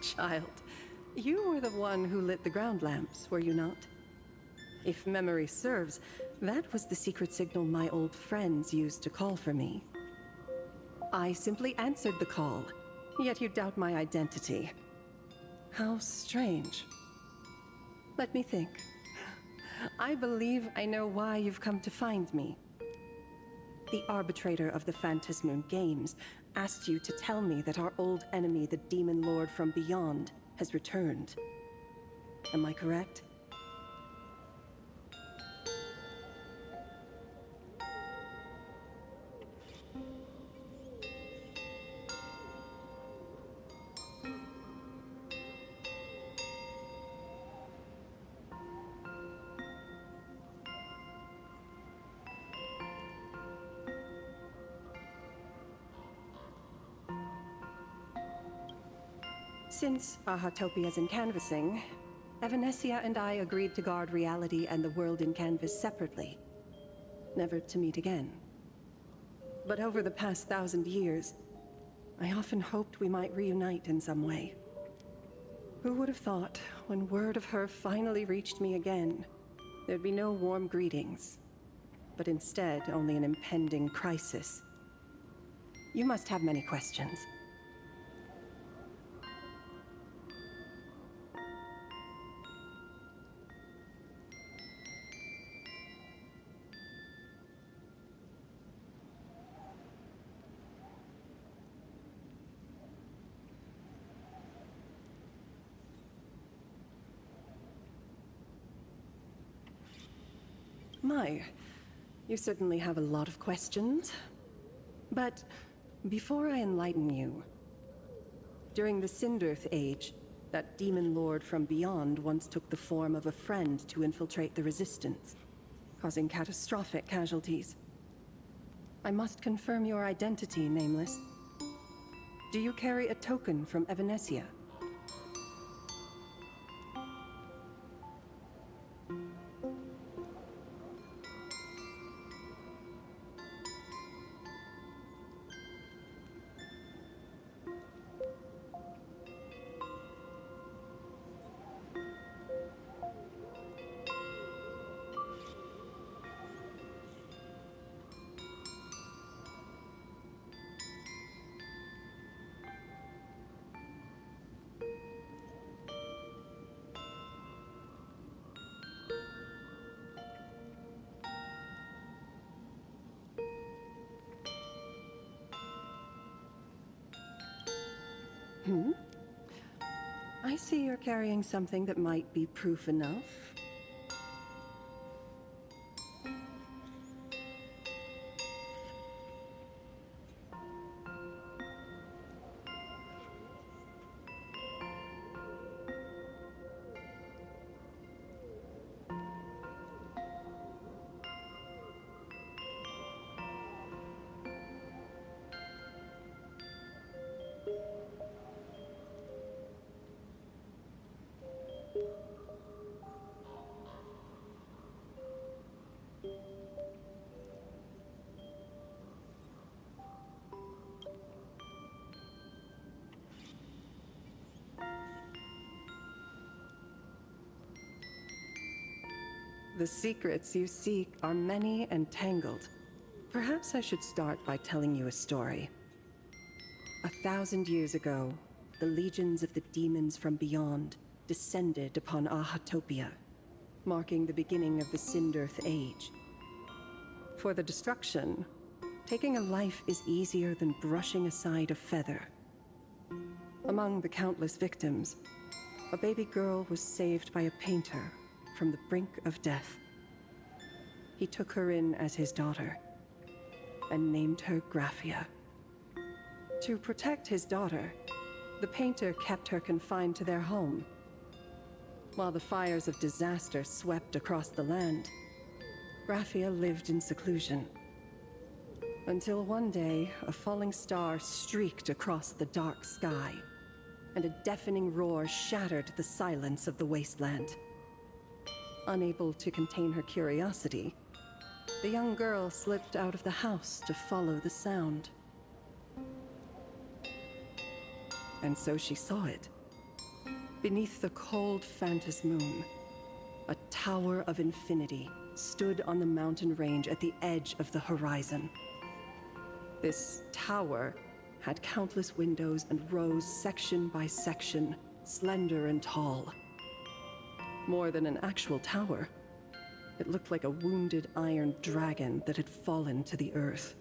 Child, you were the one who lit the ground lamps, were you not? If memory serves, that was the secret signal my old friends used to call for me. I simply answered the call, yet you doubt my identity. How strange. Let me think. I believe I know why you've come to find me. The arbitrator of the Phantasmoon Games asked you to tell me that our old enemy, the Demon Lord from Beyond, has returned. Am I correct? Since Ahatopia's in canvassing, Evanescia and I agreed to guard reality and the world in canvas separately, never to meet again. But over the past 1,000 years, I often hoped we might reunite in some way. Who would have thought, when word of her finally reached me again, there'd be no warm greetings, but instead only an impending crisis. You must have many questions. My, you certainly have a lot of questions. But before I enlighten you, during the Sindirth Age, that demon lord from beyond once took the form of a friend to infiltrate the Resistance, causing catastrophic casualties. I must confirm your identity, Nameless. Do you carry a token from Evanescia? I see you're carrying something that might be proof enough. The secrets you seek are many and tangled. Perhaps I should start by telling you a story. 1,000 years ago, the legions of the demons from beyond descended upon Ahatopia, marking the beginning of the Sindirth Age. For the destruction, taking a life is easier than brushing aside a feather. Among the countless victims, a baby girl was saved by a painter from the brink of death. He took her in as his daughter and named her Graphia. To protect his daughter, the painter kept her confined to their home. While the fires of disaster swept across the land, Graphia lived in seclusion. Until one day, a falling star streaked across the dark sky, and a deafening roar shattered the silence of the wasteland. Unable to contain her curiosity, the young girl slipped out of the house to follow the sound. And so she saw it. Beneath the cold Phantos moon, a tower of infinity stood on the mountain range at the edge of the horizon. This tower had countless windows and rose section by section, slender and tall. More than an actual tower, it looked like a wounded iron dragon that had fallen to the earth.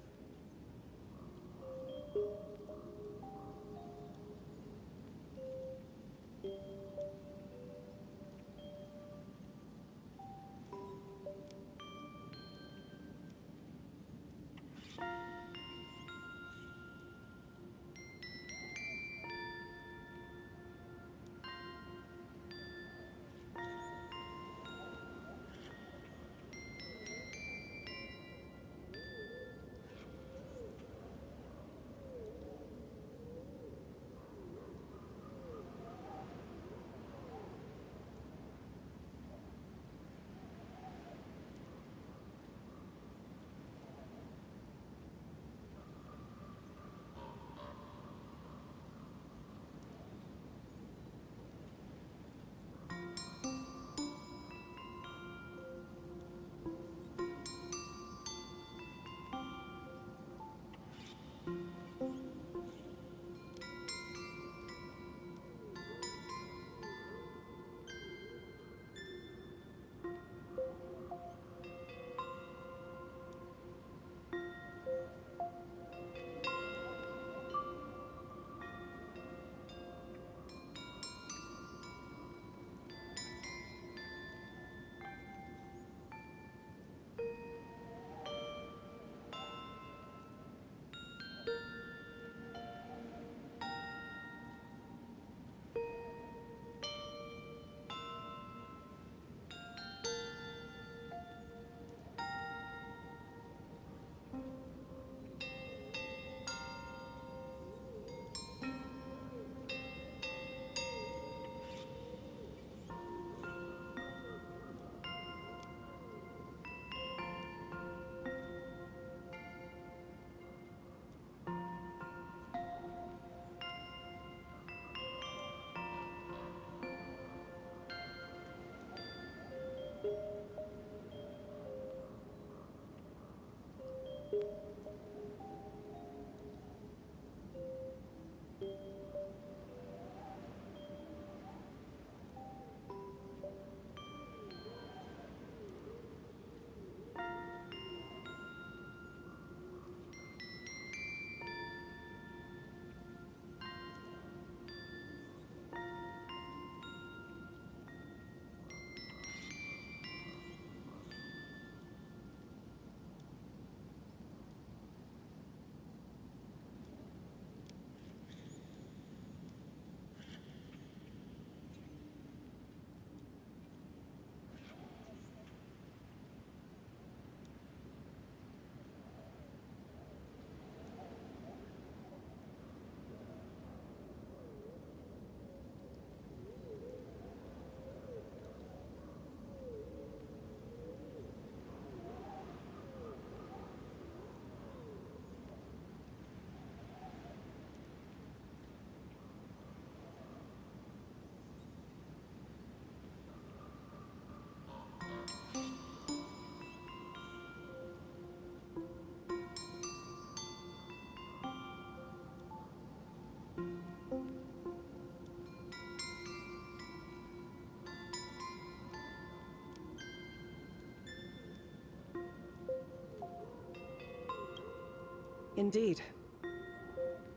Indeed.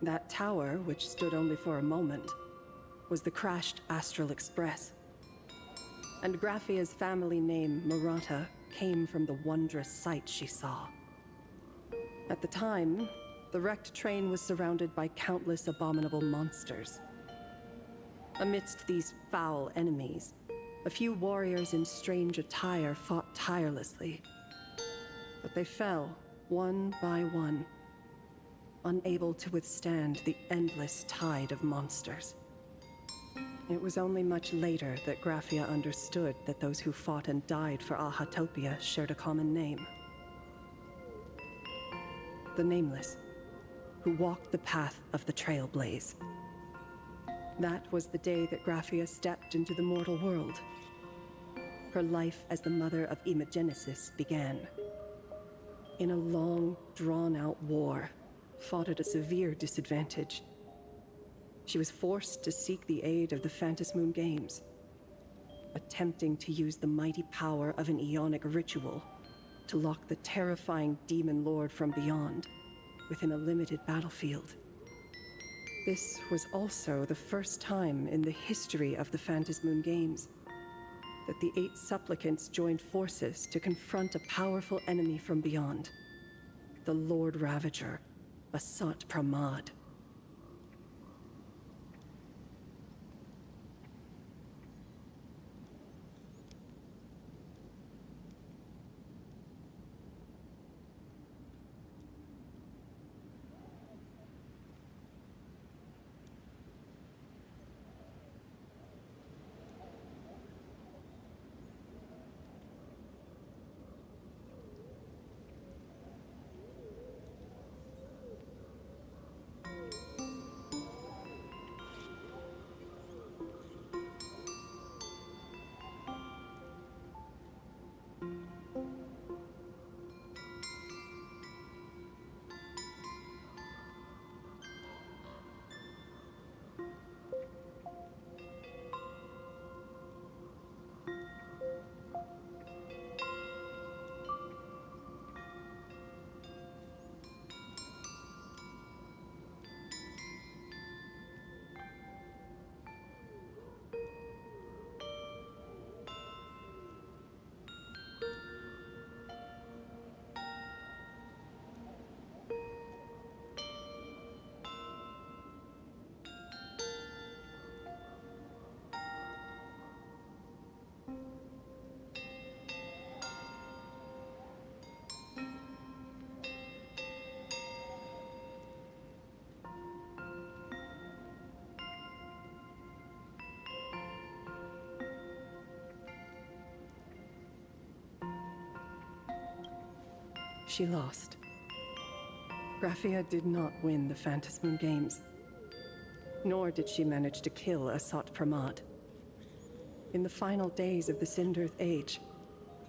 That tower, which stood only for a moment, was the crashed Astral Express. And Graphia's family name, Murata, came from the wondrous sight she saw. At the time, the wrecked train was surrounded by countless abominable monsters. Amidst these foul enemies, a few warriors in strange attire fought tirelessly. But they fell, one by one, unable to withstand the endless tide of monsters. It was only much later that Graphia understood that those who fought and died for Ahatopia shared a common name. The Nameless, who walked the path of the Trailblaze. That was the day that Graphia stepped into the mortal world. Her life as the mother of Imogenesis began. In a long, drawn-out war, fought at a severe disadvantage. She was forced to seek the aid of the Phantasmoon Games, attempting to use the mighty power of an Ionic ritual to lock the terrifying demon lord from beyond within a limited battlefield. This was also the first time in the history of the Phantasmoon Games that the 8 supplicants joined forces to confront a powerful enemy from beyond, the Lord Ravager, Asat Pramad. She lost. Graphia did not win the Phantasmoon Games, nor did she manage to kill Asat Pramad. In the final days of the Cinderth Age,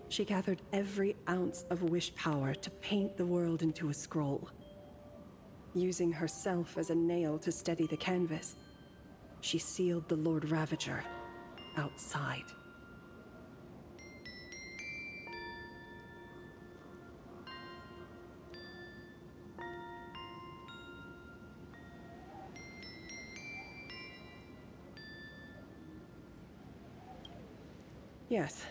she gathered every ounce of wish power to paint the world into a scroll. Using herself as a nail to steady the canvas, she sealed the Lord Ravager outside. Yes.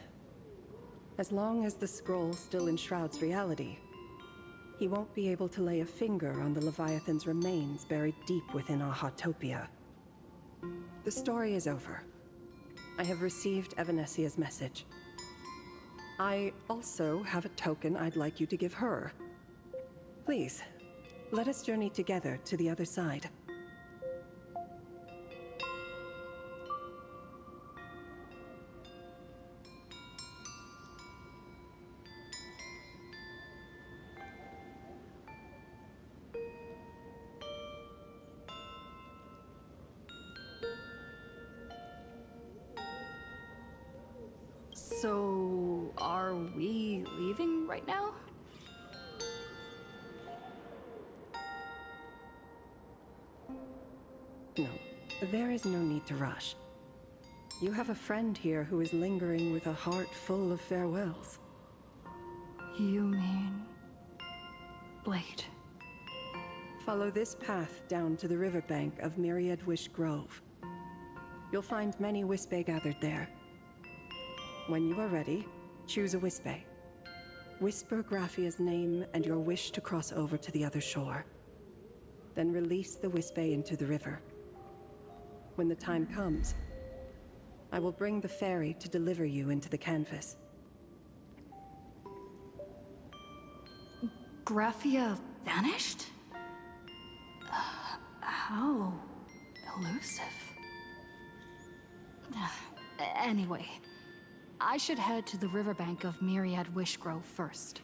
As long as the scroll still enshrouds reality, he won't be able to lay a finger on the Leviathan's remains buried deep within Ahatopia. The story is over. I have received Evanesia's message. I also have a token I'd like you to give her. Please, let us journey together to the other side. So, are we leaving right now? No, there is no need to rush. You have a friend here who is lingering with a heart full of farewells. You mean... Blade? Follow this path down to the riverbank of Myriad Wish Grove. You'll find many Wispe gathered there. When you are ready, choose a Wispe. Whisper Graphia's name and your wish to cross over to the other shore. Then release the Wispe into the river. When the time comes, I will bring the ferry to deliver you into the canvas. Graphia vanished? How elusive. Anyway, I should head to the riverbank of Myriad Wishgrove first.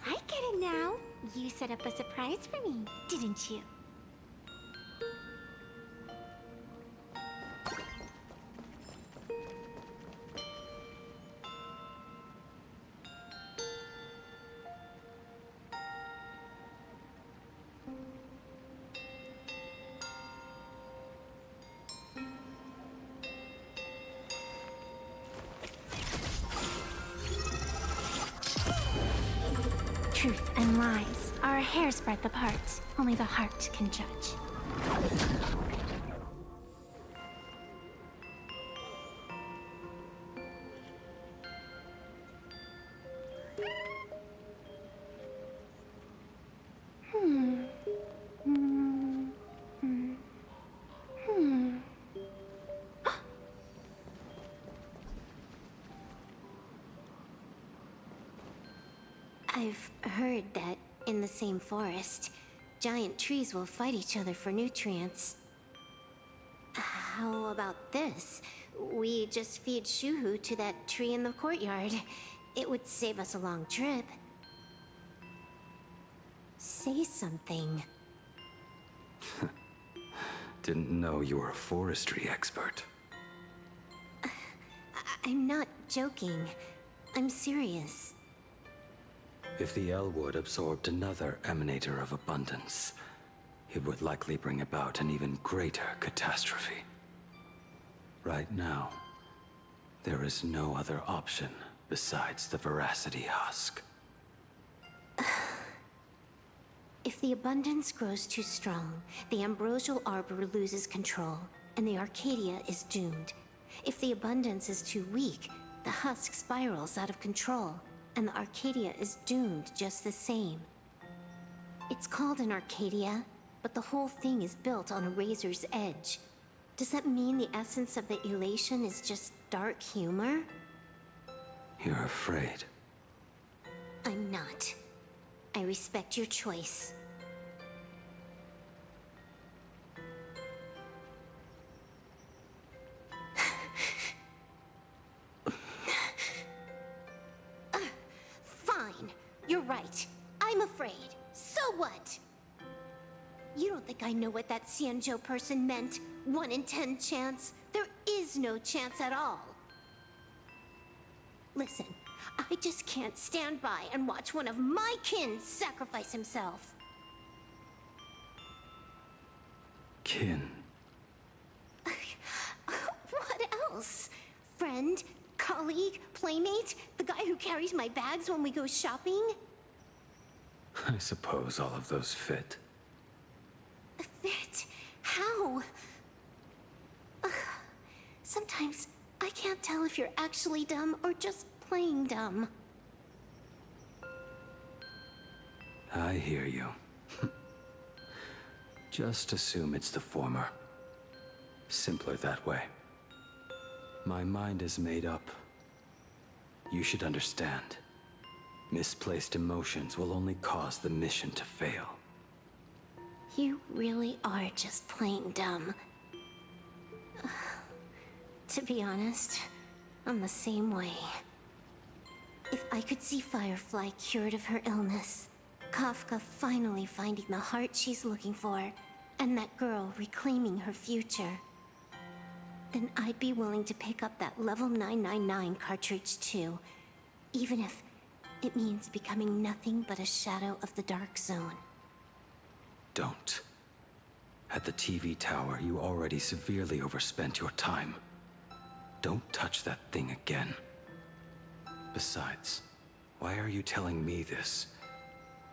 I get it now. You set up a surprise for me, didn't you? Truth and lies are a hair's breadth apart. Only the heart can judge. I've heard that in the same forest, giant trees will fight each other for nutrients. How about this? We just feed Shuhu to that tree in the courtyard. It would save us a long trip. Say something. Didn't know you were a forestry expert. I'm not joking. I'm serious. If the Elwood absorbed another emanator of abundance, it would likely bring about an even greater catastrophe. Right now, there is no other option besides the Veracity Husk. If the abundance grows too strong, the Ambrosial Arbor loses control, and the Arcadia is doomed. If the abundance is too weak, the husk spirals out of control, and the Arcadia is doomed just the same. It's called an Arcadia, but the whole thing is built on a razor's edge. Does that mean the essence of the elation is just dark humor? You're afraid. I'm not. I respect your choice. Fine. You're right. I'm afraid. So what? You don't think I know what that Xianzhou person meant? 1 in 10 chance? There is no chance at all. Listen, I just can't stand by and watch one of my kin sacrifice himself. Kin. What else? Friend? Colleague? Playmate? The guy who carries my bags when we go shopping? I suppose all of those fit. Fit? How? Sometimes I can't tell if you're actually dumb or just playing dumb. I hear you. Just assume it's the former. Simpler that way. My mind is made up. You should understand. Misplaced emotions will only cause the mission to fail. You really are just plain dumb. To be honest, I'm the same way. If I could see Firefly cured of her illness, Kafka finally finding the heart she's looking for, and that girl reclaiming her future, then I'd be willing to pick up that level 999 cartridge too, even if it means becoming nothing but a shadow of the Dark Zone. Don't. At the TV tower, you already severely overspent your time. Don't touch that thing again. Besides, why are you telling me this?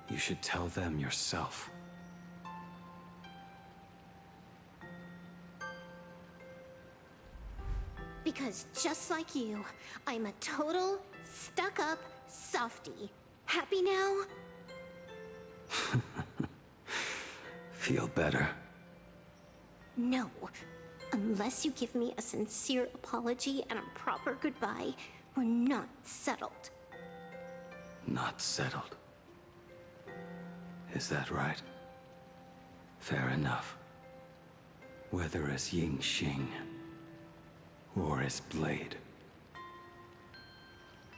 You should tell them yourself. Because just like you, I'm a total, stuck-up softie. Happy now? Feel better? No. Unless you give me a sincere apology and a proper goodbye, we're not settled. Not settled. Is that right? Fair enough. Whether as Ying Xing or as Blade,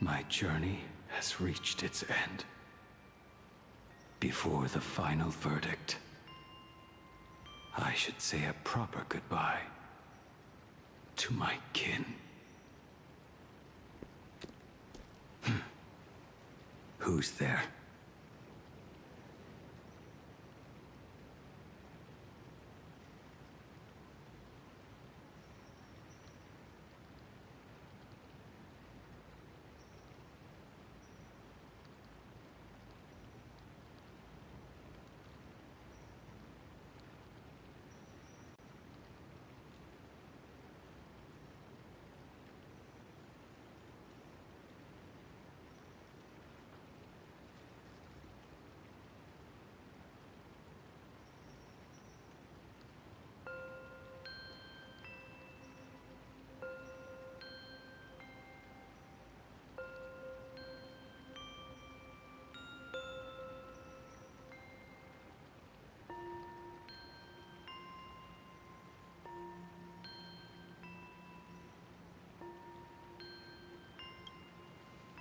my journey has reached its end. Before the final verdict, I should say a proper goodbye to my kin. Who's there?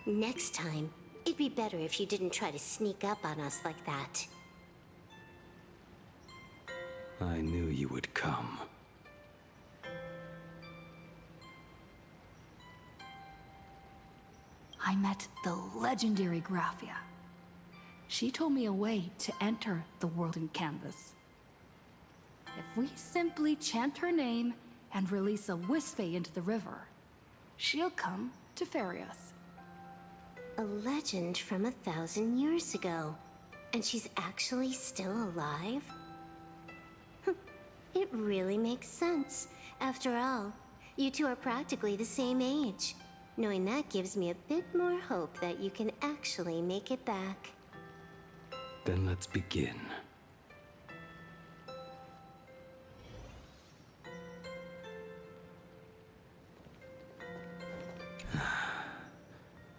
Next time, it'd be better if you didn't try to sneak up on us like that. I knew you would come. I met the legendary Graphia. She told me a way to enter the world in Canvas. If we simply chant her name and release a Wispe into the river, she'll come to ferry us. A legend from 1,000 years ago. And she's actually still alive? It really makes sense. After all, you two are practically the same age. Knowing that gives me a bit more hope that you can actually make it back. Then let's begin.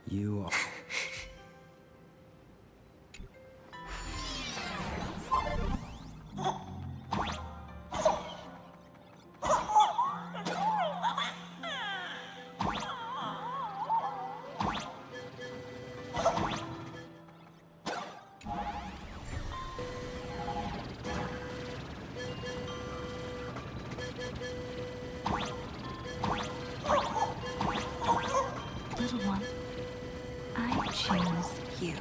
You are... Little one, I choose you.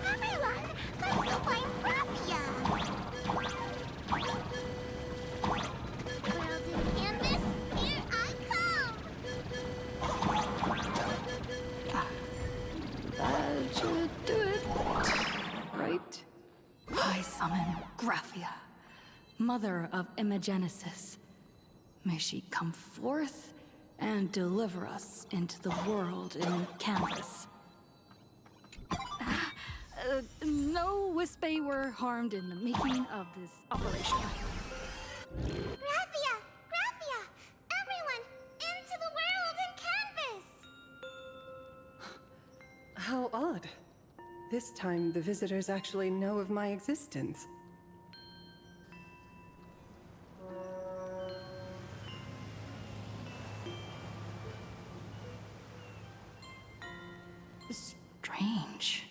Everyone, let's go find Raffia! World in canvas, here I come! That should do it. Right? I summon Graphia, mother of Imagenesis. May she come forth and deliver us into the world in Canvas. No Wispe were harmed in the making of this operation. Raffia! Raffia! Everyone, into the world this time the visitors actually know of my existence. Strange.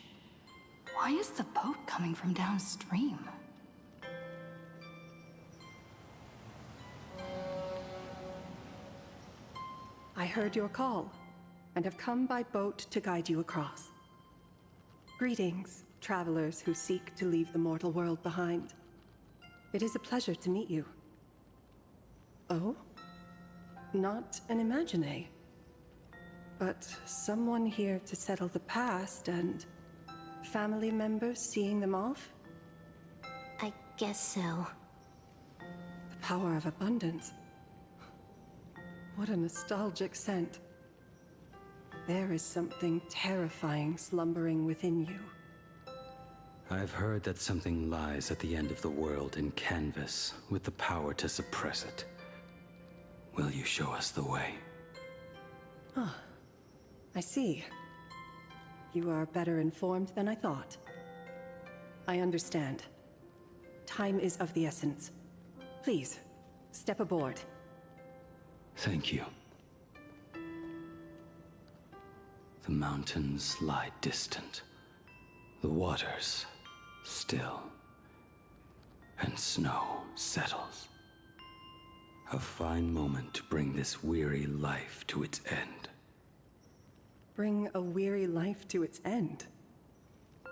Why is the boat coming from downstream? I heard your call, and have come by boat to guide you across. Greetings, travelers who seek to leave the mortal world behind. It is a pleasure to meet you. Oh? Not an Imagine, but someone here to settle the past and family members seeing them off? I guess so. The power of abundance. What a nostalgic scent. There is something terrifying slumbering within you. I've heard that something lies at the end of the world in canvas with the power to suppress it. Will you show us the way? Ah, I see. You are better informed than I thought. I understand. Time is of the essence. Please, step aboard. Thank you. The mountains lie distant. The waters still. And snow settles. A fine moment to bring this weary life to its end. Bring a weary life to its end.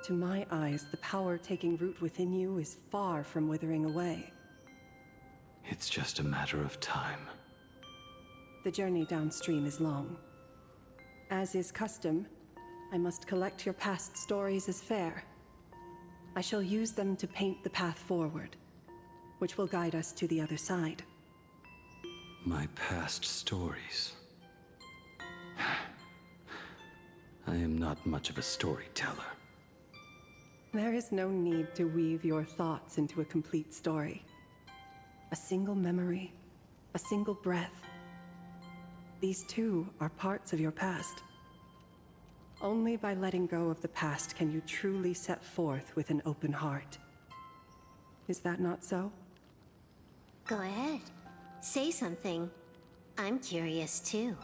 To my eyes, the power taking root within you is far from withering away. It's just a matter of time. The journey downstream is long. As is custom, I must collect your past stories as fare. I shall use them to paint the path forward, which will guide us to the other side. My past stories. I am not much of a storyteller. There is no need to weave your thoughts into a complete story. A single memory, a single breath. These too are parts of your past. Only by letting go of the past can you truly set forth with an open heart. Is that not so? Go ahead. Say something. I'm curious too.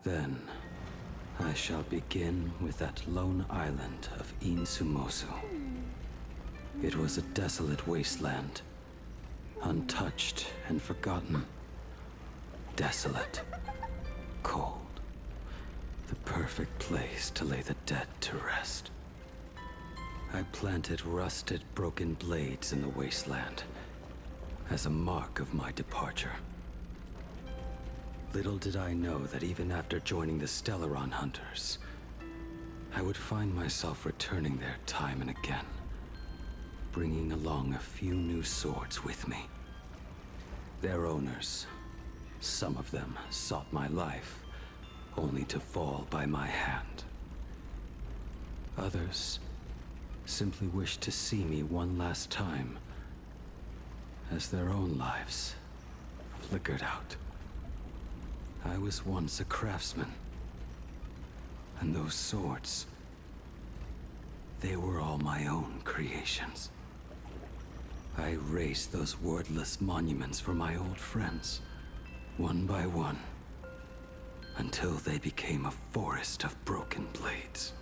Then, I shall begin with that lone island of Insumosu. It was a desolate wasteland, untouched and forgotten. Desolate, cold, the perfect place to lay the dead to rest. I planted rusted, broken blades in the wasteland as a mark of my departure. Little did I know that even after joining the Stellaron Hunters, I would find myself returning there time and again, bringing along a few new swords with me. Their owners, some of them sought my life, only to fall by my hand. Others simply wished to see me one last time, as their own lives flickered out. I was once a craftsman, and those swords, they were all my own creations. I raised those wordless monuments for my old friends, one by one, until they became a forest of broken blades.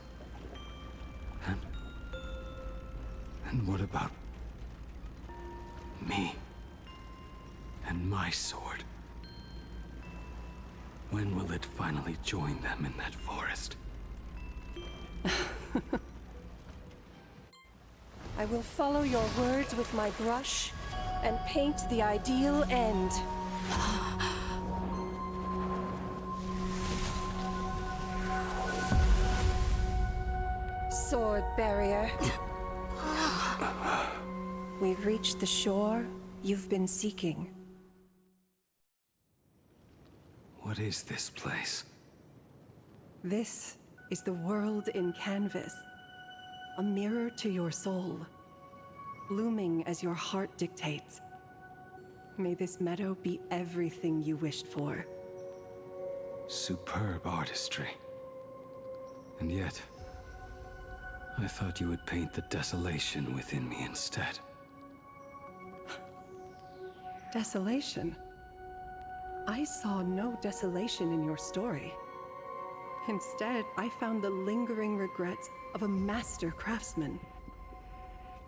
And what about me and my sword? When will it finally join them in that forest? I will follow your words with my brush and paint the ideal end. Sword barrier. We've reached the shore you've been seeking. What is this place? This is the world in canvas. A mirror to your soul. Blooming as your heart dictates. May this meadow be everything you wished for. Superb artistry. And yet, I thought you would paint the desolation within me instead. Desolation? I saw no desolation in your story. Instead, I found the lingering regrets of a master craftsman.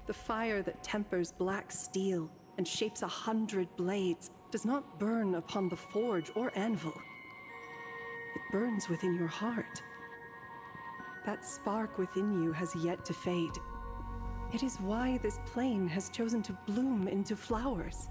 The fire that tempers black steel and shapes 100 blades does not burn upon the forge or anvil. It burns within your heart. That spark within you has yet to fade. It is why this plane has chosen to bloom into flowers.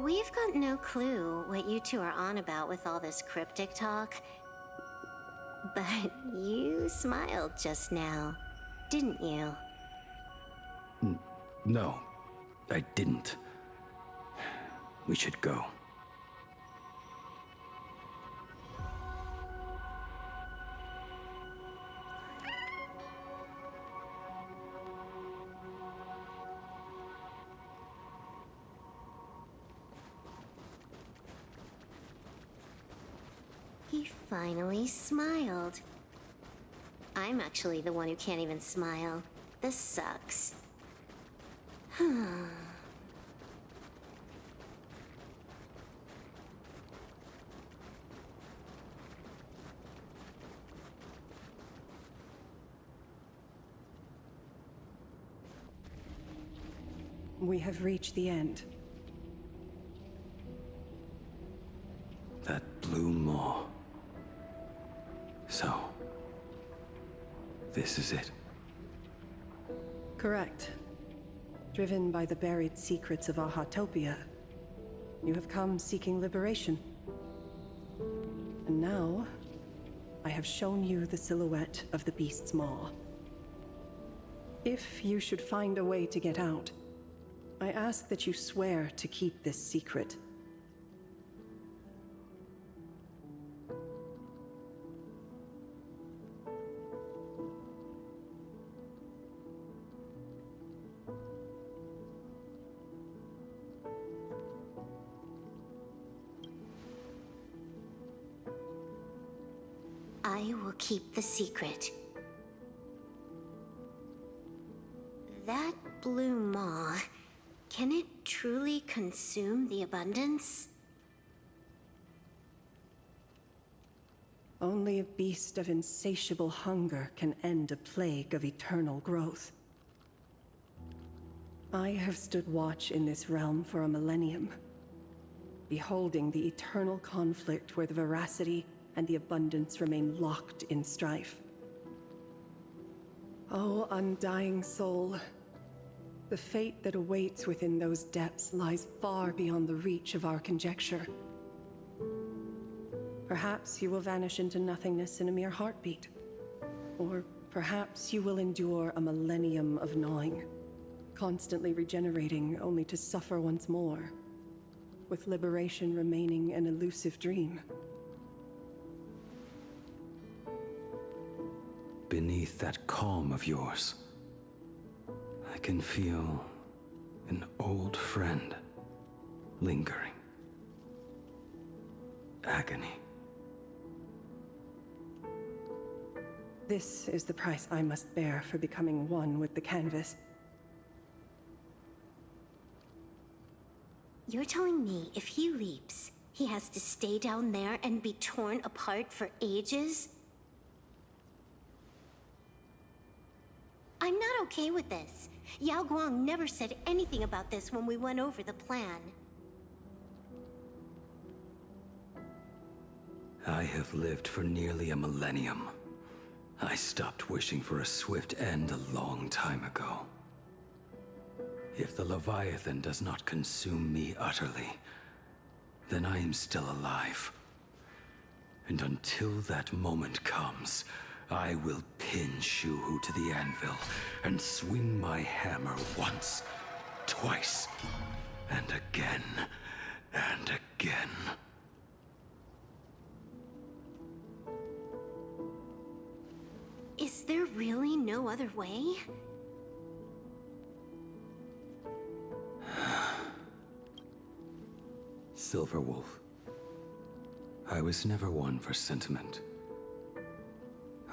We've got no clue what you two are on about with all this cryptic talk. But you smiled just now, didn't you? No, I didn't. We should go. He finally smiled. I'm actually the one who can't even smile. This sucks. We have reached the end. That blue maw. So, this is it. Correct. Driven by the buried secrets of Ahatopia, you have come seeking liberation. And now, I have shown you the silhouette of the beast's maw. If you should find a way to get out, I ask that you swear to keep this secret. I will keep the secret. That blue maw, can it truly consume the abundance? Only a beast of insatiable hunger can end a plague of eternal growth. I have stood watch in this realm for a millennium, beholding the eternal conflict where the veracity and the abundance remain locked in strife. Oh, undying soul, the fate that awaits within those depths lies far beyond the reach of our conjecture. Perhaps you will vanish into nothingness in a mere heartbeat. Or perhaps you will endure a millennium of gnawing, constantly regenerating only to suffer once more, with liberation remaining an elusive dream. Beneath that calm of yours, I can feel an old friend lingering. Agony. This is the price I must bear for becoming one with the canvas. You're telling me if he leaps, he has to stay down there and be torn apart for ages? I'm not okay with this. Yao Guang never said anything about this when we went over the plan. I have lived for nearly a millennium. I stopped wishing for a swift end a long time ago. If the Leviathan does not consume me utterly, then I am still alive. And until that moment comes, I will pin Shuhu to the anvil and swing my hammer once, twice, and again, and again. Is there really no other way? Silverwolf, I was never one for sentiment.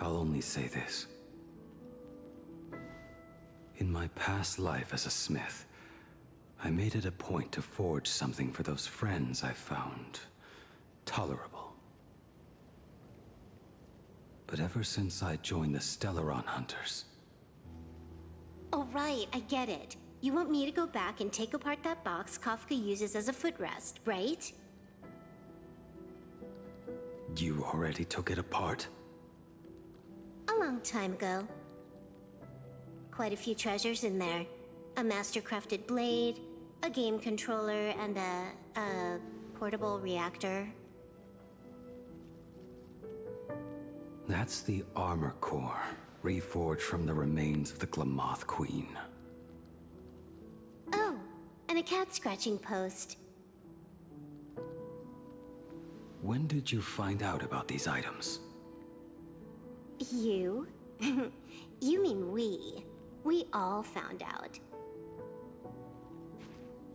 I'll only say this. In my past life as a smith, I made it a point to forge something for those friends I found tolerable. But ever since I joined the Stellaron Hunters... Oh right, I get it. You want me to go back and take apart that box Kafka uses as a footrest, right? You already took it apart? A long time ago. Quite a few treasures in there. A master-crafted blade, a game controller, and a portable reactor. That's the armor core, reforged from the remains of the Glamoth Queen. Oh, and a cat-scratching post. When did you find out about these items? You? You mean we. We all found out.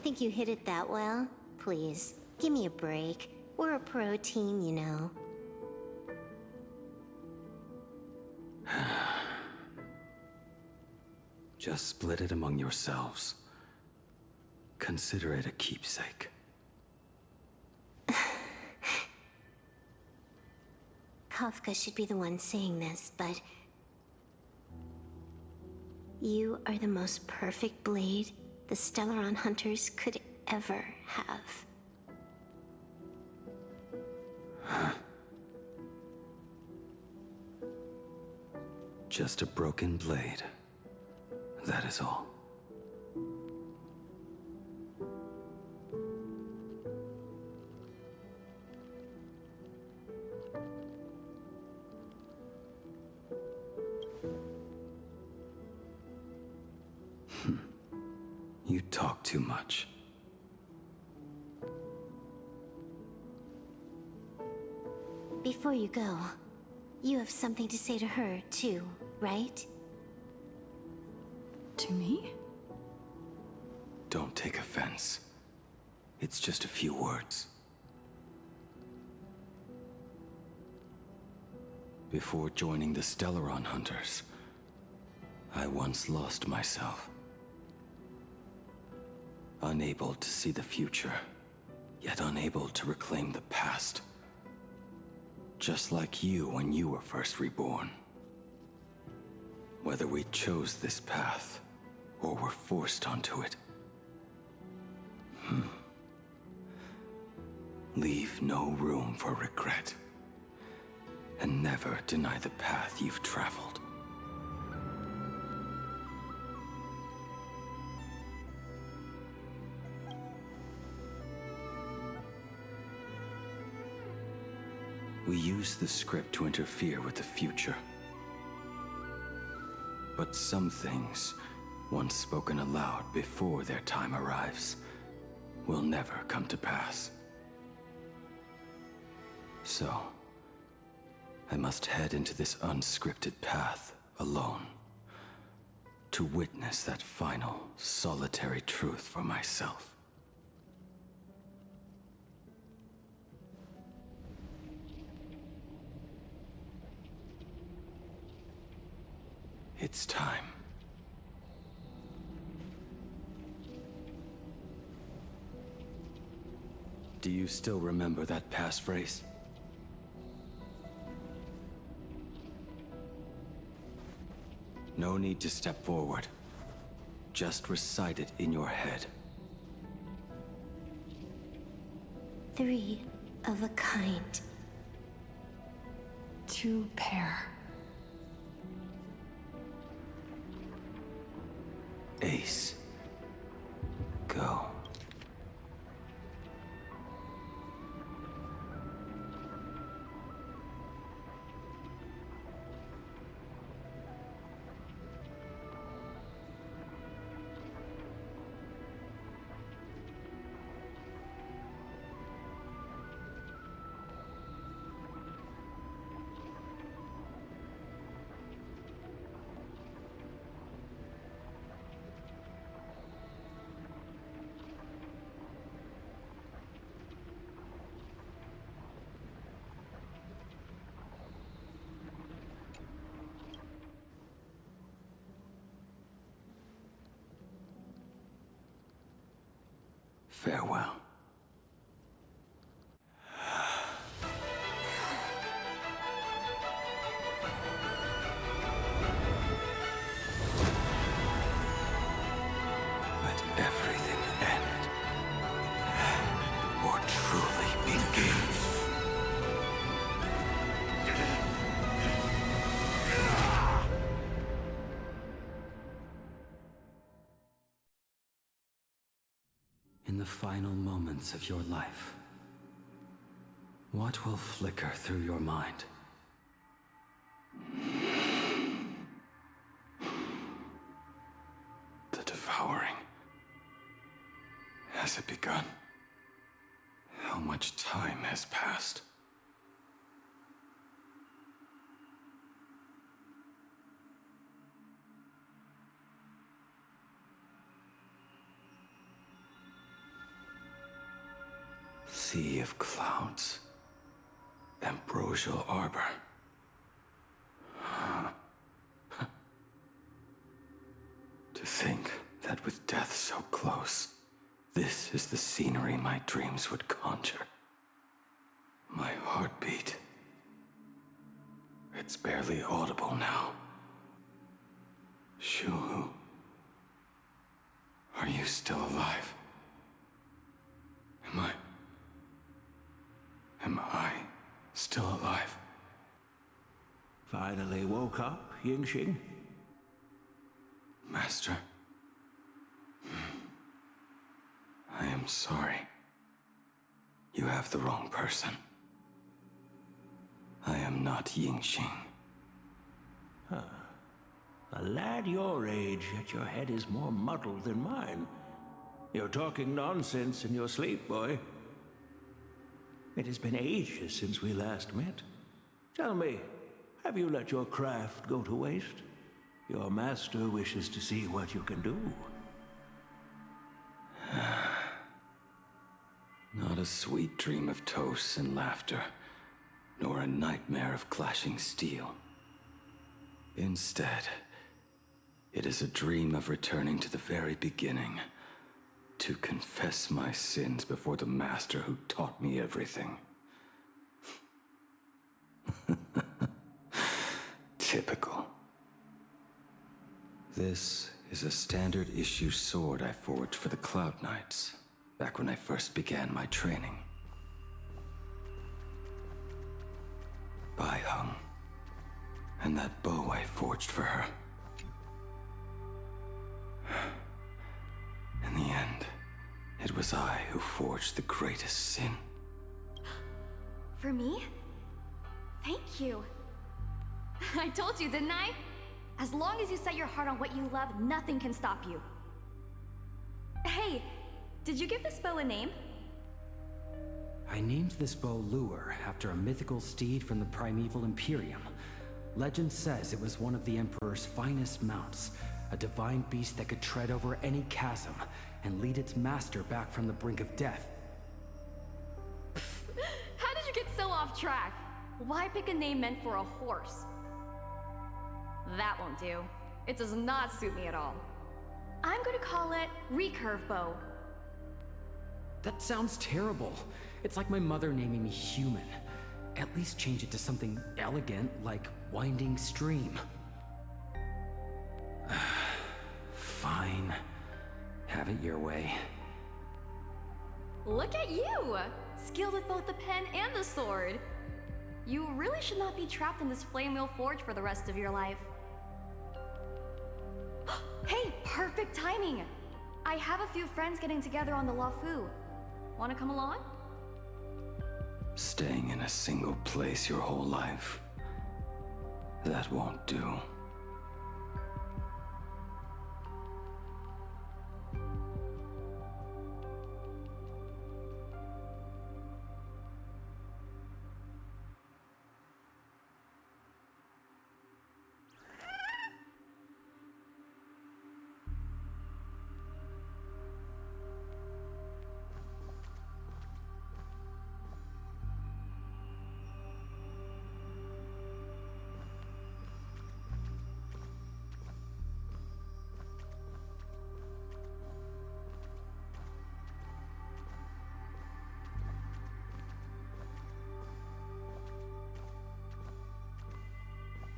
Think you hid it that well? Please, give me a break. We're a pro team, you know. Just split it among yourselves. Consider it a keepsake. Kafka should be the one saying this, but... You are the most perfect blade the Stellaron Hunters could ever have. Just a broken blade. That is all. You talk too much. Before you go, you have something to say to her, too, right? To me? Don't take offense. It's just a few words. Before joining the Stellaron Hunters, I once lost myself. Unable to see the future, yet unable to reclaim the past. Just like you when you were first reborn. Whether we chose this path, or were forced onto it. Leave no room for regret. And never deny the path you've traveled. We use the script to interfere with the future. But some things, once spoken aloud before their time arrives, will never come to pass. So, I must head into this unscripted path alone, to witness that final, solitary truth for myself. It's time. Do you still remember that passphrase? No need to step forward. Just recite it in your head. 3 of a kind. 2 pair. Ace. Go. Farewell. Let everything end, or truly begin. In the final moments of your life, what will flicker through your mind? The devouring. Has it begun? How much time has passed? Sea of clouds. Ambrosial arbor. To think that with death so close, this is the scenery my dreams would conjure. My heartbeat. It's barely audible now. Shuhu. Are you still alive? Am I still alive? Finally woke up, Yingxing? Master. I am sorry. You have the wrong person. I am not Yingxing. Huh. A lad your age, yet your head is more muddled than mine. You're talking nonsense in your sleep, boy. It has been ages since we last met. Tell me, have you let your craft go to waste? Your master wishes to see what you can do. Not a sweet dream of toasts and laughter, nor a nightmare of clashing steel. Instead, it is a dream of returning to the very beginning, to confess my sins before the master who taught me everything. Typical. This is a standard issue sword I forged for the Cloud Knights, back when I first began my training. Bai Hung, and that bow I forged for her. In the end, it was I who forged the greatest sin. For me? Thank you. I told you, didn't I? As long as you set your heart on what you love, nothing can stop you. Hey, did you give this bow a name? I named this bow Lure after a mythical steed from the primeval Imperium. Legend says it was one of the Emperor's finest mounts, a divine beast that could tread over any chasm and lead its master back from the brink of death. How did you get so off track? Why pick a name meant for a horse? That won't do. It does not suit me at all. I'm going to call it Recurve Bow. That sounds terrible. It's like my mother naming me Human. At least change it to something elegant like Winding Stream. Fine. Have it your way. Look at you! Skilled with both the pen and the sword. You really should not be trapped in this flame wheel forge for the rest of your life. Hey, perfect timing! I have a few friends getting together on the Lafu. Wanna come along? Staying in a single place your whole life, that won't do.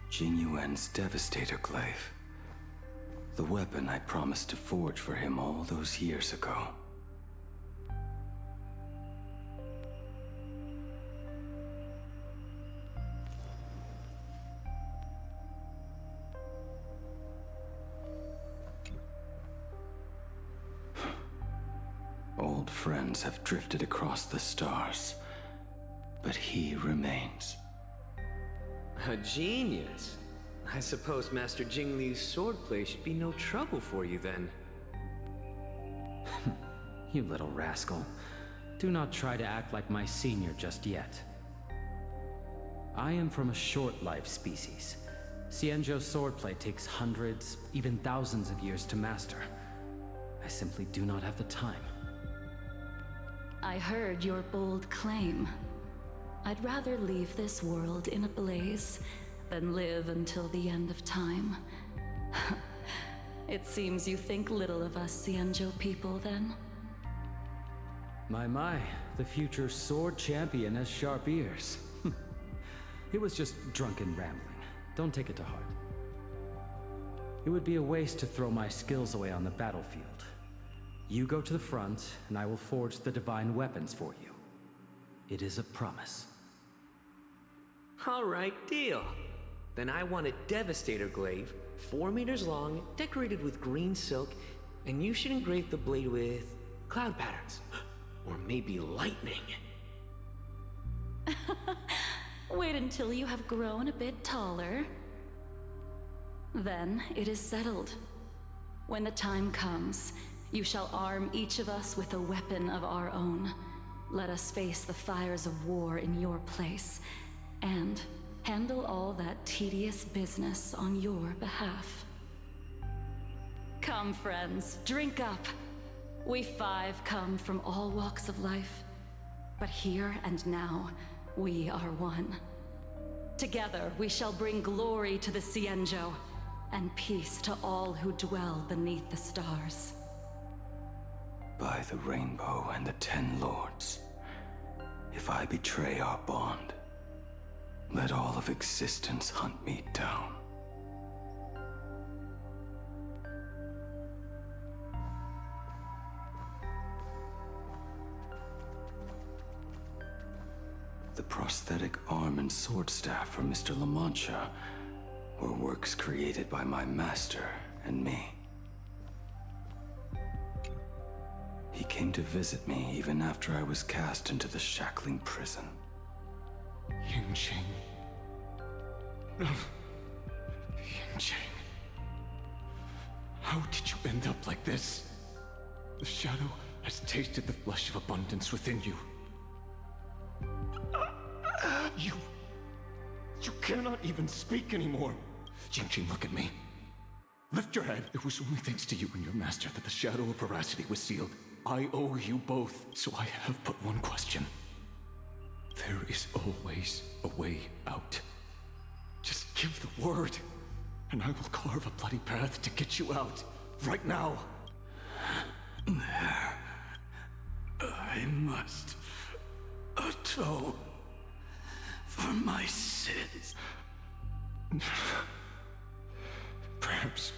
Jing Yuan's Devastator Glaive. The weapon I promised to forge for him all those years ago. Old friends have drifted across the stars, but he remains. A genius. I suppose Master Jingliu's swordplay should be no trouble for you then. You little rascal. Do not try to act like my senior just yet. I am from a short-life species. Xianzhou's swordplay takes hundreds, even thousands of years to master. I simply do not have the time. I heard your bold claim. I'd rather leave this world in a blaze than live until the end of time. It seems you think little of us Xianzhou people, then? My, the future sword champion has sharp ears. It was just drunken rambling. Don't take it to heart. It would be a waste to throw my skills away on the battlefield. You go to the front, and I will forge the divine weapons for you. It is a promise. All right, deal. Then I want a Devastator Glaive, 4 meters long, decorated with green silk, and you should engrave the blade with cloud patterns. Or maybe lightning. Wait until you have grown a bit taller. Then it is settled. When the time comes, you shall arm each of us with a weapon of our own. Let us face the fires of war in your place, and handle all that tedious business on your behalf. Come, friends, drink up. We 5 come from all walks of life, but here and now, we are one. Together, we shall bring glory to the Xianzhou, and peace to all who dwell beneath the stars. By the rainbow and the 10 lords, if I betray our bond, let all of existence hunt me down. The prosthetic arm and sword staff from Mr. La Mancha were works created by my master and me. He came to visit me even after I was cast into the shackling prison. Yingqing. Yingqing. How did you end up like this? The shadow has tasted the flesh of abundance within you. You cannot even speak anymore. Yingqing, look at me. Lift your head. It was only thanks to you and your master that the shadow of veracity was sealed. I owe you both, so I have but one question. There is always a way out. Just give the word, and I will carve a bloody path to get you out. Right now. I must atone for my sins. Perhaps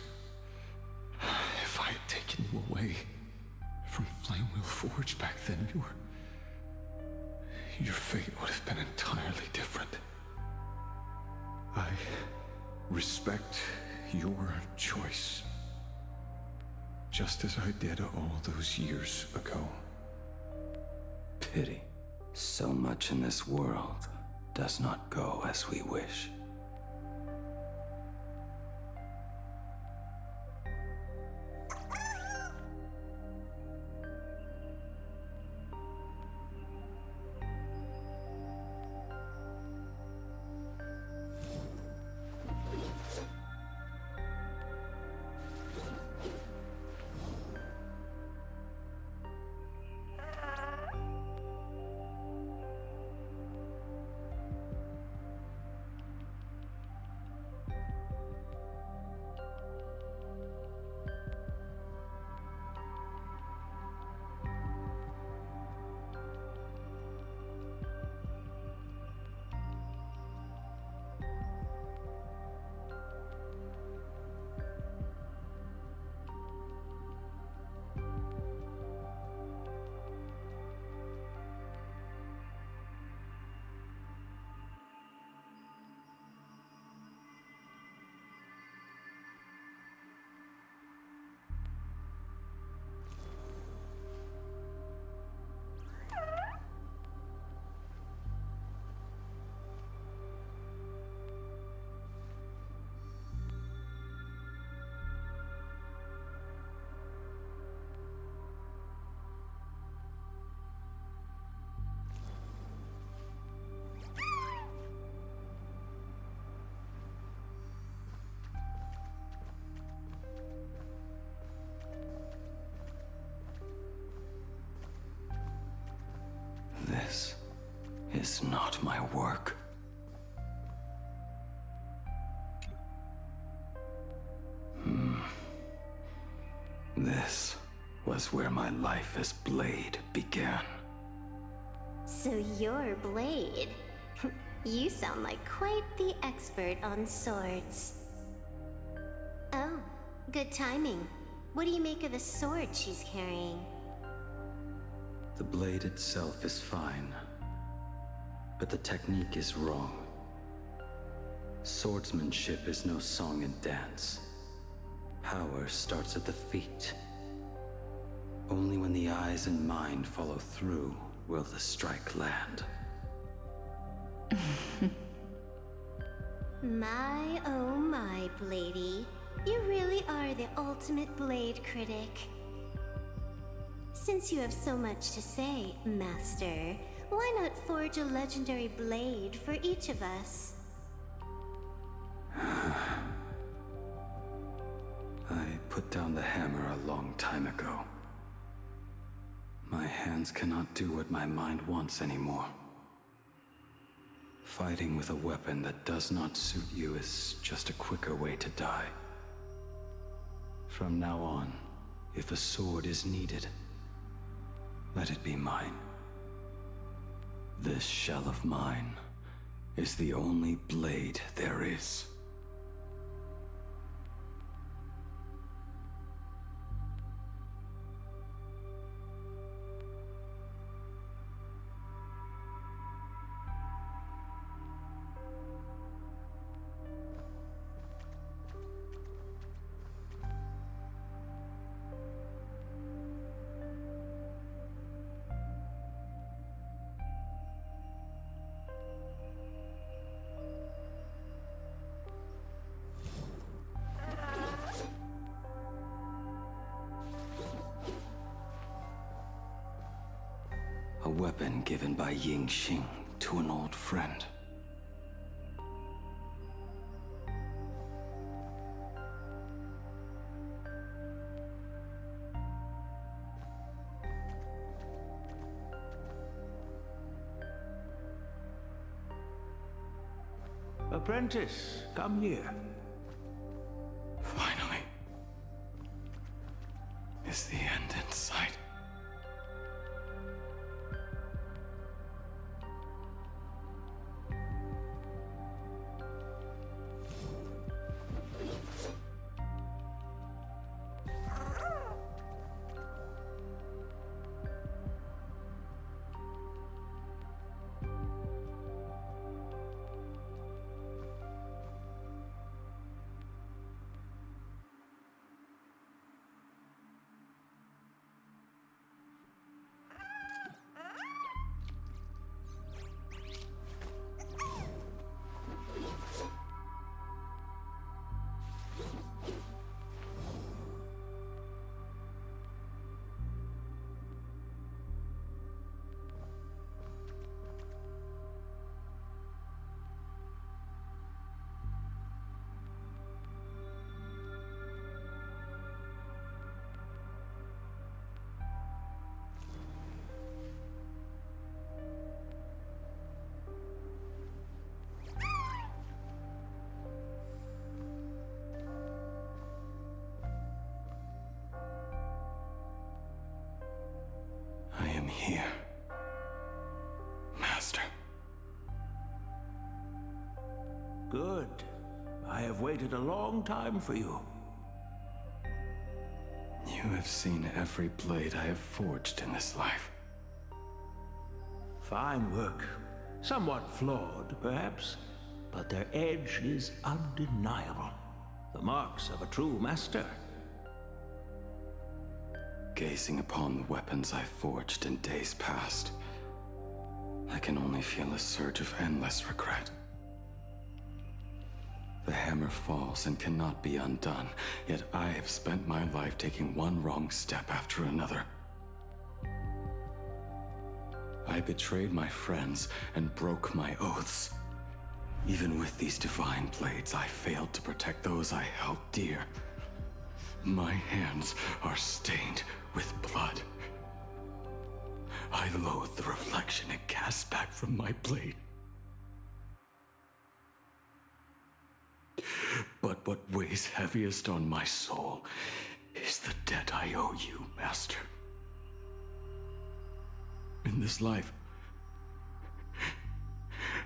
if I had taken you away from Flamewheel Forge back then, your fate would have been entirely different. I respect your choice. just as I did all those years ago. Pity. So much in this world does not go as we wish. This is not my work. This was where my life as Blade began. So you're Blade. You sound like quite the expert on swords. Oh, good timing. What do you make of the sword she's carrying? The blade itself is fine, but the technique is wrong. Swordsmanship is no song and dance. Power starts at the feet. Only when the eyes and mind follow through will the strike land. My, oh my, Bladey. You really are the ultimate blade critic. Since you have so much to say, Master, why not forge a legendary blade for each of us? I put down the hammer a long time ago. My hands cannot do what my mind wants anymore. Fighting with a weapon that does not suit you is just a quicker way to die. From now on, if a sword is needed, let it be mine. This shell of mine is the only blade there is. A weapon given by Ying Xing to an old friend. Apprentice, come here. Finally. Is the end in sight? here, Master. Good. I have waited a long time for you. You have seen every blade I have forged in this life. Fine work. Somewhat flawed, perhaps, but their edge is undeniable. The marks of a true master. Gazing upon the weapons I forged in days past, I can only feel a surge of endless regret. The hammer falls and cannot be undone, yet I have spent my life taking one wrong step after another. I betrayed my friends and broke my oaths. Even with these divine blades, I failed to protect those I held dear. My hands are stained with blood. I loathe the reflection it casts back from my blade. But what weighs heaviest on my soul is the debt I owe you, Master. In this life,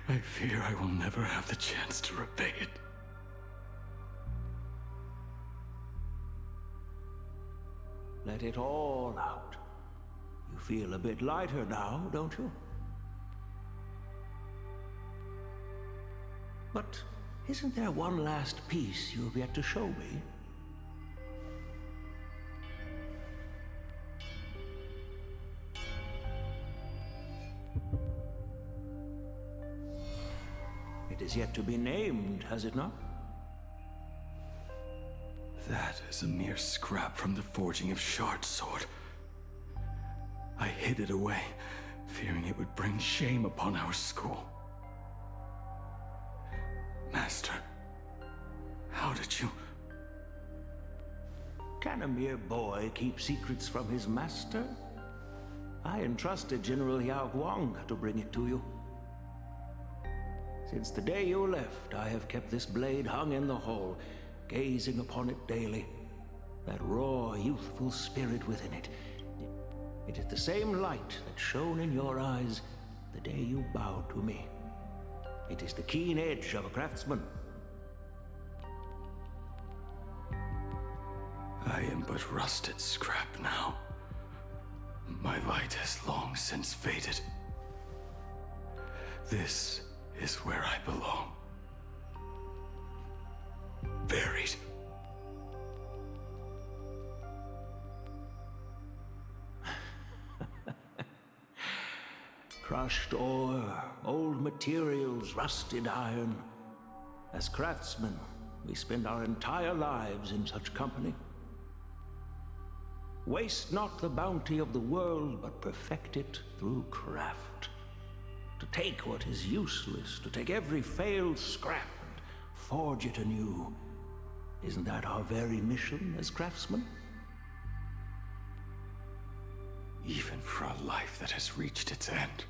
I fear I will never have the chance to repay it. Let it all out. You feel a bit lighter now, don't you? But isn't there one last piece you've yet to show me? It is yet to be named, has it not? That is a mere scrap from the forging of Shard's sword. I hid it away, fearing it would bring shame upon our school. Master, how did you... Can a mere boy keep secrets from his master? I entrusted General Yao Guang to bring it to you. Since the day you left, I have kept this blade hung in the hall, gazing upon it daily. That raw, youthful spirit within it. It is the same light that shone in your eyes the day you bowed to me. It is the keen edge of a craftsman. I am but rusted scrap now. My light has long since faded. This is where I belong. Buried. Crushed ore, old materials, rusted iron. As craftsmen, we spend our entire lives in such company. Waste not the bounty of the world, but perfect it through craft. To take what is useless, to take every failed scrap and forge it anew. Isn't that our very mission as craftsmen? Even for a life that has reached its end.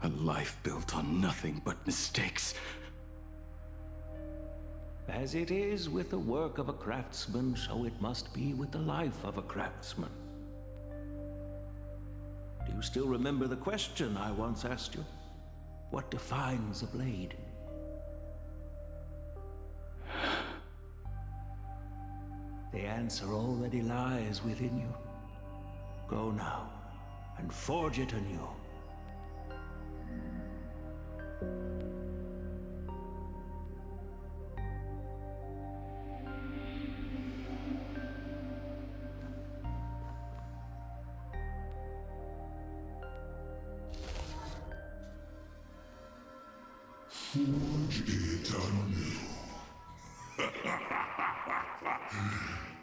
A life built on nothing but mistakes. As it is with the work of a craftsman, so it must be with the life of a craftsman. Do you still remember the question I once asked you? What defines a blade? The answer already lies within you. Go now, and forge it anew. Forge it anew.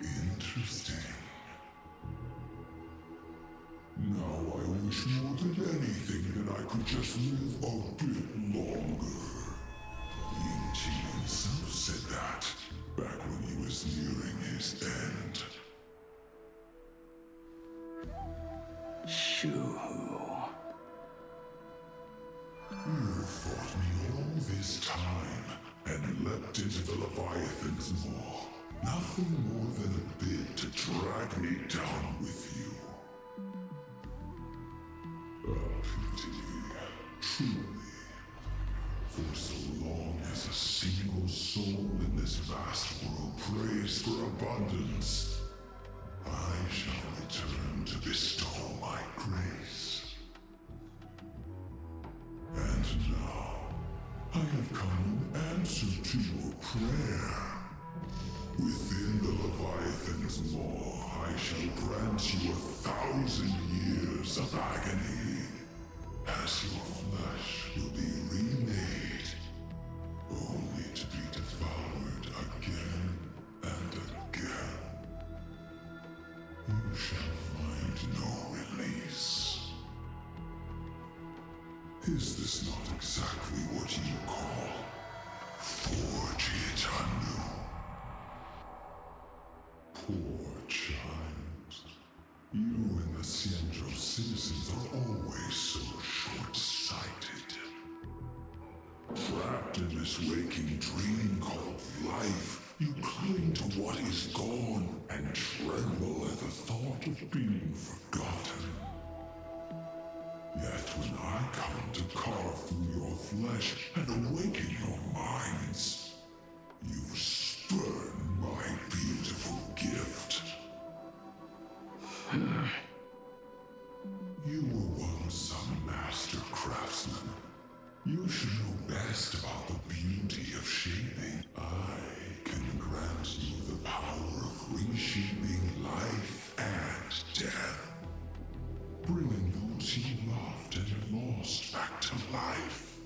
Interesting. Now I wish more than anything that I could just live a bit longer. Ying Qi himself said that back when he was nearing his end. Shoo. You fought me all this time and leapt into the Leviathan's maw. Nothing more than a bit to drag me down with you. pity, truly. For so long as a single soul in this vast world prays for abundance, I shall return to bestow my grace. And now, I have come in answer to your prayer. Within the Leviathan's maw, I shall grant you 1,000 years of agony, as your flesh will be remade, only to be devoured again and again. You shall find no release. Is this not exactly what you call forge it anew? Poor child. You and the Cienjo citizens are always so short-sighted. Trapped in this waking dream called life, you cling to what is gone and tremble at the thought of being forgotten. Yet when I come to carve through your flesh and awaken your minds, you spurn my beautiful gift. You were once a master craftsman. You should know best about the beauty of shaping. I can grant you the power of reshaping life and death, bringing those you loved and lost back to life.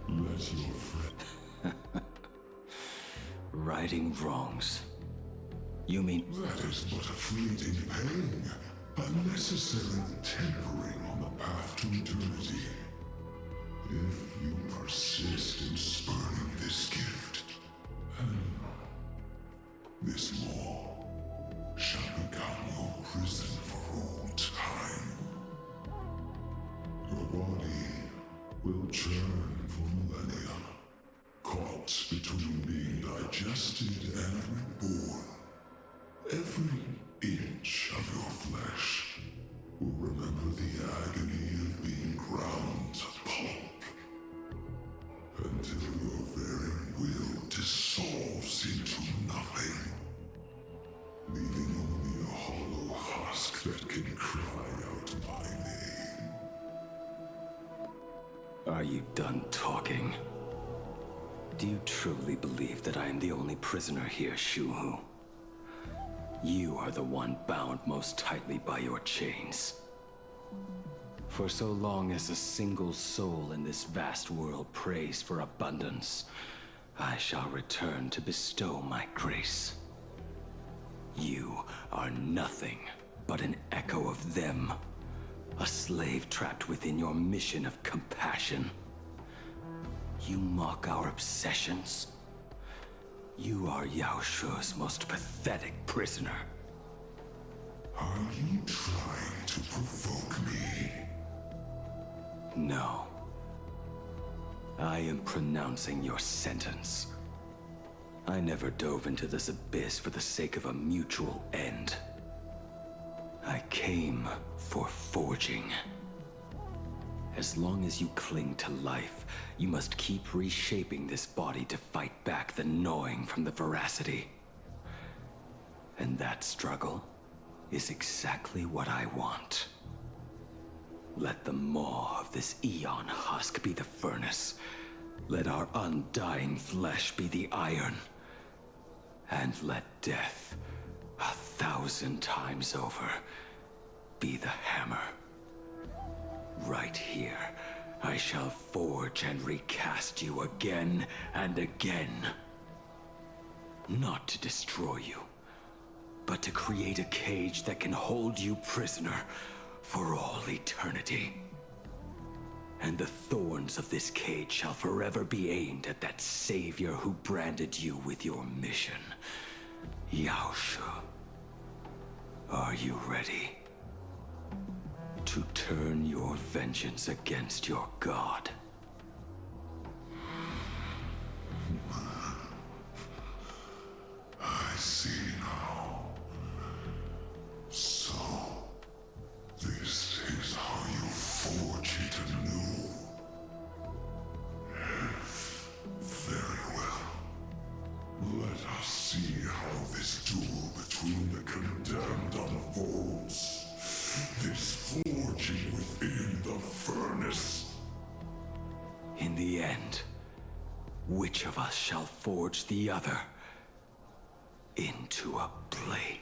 Let your friend... Righting wrongs. You mean... That is but a fleeting pang, a necessary tempering on the path to eternity. If you persist in spurning this gift, this maw shall become your prison for all time. Your body will churn for millennia, caught between being digested and reborn. Every inch of your flesh will remember the agony of being ground to pulp, until your very will dissolves into nothing, leaving only a hollow husk that can cry out my name. Are you done talking? Do you truly believe that I am the only prisoner here, Shuhu? You are the one bound most tightly by your chains. For so long as a single soul in this vast world prays for abundance, I shall return to bestow my grace. You are nothing but an echo of them, a slave trapped within your mission of compassion. You mock our obsessions. You are Yao Shu's most pathetic prisoner. Are you trying to provoke me? No. I am pronouncing your sentence. I never dove into this abyss for the sake of a mutual end. I came for forging. As long as you cling to life, you must keep reshaping this body to fight back the gnawing from the veracity. And that struggle is exactly what I want. Let the maw of this Eon husk be the furnace. Let our undying flesh be the iron. And let death, 1,000 times over, be the hammer. Right here, I shall forge and recast you again and again. Not to destroy you, but to create a cage that can hold you prisoner for all eternity. And the thorns of this cage shall forever be aimed at that savior who branded you with your mission, Yao Shu. Are you ready to turn your vengeance against your god? I see now. So, this is how you forge which of us shall forge the other into a blade?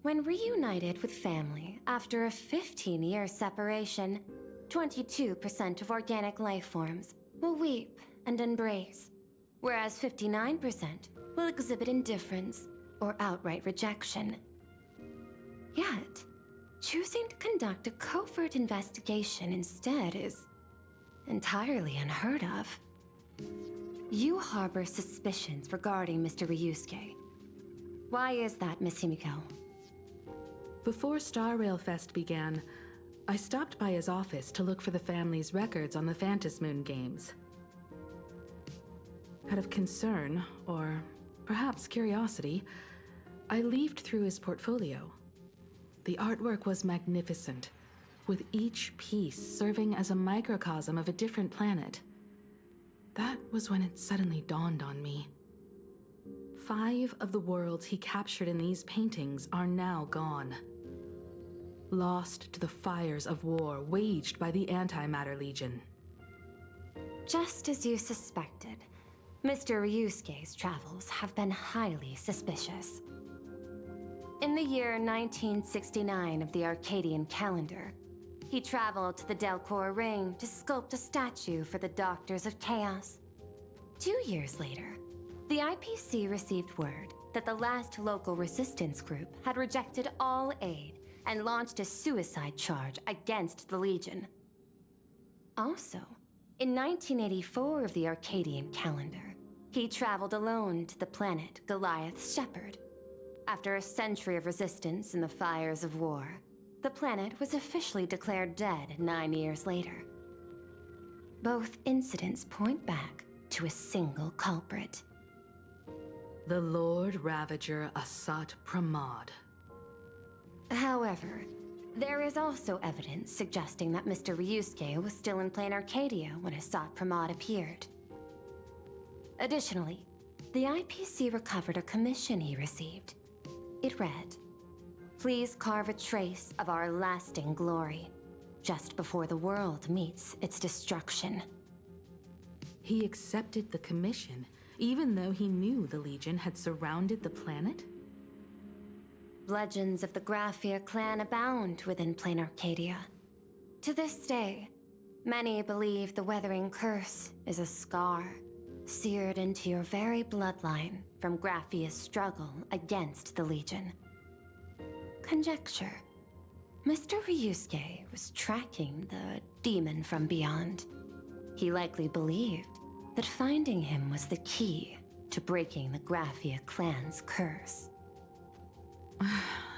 When reunited with family after a 15-year separation, 22% of organic life forms will weep and embrace, whereas 59% will exhibit indifference or outright rejection. Yet, choosing to conduct a covert investigation instead is entirely unheard of. You harbor suspicions regarding Mr. Ryusuke. Why is that, Miss Himiko? Before Star Rail Fest began, I stopped by his office to look for the family's records on the Phantom Moon games. Out of concern, or perhaps curiosity, I leafed through his portfolio. The artwork was magnificent, with each piece serving as a microcosm of a different planet. That was when it suddenly dawned on me. 5 of the worlds he captured in these paintings are now gone. Lost to the fires of war waged by the Antimatter Legion. Just as you suspected, Mr. Ryusuke's travels have been highly suspicious. In the year 1969 of the Arcadian calendar, he traveled to the Delcor Ring to sculpt a statue for the Doctors of Chaos. 2 years later, the IPC received word that the last local resistance group had rejected all aid and launched a suicide charge against the Legion. Also, in 1984 of the Arcadian calendar, he traveled alone to the planet Goliath's Shepherd. After a century of resistance in the fires of war, the planet was officially declared dead 9 years later. Both incidents point back to a single culprit. The Lord Ravager Asat Pramod. However, there is also evidence suggesting that Mr. Ryusuke was still in Plain Arcadia when Asat Pramod appeared. Additionally, the IPC recovered a commission he received. It read, "Please carve a trace of our lasting glory, just before the world meets its destruction." He accepted the commission, even though he knew the Legion had surrounded the planet? Legends of the Graphia clan abound within Plain Arcadia. To this day, many believe the Weathering Curse is a scar seared into your very bloodline from Graphia's struggle against the Legion. Conjecture. Mr. Ryusuke was tracking the demon from beyond. He likely believed that finding him was the key to breaking the Graphia clan's curse.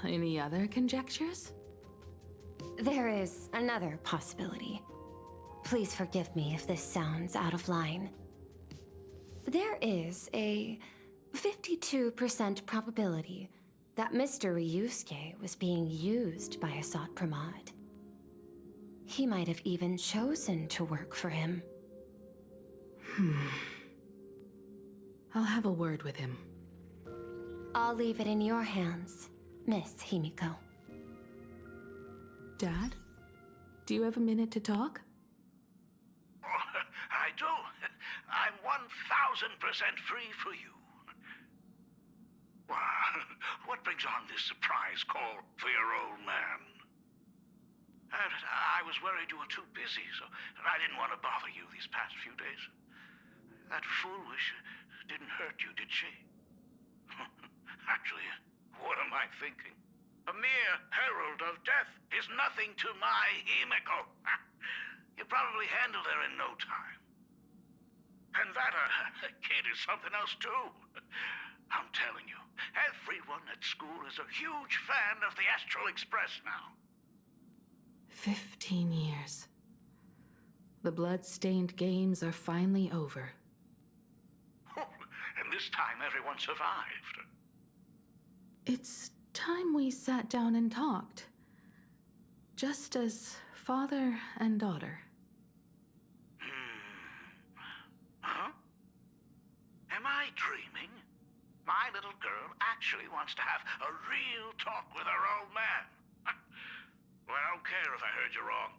Any other conjectures? There is another possibility. Please forgive me if this sounds out of line. There is a 52% probability that Mr. Ryusuke was being used by Asat Pramod. He might have even chosen to work for him. I'll have a word with him. I'll leave it in your hands, Miss Himiko. Dad? Do you have a minute to talk? I do. I'm 1000% free for you. What brings on this surprise call for your old man? I was worried you were too busy, so I didn't want to bother you these past few days. That foolish didn't hurt you, did she? Actually, what am I thinking? A mere herald of death is nothing to my Himiko. You probably handled her in no time. And that kid is something else too. I'm telling you, everyone at school is a huge fan of the Astral Express now. 15 years. The blood-stained games are finally over. And this time everyone survived. It's time we sat down and talked. Just as father and daughter. Huh? Am I dreaming? My little girl actually wants to have a real talk with her old man. Well, I don't care if I heard you wrong.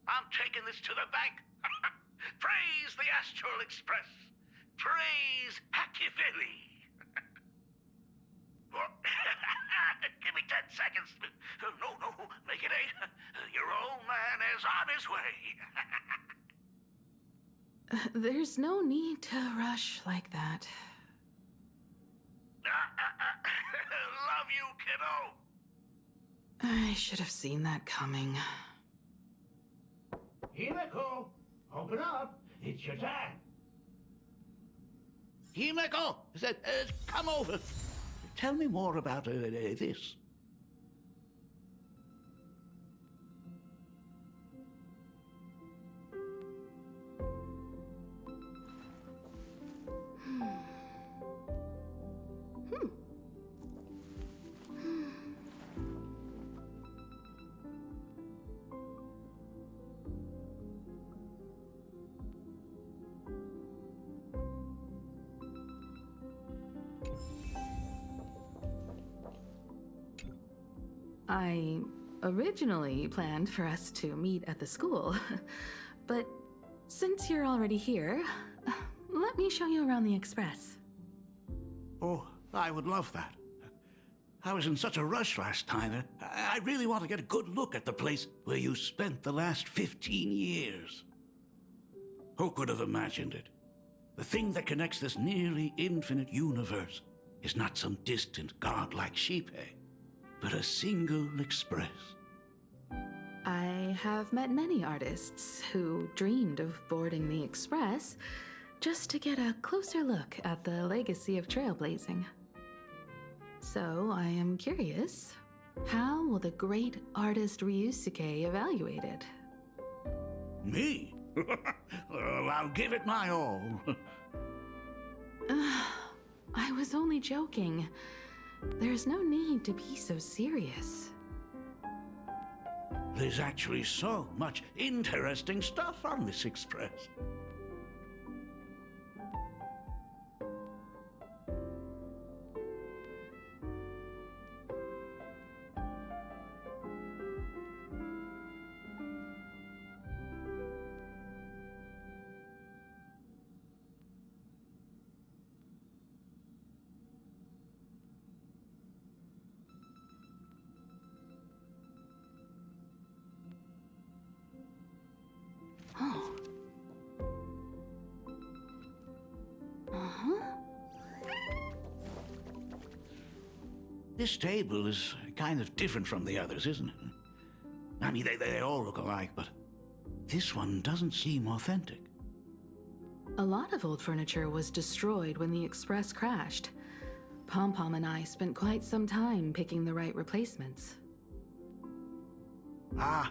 I'm taking this to the bank. Praise the Astral Express. Praise Hackivili. Give me 10 seconds. No, make it 8. Your old man is on his way. There's no need to rush like that. Love you, kiddo. I should have seen that coming. Himiko, open up. It's your time. Himiko, come over. Tell me more about this. I originally planned for us to meet at the school, but since you're already here, let me show you around the Express. Oh, I would love that. I was in such a rush last time. I really want to get a good look at the place where you spent the last 15 years. Who could have imagined it? The thing that connects this nearly infinite universe is not some distant godlike sheep, but a single express. I have met many artists who dreamed of boarding the Express just to get a closer look at the legacy of trailblazing. So I am curious, how will the great artist Ryusuke evaluate it? Me? Well, I'll give it my all. I was only joking. There's no need to be so serious. There's actually so much interesting stuff on this express. Oh. This table is kind of different from the others, isn't it? I mean, they all look alike, but this one doesn't seem authentic. A lot of old furniture was destroyed when the Express crashed. Pom-Pom and I spent quite some time picking the right replacements. Ah,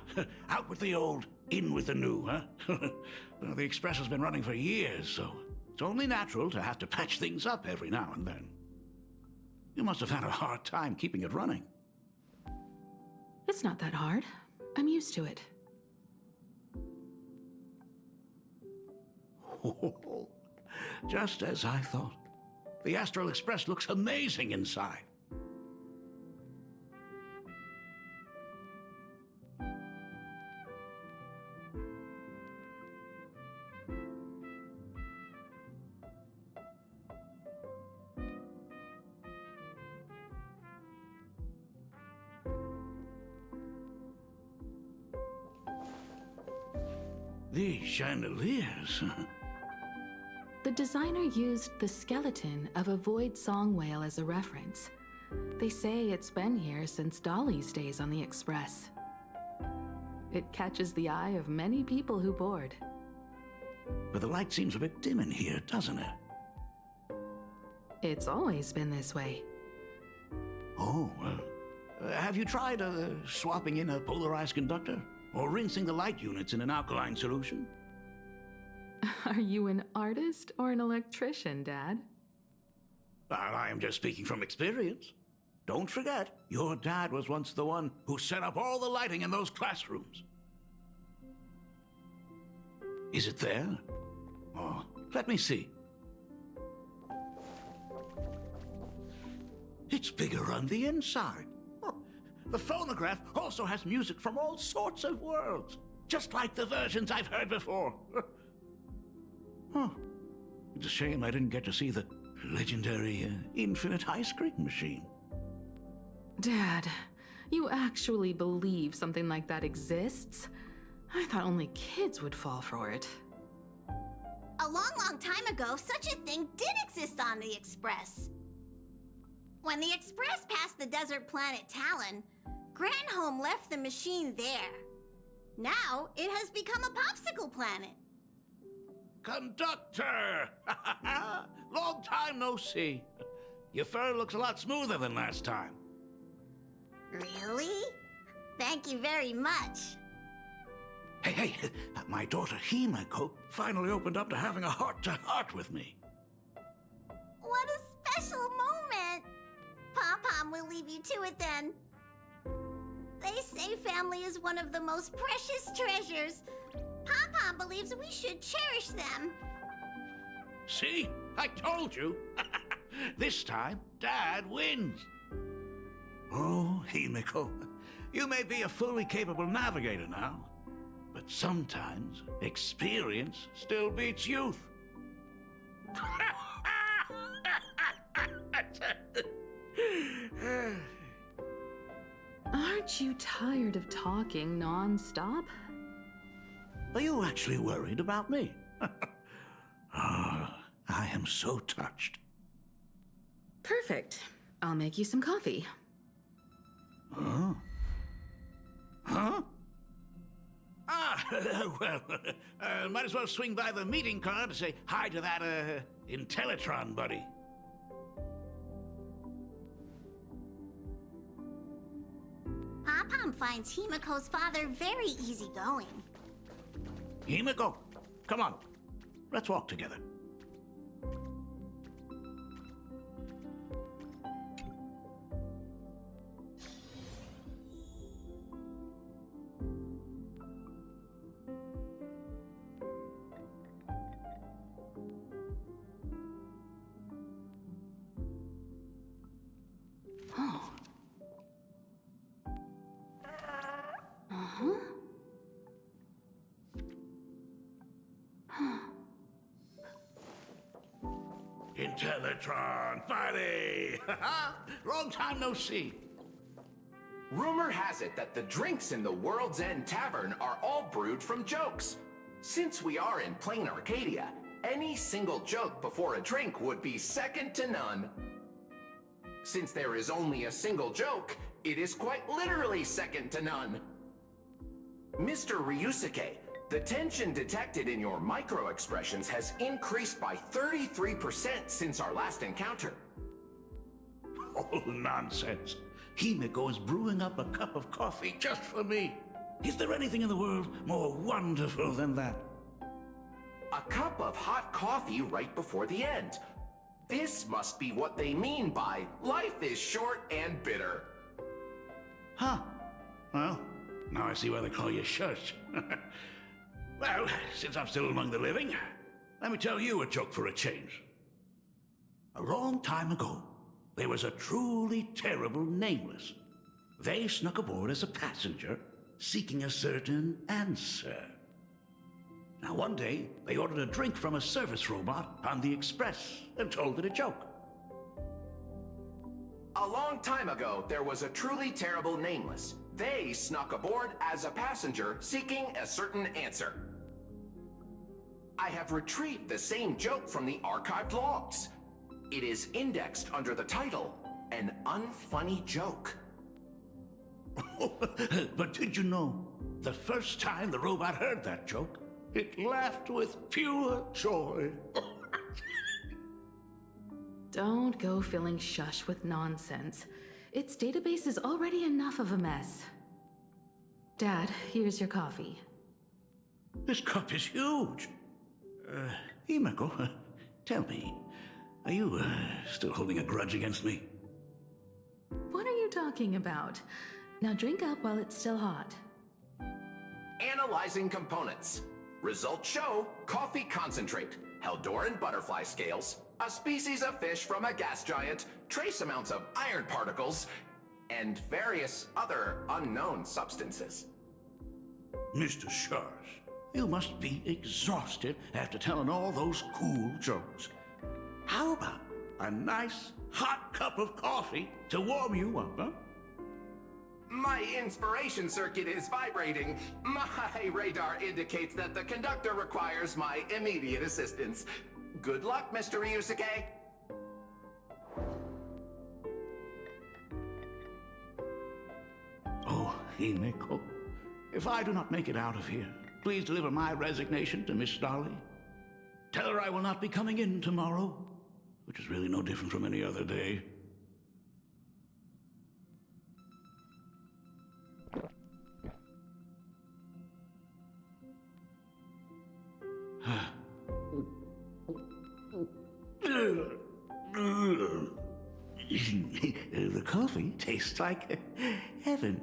out with the old, in with the new, huh? Well, the Express has been running for years, so it's only natural to have to patch things up every now and then. You must have had a hard time keeping it running. It's not that hard. I'm used to it. Just as I thought. The Astral Express looks amazing inside. These chandeliers. The designer used the skeleton of a void song whale as a reference. They say it's been here since Dolly's days on the Express. It catches the eye of many people who board. But the light seems a bit dim in here, doesn't it? It's always been this way. Oh, have you tried swapping in a polarized conductor? Or rinsing the light units in an alkaline solution? Are you an artist or an electrician, Dad? I am just speaking from experience. Don't forget, your dad was once the one who set up all the lighting in those classrooms. Is it there? Oh, let me see. It's bigger on the inside. Oh, the phonograph also has music from all sorts of worlds, just like the versions I've heard before. Oh, it's a shame I didn't get to see the legendary infinite ice cream machine. Dad, you actually believe something like that exists? I thought only kids would fall for it. A long time ago, such a thing did exist on the Express. When the Express passed the desert planet Talon, Granholm left the machine there. Now, it has become a popsicle planet. Conductor! Long time no see. Your fur looks a lot smoother than last time. Really? Thank you very much. Hey, my daughter Himeko finally opened up to having a heart-to-heart with me. What a special moment! Pom-Pom will leave you to it then. They say family is one of the most precious treasures. Pom-Pom believes we should cherish them. See? I told you. This time, Dad wins. Oh, Himeko, you may be a fully capable navigator now, but sometimes experience still beats youth. Aren't you tired of talking non-stop? Are you actually worried about me? I am so touched. Perfect. I'll make you some coffee. Huh? Huh? Well, might as well swing by the meeting car to say hi to that, Intellitron buddy. Pom-Pom finds Himeko's father very easygoing. Himeko, come on. Let's walk together. Oh. Uh-huh. Intellitron, buddy! Long time no see. Rumor has it that the drinks in the World's End Tavern are all brewed from jokes. Since we are in plain Arcadia, any single joke before a drink would be second to none. Since there is only a single joke, it is quite literally second to none. Mr. Ryusuke, the tension detected in your micro-expressions has increased by 33% since our last encounter. Oh, nonsense. Himeko is brewing up a cup of coffee just for me. Is there anything in the world more wonderful than that? A cup of hot coffee right before the end. This must be what they mean by life is short and bitter. Huh. Well, now I see why they call you Shush. Well, since I'm still among the living, let me tell you a joke for a change. A long time ago, there was a truly terrible nameless. They snuck aboard as a passenger, seeking a certain answer. Now one day, they ordered a drink from a service robot on the Express and told it a joke. A long time ago, there was a truly terrible nameless. They snuck aboard as a passenger, seeking a certain answer. I have retrieved the same joke from the archived logs. It is indexed under the title, An Unfunny Joke. But did you know, the first time the robot heard that joke, it laughed with pure joy. Don't go filling Shush with nonsense. Its database is already enough of a mess. Dad, here's your coffee. This cup is huge. Himeko, tell me, are you still holding a grudge against me? What are you talking about? Now drink up while it's still hot. Analyzing components. Results show coffee concentrate, Heldoran butterfly scales, a species of fish from a gas giant, trace amounts of iron particles, and various other unknown substances. Mr. Shush, you must be exhausted after telling all those cool jokes. How about a nice hot cup of coffee to warm you up, huh? My inspiration circuit is vibrating. My radar indicates that the conductor requires my immediate assistance. Good luck, Mr. Ryusuke. Oh, Himeko, if I do not make it out of here, please deliver my resignation to Miss Dolly. Tell her I will not be coming in tomorrow, which is really no different from any other day. The coffee tastes like heaven.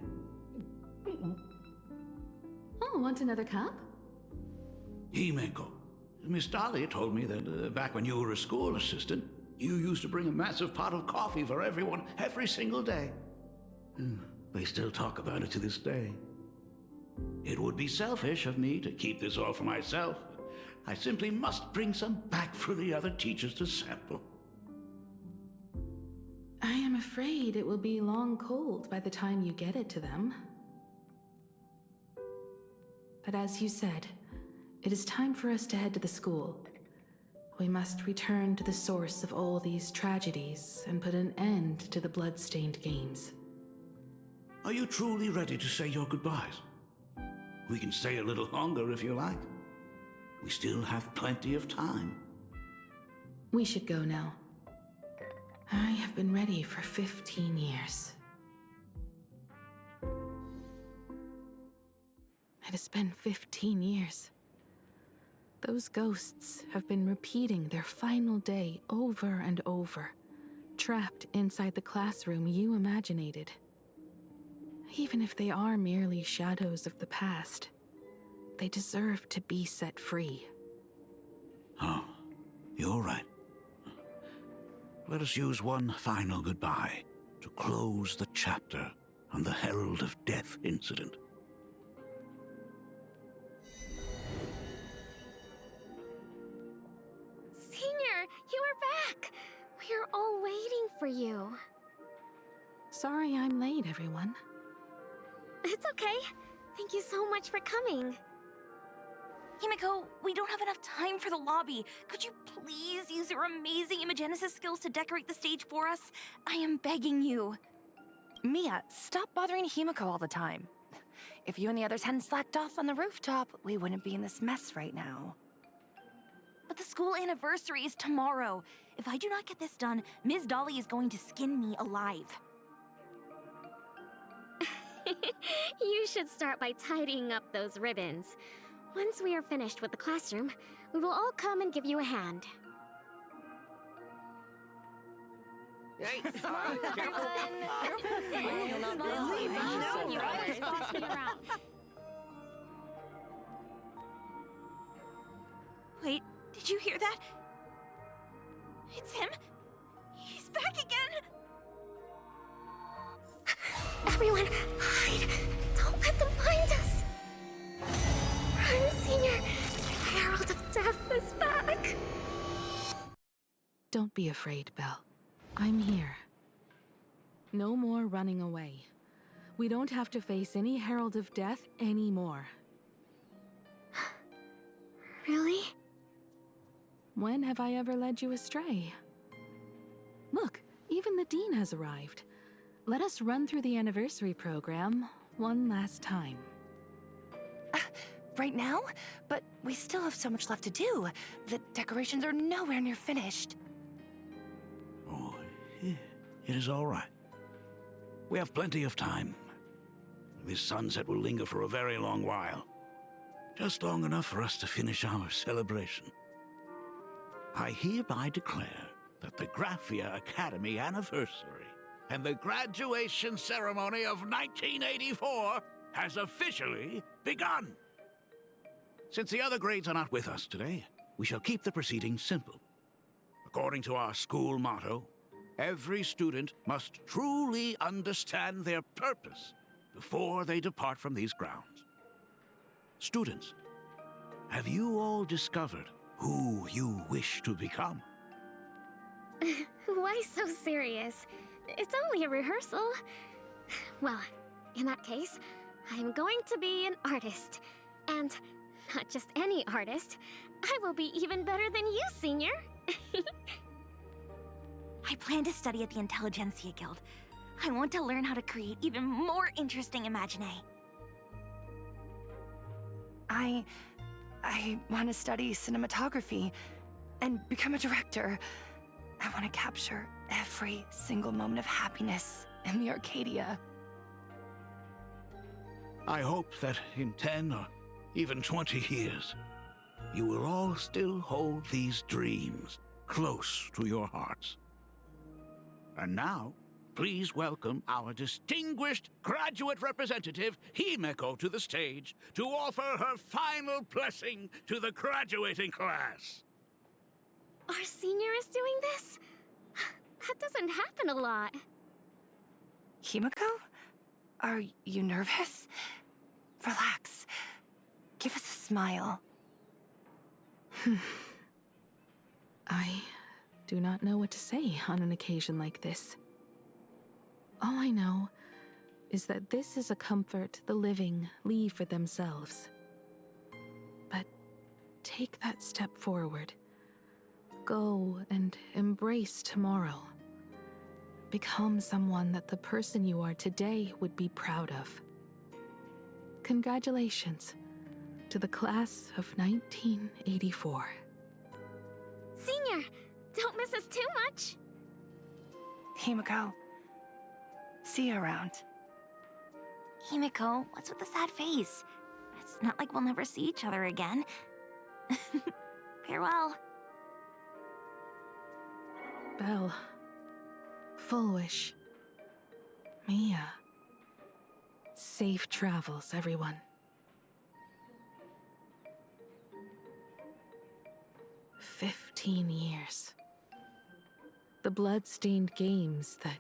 Oh, want another cup? Himeko, Miss Dolly told me that back when you were a school assistant, you used to bring a massive pot of coffee for everyone every single day. They still talk about it to this day. It would be selfish of me to keep this all for myself. I simply must bring some back for the other teachers to sample. I am afraid it will be long cold by the time you get it to them. But as you said, it is time for us to head to the school. We must return to the source of all these tragedies and put an end to the blood-stained games. Are you truly ready to say your goodbyes? We can stay a little longer if you like. We still have plenty of time. We should go now. I have been ready for 15 years. It has been 15 years. Those ghosts have been repeating their final day over and over, trapped inside the classroom you imaginated. Even if they are merely shadows of the past, they deserve to be set free. Oh, you're right. Let us use one final goodbye to close the chapter on the Herald of Death incident. Senior, you are back! We're all waiting for you. Sorry I'm late, everyone. It's okay. Thank you so much for coming. Himeko, we don't have enough time for the lobby. Could you please use your amazing Imagenesis skills to decorate the stage for us? I am begging you. Mia, stop bothering Himeko all the time. If you and the others hadn't slacked off on the rooftop, we wouldn't be in this mess right now. But the school anniversary is tomorrow. If I do not get this done, Ms. Dolly is going to skin me alive. You should start by tidying up those ribbons. Once we are finished with the classroom, we will all come and give you a hand. Hey, Smile, careful. everyone. Smile. You're always bossing around. Wait, did you hear that? It's him. He's back again. Everyone, hide! Don't let them find us! Run, Senior! The Herald of Death is back! Don't be afraid, Belle. I'm here. No more running away. We don't have to face any Herald of Death anymore. Really? When have I ever led you astray? Look, even the Dean has arrived. Let us run through the anniversary program one last time. Right now? But we still have so much left to do. The decorations are nowhere near finished. Oh, it is all right. We have plenty of time. This sunset will linger for a very long while. Just long enough for us to finish our celebration. I hereby declare that the Graphia Academy anniversary and the graduation ceremony of 1984 has officially begun. Since the other grades are not with us today, we shall keep the proceedings simple. According to our school motto, every student must truly understand their purpose before they depart from these grounds. Students, have you all discovered who you wish to become? Why so serious? It's only a rehearsal. Well, in that case, I'm going to be an artist. And not just any artist. I will be even better than you, Senior. I plan to study at the Intelligentsia Guild. I want to learn how to create even more interesting imaginae. I want to study cinematography and become a director. I want to capture every single moment of happiness in the Arcadia. I hope that in 10 or even 20 years, you will all still hold these dreams close to your hearts. And now, please welcome our distinguished graduate representative, Himeko, to the stage to offer her final blessing to the graduating class. Our senior is doing this? That doesn't happen a lot. Himeko? Are you nervous? Relax. Give us a smile. I do not know what to say on an occasion like this. All I know is that this is a comfort the living leave for themselves. But take that step forward. Go and embrace tomorrow. Become someone that the person you are today would be proud of. Congratulations to the class of 1984. Senior, don't miss us too much. Himeko, see you around. Himeko, what's with the sad face? It's not like we'll never see each other again. Farewell. Belle. Full Wish. Mia. Safe travels, everyone. 15 years. The blood-stained games that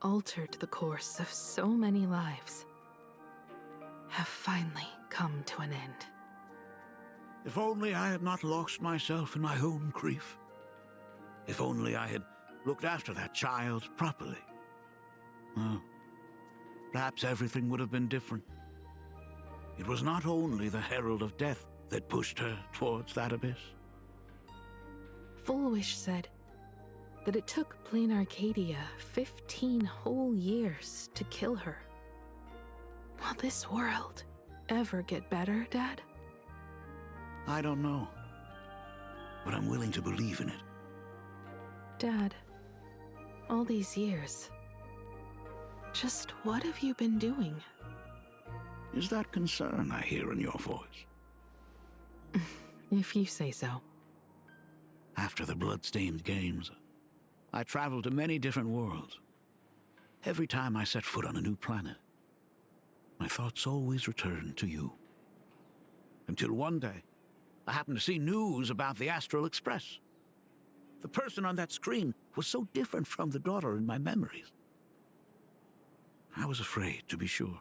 altered the course of so many lives have finally come to an end. If only I had not lost myself in my own grief. If only I had looked after that child properly. Well, perhaps everything would have been different. It was not only the Herald of Death that pushed her towards that abyss. Full Wish said that it took Plain Arcadia 15 whole years to kill her. Will this world ever get better, Dad? I don't know, but I'm willing to believe in it. Dad, all these years, just what have you been doing? Is that concern I hear in your voice? If you say so. After the blood-stained games, I traveled to many different worlds. Every time I set foot on a new planet, my thoughts always returned to you. Until one day, I happened to see news about the Astral Express. The person on that screen was so different from the daughter in my memories. I was afraid, to be sure.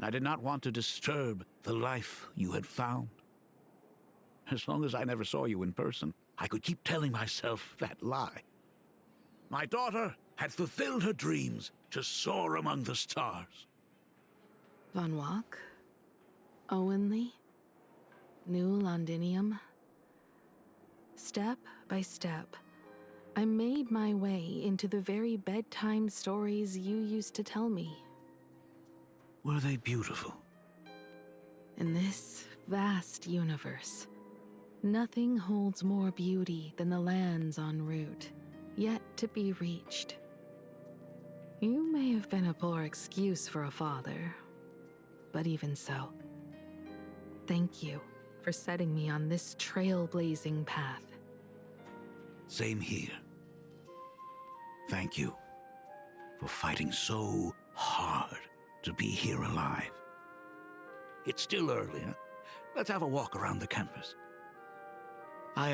I did not want to disturb the life you had found. As long as I never saw you in person, I could keep telling myself that lie. My daughter had fulfilled her dreams to soar among the stars. Von Walk? Owenly? New Londinium? Step by step, I made my way into the very bedtime stories you used to tell me. Were they beautiful? In this vast universe, nothing holds more beauty than the lands en route, yet to be reached. You may have been a poor excuse for a father, but even so, thank you for setting me on this trailblazing path. Same here. Thank you for fighting so hard to be here alive. It's still early, huh? Let's have a walk around the campus. I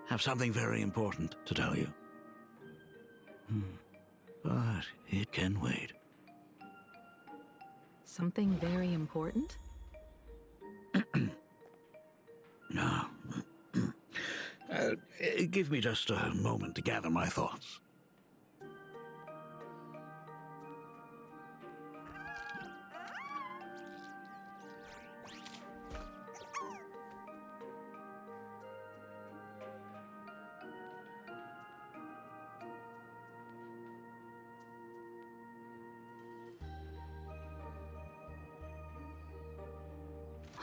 have something very important to tell you. But it can wait. Something very important? No. Give me just a moment to gather my thoughts.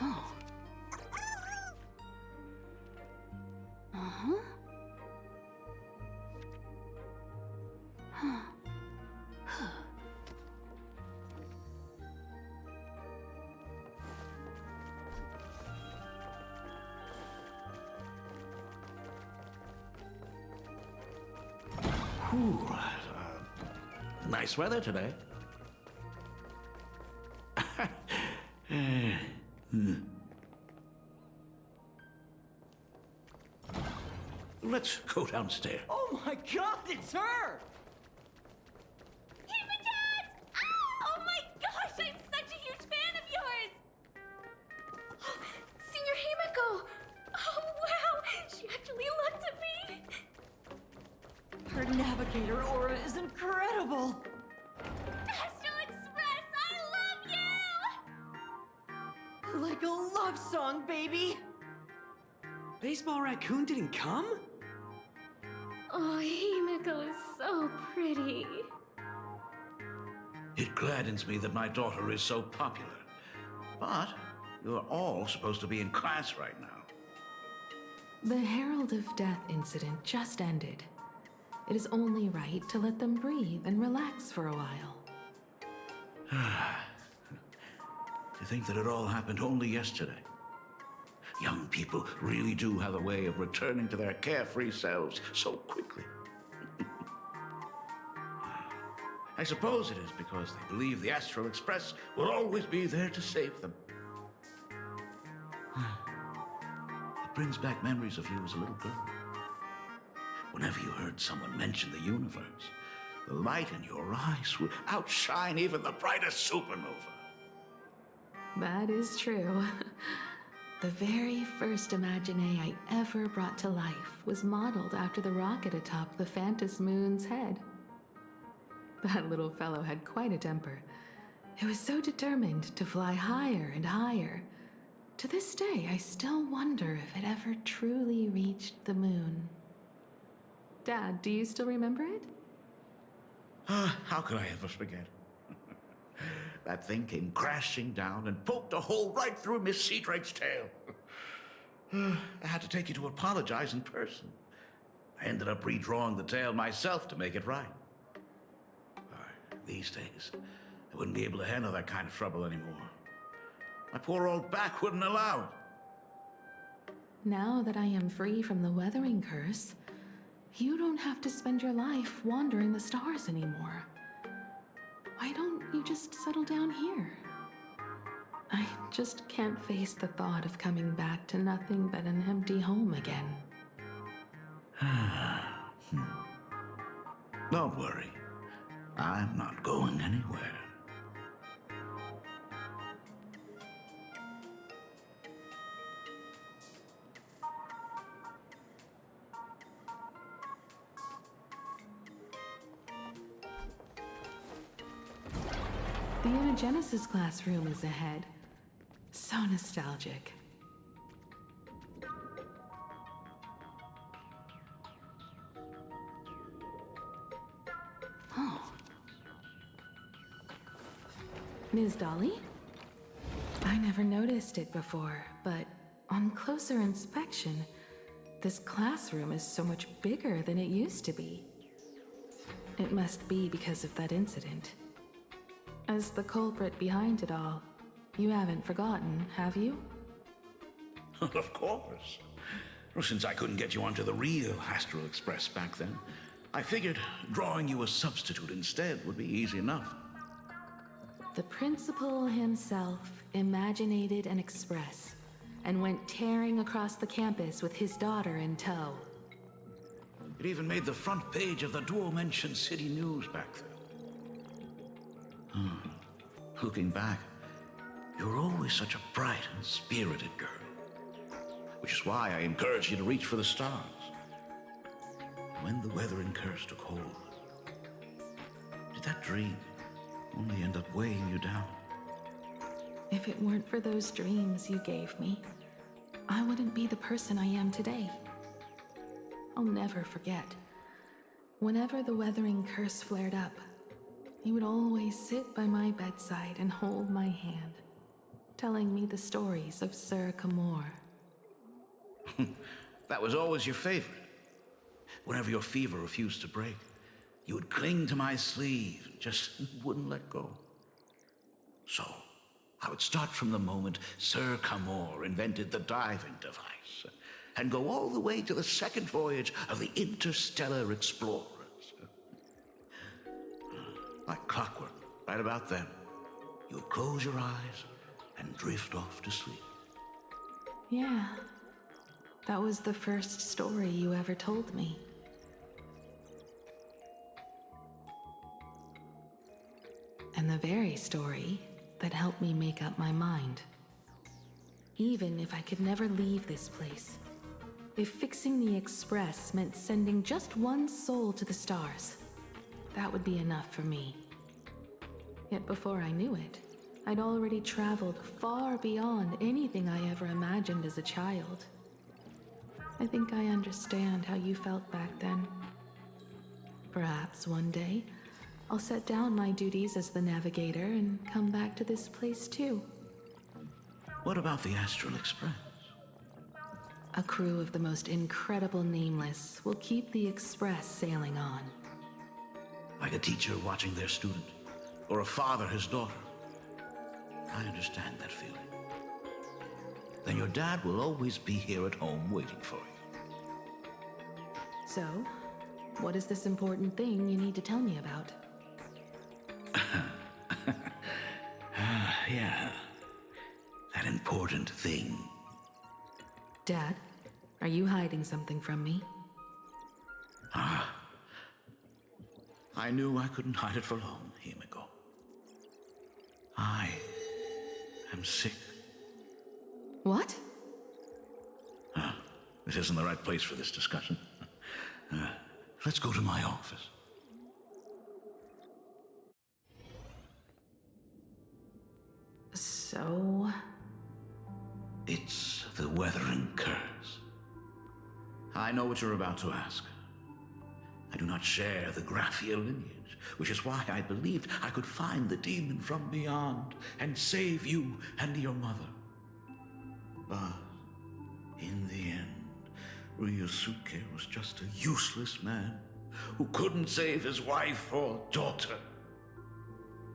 Oh. Uh-huh. Huh. Whew, nice weather today. Let's go downstairs. Oh my god, it's her! Oh my gosh, I'm such a huge fan of yours! Senior Himiko! Oh wow, she actually looked at me! Her navigator aura is incredible! Astral Express, I love you! Like a love song, baby! Baseball Raccoon didn't come? Oh, Himiko is so pretty. It gladdens me that my daughter is so popular. But you're all supposed to be in class right now. The Herald of Death incident just ended. It is only right to let them breathe and relax for a while. To think that it all happened only yesterday. Young people really do have a way of returning to their carefree selves so quickly. I suppose it is because they believe the Astral Express will always be there to save them. It brings back memories of you as a little girl. Whenever you heard someone mention the universe, the light in your eyes would outshine even the brightest supernova. That is true. The very first Imagine I ever brought to life was modeled after the rocket atop the Phantom Moon's head. That little fellow had quite a temper. It was so determined to fly higher and higher. To this day, I still wonder if it ever truly reached the moon. Dad, do you still remember it? How could I ever forget? That thing came crashing down and poked a hole right through Miss Seadrake's tail. I had to take you to apologize in person. I ended up redrawing the tail myself to make it right. These days, I wouldn't be able to handle that kind of trouble anymore. My poor old back wouldn't allow it. Now that I am free from the weathering curse, you don't have to spend your life wandering the stars anymore. Why don't you just settle down here? I just can't face the thought of coming back to nothing but an empty home again. Don't worry. I'm not going anywhere. The Imagenesis classroom is ahead. So nostalgic. Ms. Dolly? I never noticed it before, but on closer inspection, this classroom is so much bigger than it used to be. It must be because of that incident. As the culprit behind it all, you haven't forgotten, have you? Of course. Well, since I couldn't get you onto the real Astral Express back then, I figured drawing you a substitute instead would be easy enough. The principal himself imaginated an express and went tearing across the campus with his daughter in tow. It even made the front page of the Dual-Mention City News back then. Looking back, you were always such a bright and spirited girl. Which is why I encouraged you to reach for the stars. When the weathering curse took hold, did that dream only end up weighing you down? If it weren't for those dreams you gave me, I wouldn't be the person I am today. I'll never forget. Whenever the weathering curse flared up, he would always sit by my bedside and hold my hand, telling me the stories of Sir Camor. That was always your favorite. Whenever your fever refused to break, you would cling to my sleeve and just wouldn't let go. So, I would start from the moment Sir Camor invented the diving device and go all the way to the second voyage of the Interstellar Explorers. Like clockwork, right about then, you would close your eyes and drift off to sleep. Yeah, that was the first story you ever told me. And the very story that helped me make up my mind. Even if I could never leave this place, if fixing the Express meant sending just one soul to the stars, that would be enough for me. Yet before I knew it, I'd already traveled far beyond anything I ever imagined as a child. I think I understand how you felt back then. Perhaps one day, I'll set down my duties as the navigator and come back to this place too. What about the Astral Express? A crew of the most incredible nameless will keep the Express sailing on. Like a teacher watching their student, or a father his daughter. I understand that feeling. Then your dad will always be here at home waiting for you. So, what is this important thing you need to tell me about? Yeah. That important thing. Dad, are you hiding something from me? I knew I couldn't hide it for long, Himiko. I am sick. What? This isn't the right place for this discussion. Let's go to my office. So... It's the Weathering Curse. I know what you're about to ask. I do not share the Graphia lineage, which is why I believed I could find the demon from beyond and save you and your mother. But in the end, Ryosuke was just a useless man who couldn't save his wife or daughter,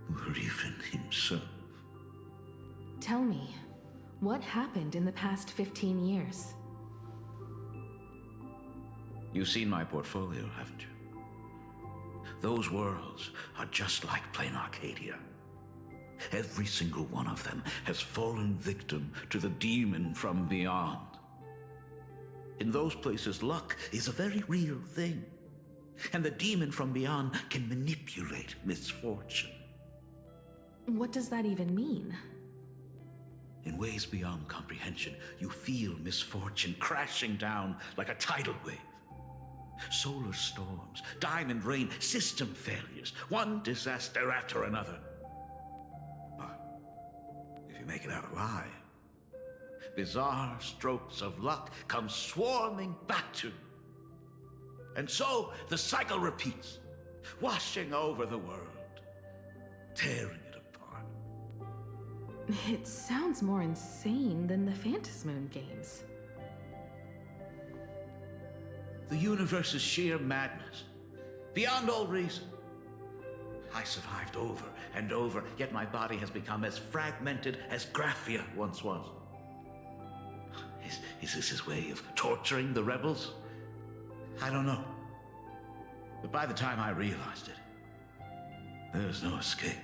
or even himself. Tell me, what happened in the past 15 years? You've seen my portfolio, haven't you? Those worlds are just like plain Arcadia. Every single one of them has fallen victim to the demon from beyond. In those places, luck is a very real thing, and the demon from beyond can manipulate misfortune. What does that even mean? In ways beyond comprehension, you feel misfortune crashing down like a tidal wave. Solar storms, diamond rain, system failures, one disaster after another. But if you make it out alive, bizarre strokes of luck come swarming back to you. And so the cycle repeats, washing over the world, tearing it apart. It sounds more insane than the Phantasmoon games. The universe is sheer madness, beyond all reason. I survived over and over, yet my body has become as fragmented as Graphia once was. Is this his way of torturing the rebels? I don't know. But by the time I realized it, there was no escape.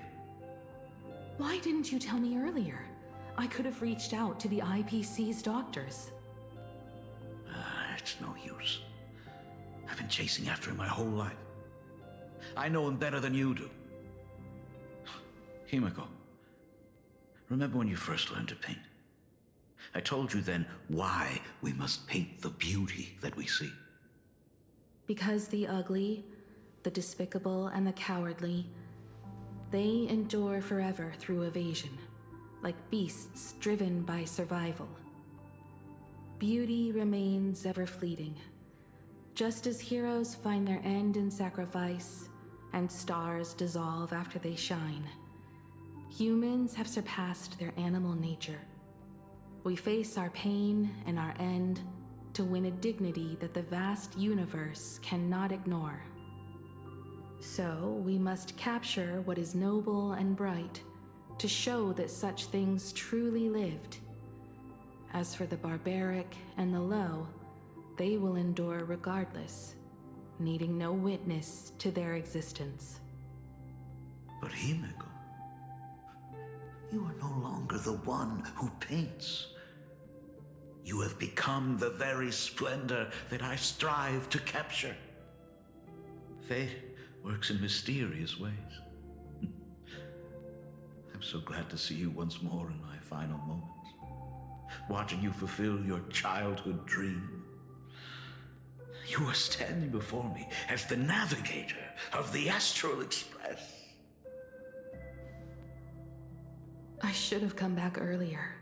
Why didn't you tell me earlier? I could have reached out to the IPC's doctors. It's no use. I've been chasing after him my whole life. I know him better than you do. Himiko, remember when you first learned to paint? I told you then why we must paint the beauty that we see. Because the ugly, the despicable, and the cowardly, they endure forever through evasion, like beasts driven by survival. Beauty remains ever fleeting, just as heroes find their end in sacrifice, and stars dissolve after they shine. Humans have surpassed their animal nature. We face our pain and our end to win a dignity that the vast universe cannot ignore. So we must capture what is noble and bright to show that such things truly lived. As for the barbaric and the low, they will endure regardless, needing no witness to their existence. But Himiko, you are no longer the one who paints. You have become the very splendor that I strive to capture. Fate works in mysterious ways. I'm so glad to see you once more in my final moments, watching you fulfill your childhood dream. You are standing before me as the navigator of the Astral Express. I should have come back earlier.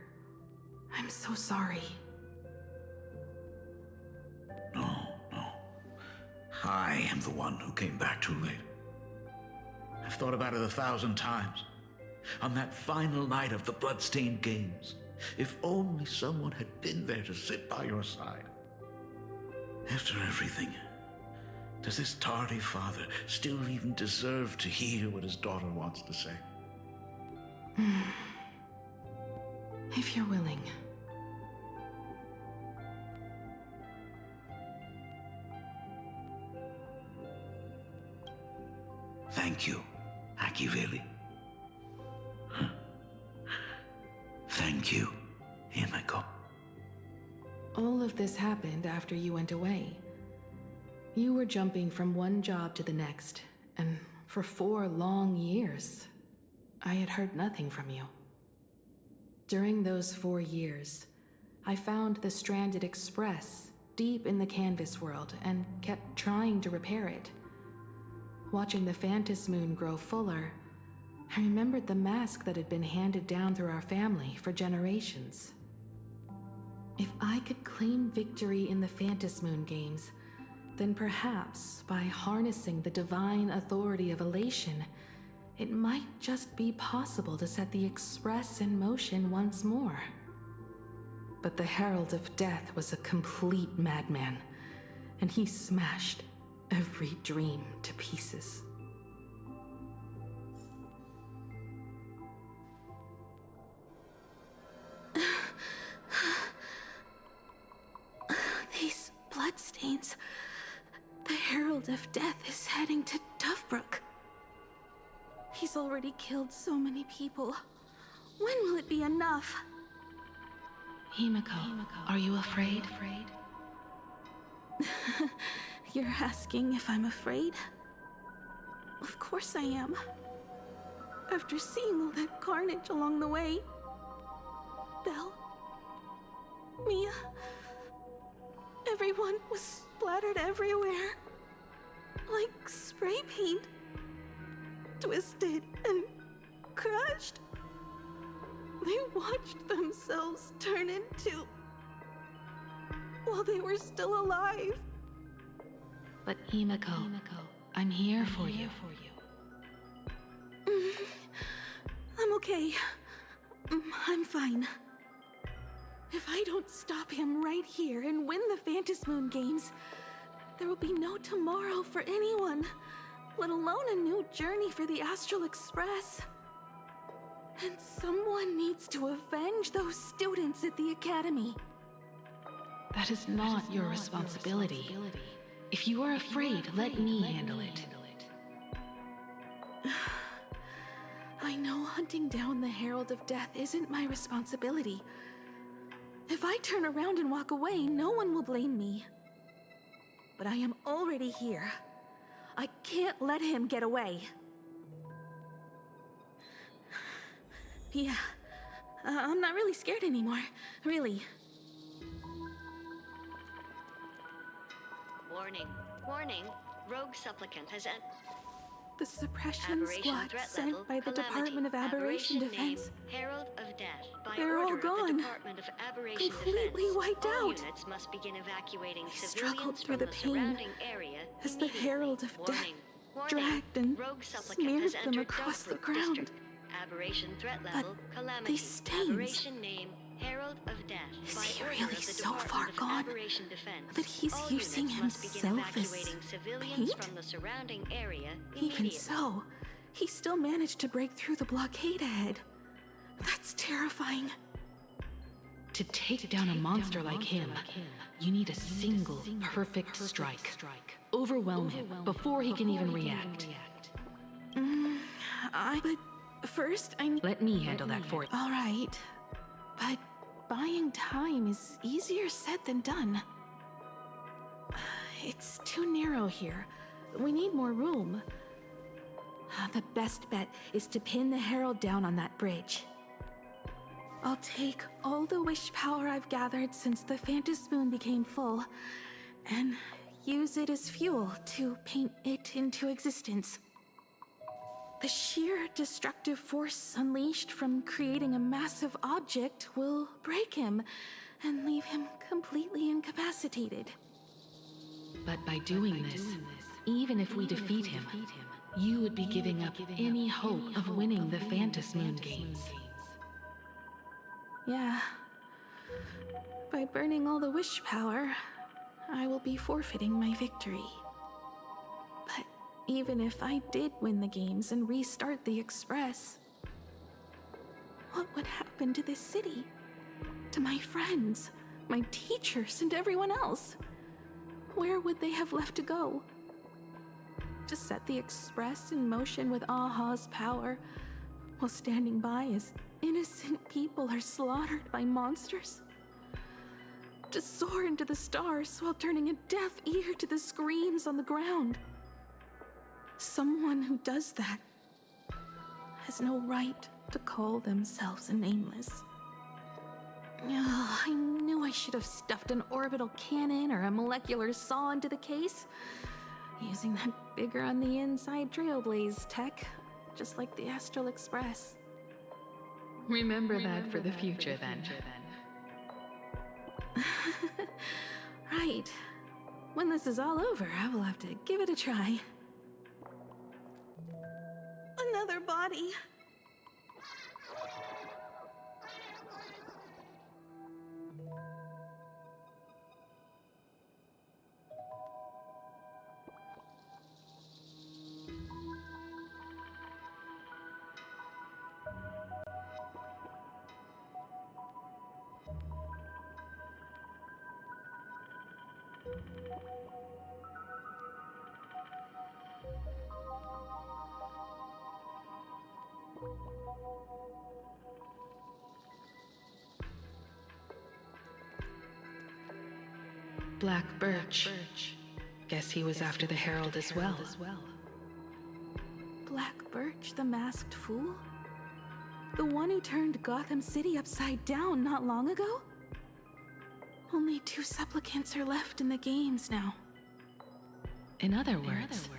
I'm so sorry. No. I am the one who came back too late. I've thought about it 1,000 times. On that final night of the Bloodstained Games, if only someone had been there to sit by your side. After everything, does this tardy father still even deserve to hear what his daughter wants to say? If you're willing. Thank you, Akiveli. Thank you, Himiko. All of this happened after you went away. You were jumping from one job to the next, and for 4 long years, I had heard nothing from you. During those 4 years, I found the stranded Express deep in the canvas world and kept trying to repair it. Watching the Phantasmoon grow fuller, I remembered the mask that had been handed down through our family for generations. If I could claim victory in the Phantasmoon games, then perhaps by harnessing the divine authority of elation, it might just be possible to set the Express in motion once more. But the Herald of Death was a complete madman, and he smashed every dream to pieces. These bloodstains. The Herald of Death is heading to Dovebrook. He's already killed so many people. When will it be enough? Himiko, are you afraid? You're asking if I'm afraid? Of course I am. After seeing all that carnage along the way. Belle, Mia, everyone was splattered everywhere. Like spray paint. Twisted and crushed. They watched themselves turn into... while they were still alive. But Himiko, I'm here for you. I'm okay. I'm fine. If I don't stop him right here and win the Phantom Moon Games, there will be no tomorrow for anyone, let alone a new journey for the Astral Express. And someone needs to avenge those students at the Academy. That is not your responsibility. If you are afraid, let me handle it. I know hunting down the Herald of Death isn't my responsibility. If I turn around and walk away, no one will blame me. But I am already here. I can't let him get away. Yeah, I'm not really scared anymore, really. Warning, warning, rogue supplicant has entered. The suppression squad sent by the Department of Aberration Defense. Herald of Death. By They're all order of gone. the Department of Aberration Completely Defense, wiped all out. units must begin evacuating I civilians struggled from through the pain surrounding area as the Herald of Death Warning, dragged and rogue supplicant smeared has them entered across the Darkbrook ground. District. Aberration threat But level, calamity. these stains. Aberration name, Herald of Death. Is By he order really of the so far Department of gone Aberration Defense, that he's all using units must begin himself as evacuating civilians paint? from the surrounding area Even immediately. so, he still managed to break through the blockade ahead. That's terrifying. To take down a monster like him, you need a single perfect strike. Overwhelm him before he can even react. But first I need... Let me handle that for you. All right. But buying time is easier said than done. It's too narrow here. We need more room. The best bet is to pin the Herald down on that bridge. I'll take all the wish power I've gathered since the Phantom Moon became full, and use it as fuel to paint it into existence. The sheer destructive force unleashed from creating a massive object will break him and leave him completely incapacitated. But by doing this, even if we defeat him, you would be giving up any hope of winning the Phantom Moon Games. Yeah. By burning all the wish power, I will be forfeiting my victory. But even if I did win the games and restart the Express, what would happen to this city? To my friends, my teachers, and everyone else? Where would they have left to go? To set the Express in motion with Aha's power, while standing by as innocent people are slaughtered by monsters? To soar into the stars while turning a deaf ear to the screams on the ground? Someone who does that has no right to call themselves a nameless. I knew I should have stuffed an orbital cannon or a molecular saw into the case, using that bigger on the inside Trailblaze tech, just like the Astral Express. Remember that for the future, then. Right. When this is all over, I will have to give it a try. Another body. Black Birch. Guess he was after the Herald as well. Black Birch, the masked fool? The one who turned Gotham City upside down not long ago? Only 2 supplicants are left in the games now. In other words,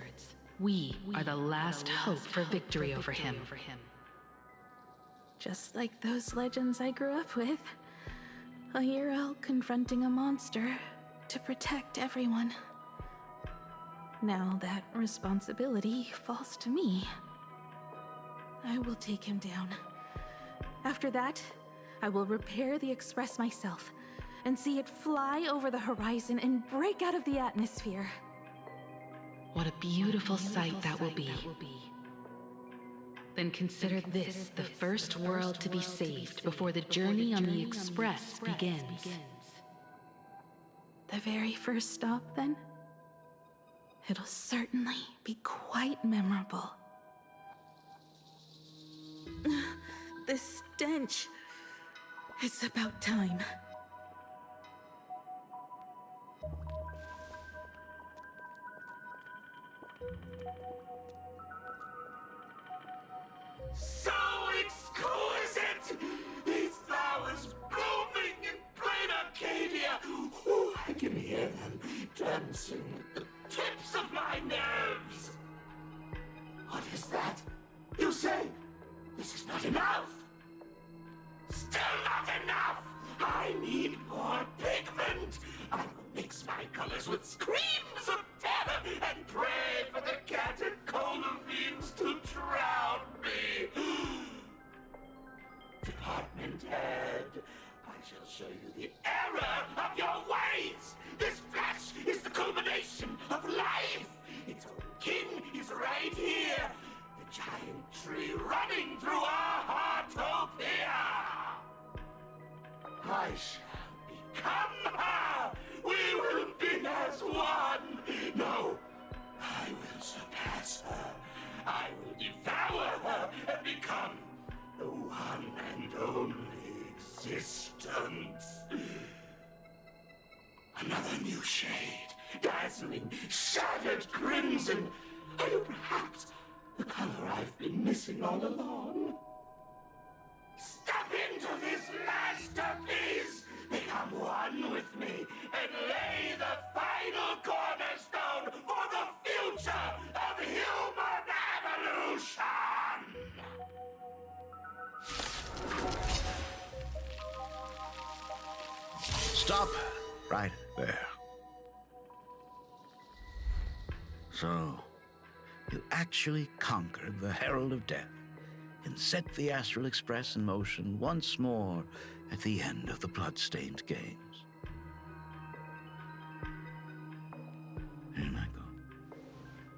we are the last hope for victory over him. Just like those legends I grew up with. A hero confronting a monster to protect everyone. Now that responsibility falls to me. I will take him down. After that, I will repair the Express myself and see it fly over the horizon and break out of the atmosphere. What a beautiful sight that will be. Then consider this the first world to be saved before the journey on the Express begins. The very first stop, then? It'll certainly be quite memorable. The stench. It's about time. So exquisite! These flowers blooming in plain Arcadia! Ooh, I can hear them dancing at the tips of my nerves! What is that? You say this is not enough? Still not enough! I need more pigment! I will mix my colors with screams of terror and pray for the catecholamines to drown me! Department head, I shall show you the error of your ways! This flesh is the culmination of life! Its own king is right here! The giant tree running through our heartopia! I shall become her! We will be as one! No, I will surpass her. I will devour her and become the one and only existence. Another new shade, dazzling, shattered crimson. Are you perhaps the color I've been missing all along? Step into this masterpiece! Become one with me and lay the final cornerstone for the future of human evolution! Stop right there. So, you actually conquered the Herald of Death and set the Astral Express in motion once more at the end of the Bloodstained Games. Hinako,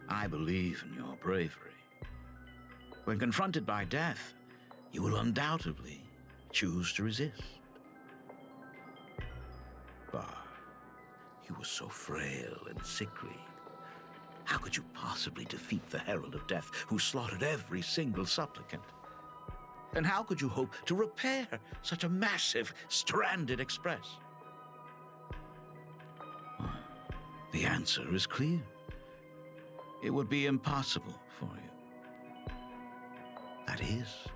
I believe in your bravery. When confronted by death, you will undoubtedly choose to resist. But you were so frail and sickly. How could you possibly defeat the Herald of Death, who slaughtered every single supplicant? And how could you hope to repair such a massive, stranded express? Well, the answer is clear. It would be impossible for you. That is,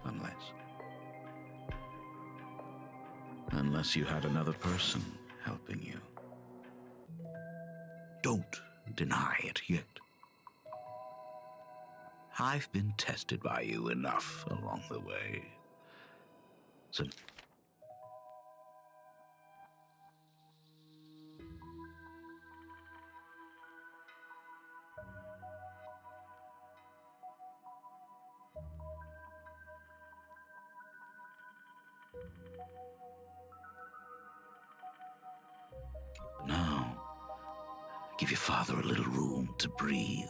unless you had another person helping you. Don't deny it yet. I've been tested by you enough along the way. So now, give your father a little room to breathe.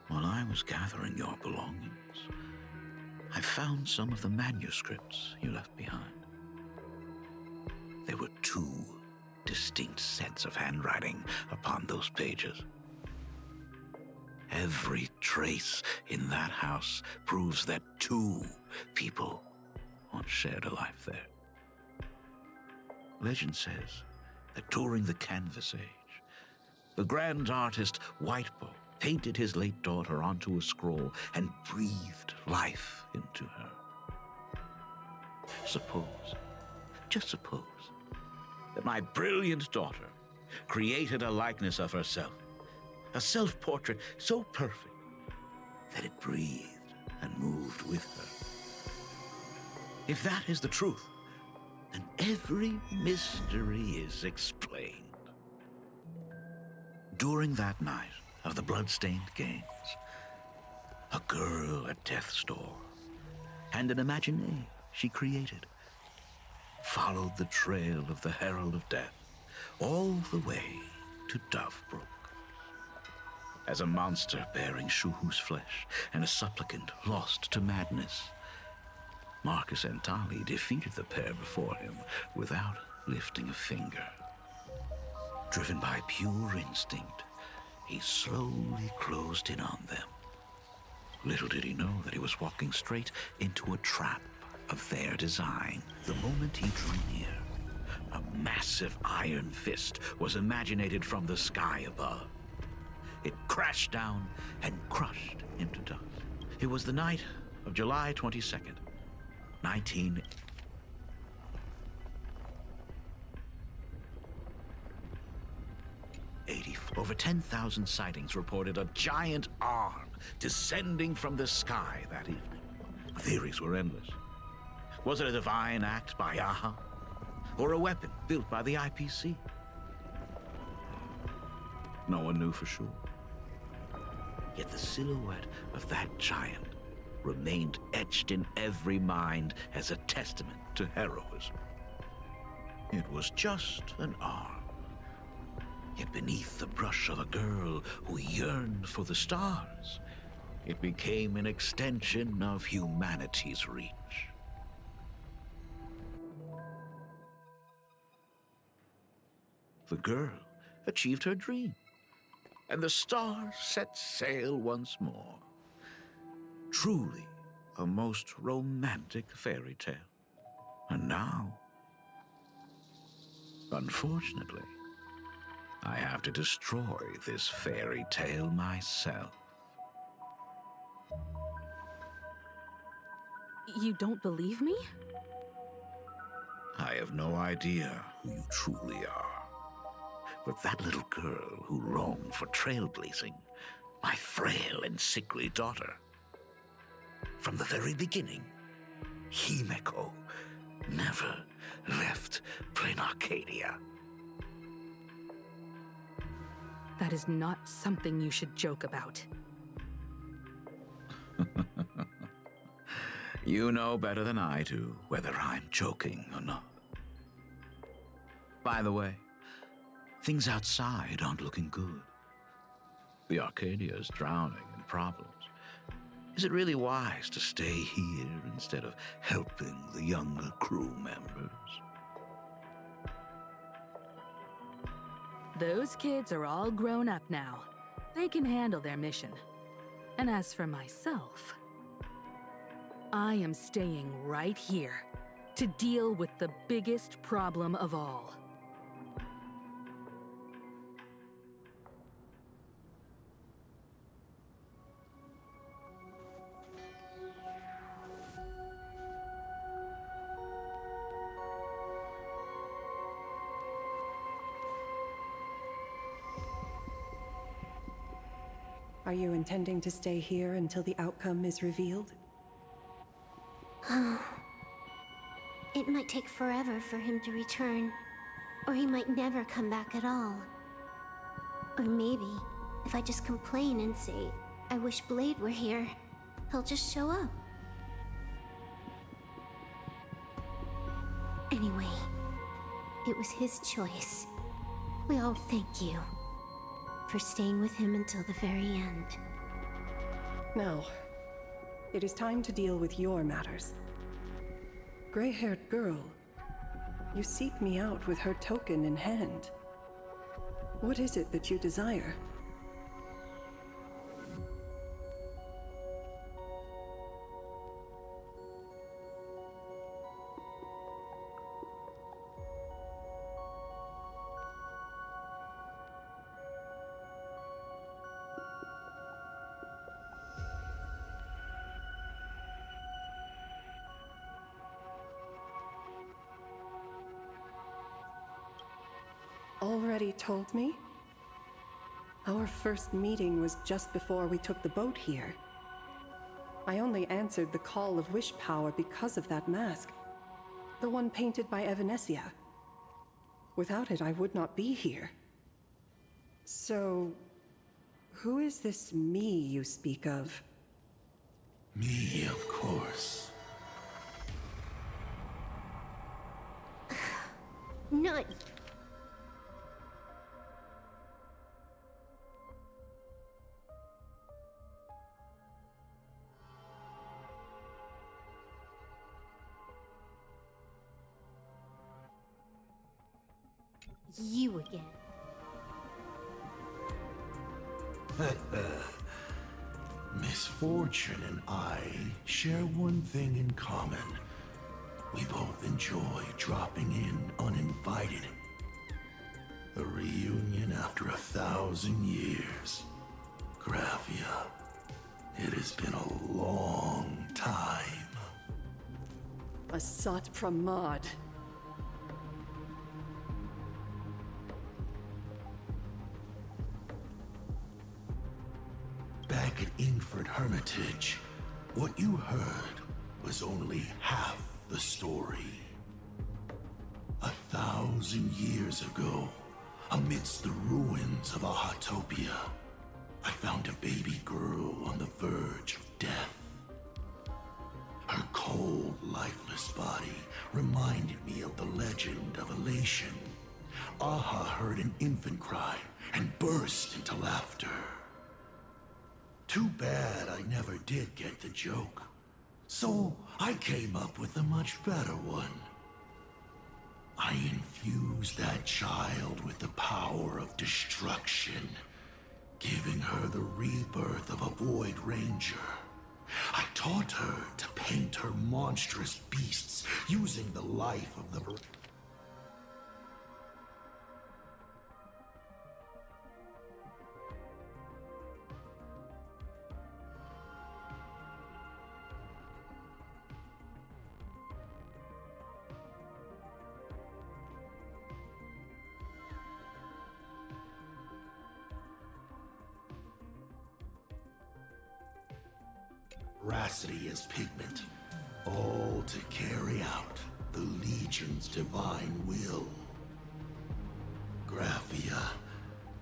While I was gathering your belongings, I found some of the manuscripts you left behind. There were 2 distinct sets of handwriting upon those pages. Every trace in that house proves that 2 people once shared a life there. Legend says that during the Canvas Age, the grand artist Whitebow painted his late daughter onto a scroll and breathed life into her. Just suppose, that my brilliant daughter created a likeness of herself, a self-portrait so perfect that it breathed and moved with her. If that is the truth, then every mystery is explained. During that night of the Bloodstained Games, A girl at death's door. And an imaginée she created. Followed the trail of the Herald of Death, all the way to Dovebrook. As a monster bearing Shuhu's flesh, and a supplicant lost to madness, Marcus Antali defeated the pair before him without lifting a finger. Driven by pure instinct, he slowly closed in on them. Little did he know that he was walking straight into a trap of their design. The moment he drew near, a massive iron fist was imaginated from the sky above. It crashed down and crushed into dust. It was the night of July 22nd, 1980. Over 10,000 sightings reported a giant arm descending from the sky that evening. Theories were endless. Was it a divine act by Yaha? Or a weapon built by the IPC? No one knew for sure. Yet the silhouette of that giant remained etched in every mind as a testament to heroism. It was just an arm. Yet beneath the brush of a girl who yearned for the stars, it became an extension of humanity's reach. The girl achieved her dream, and the stars set sail once more. Truly a most romantic fairy tale. And now, unfortunately, I have to destroy this fairy tale myself. You don't believe me? I have no idea who you truly are. But that little girl who longed for trailblazing, my frail and sickly daughter. From the very beginning, Himeko never left Plain Arcadia. That is not something you should joke about. You know better than I do whether I'm joking or not. By the way, things outside aren't looking good. The Arcadia is drowning in problems. Is it really wise to stay here instead of helping the younger crew members? Those kids are all grown up now. They can handle their mission. And as for myself, I am staying right here to deal with the biggest problem of all. Are you intending to stay here until the outcome is revealed? It might take forever for him to return, or he might never come back at all. Or maybe, if I just complain and say, I wish Blade were here, he'll just show up. Anyway, it was his choice. We all thank you for staying with him until the very end. Now, it is time to deal with your matters. Gray-haired girl, you seek me out with her token in hand. What is it that you desire? Already told me? Our first meeting was just before we took the boat here. I only answered the call of wish power because of that mask. The one painted by Evanesia. Without it, I would not be here. So, who is this me you speak of? Me, of course. Not... You again. Misfortune and I share one thing in common. We both enjoy dropping in uninvited. A reunion after 1,000 years. Graphia, it has been a long time. Asat Pramad. Back at Ingford Hermitage, what you heard was only half the story. 1,000 years ago, amidst the ruins of Ahatopia, I found a baby girl on the verge of death. Her cold, lifeless body reminded me of the legend of Elation. Aha heard an infant cry and burst into laughter. Too bad I never did get the joke. So I came up with a much better one. I infused that child with the power of destruction, giving her the rebirth of a Void Ranger. I taught her to paint her monstrous beasts using the life of the... veracity as pigment, all to carry out the Legion's divine will. Graphia,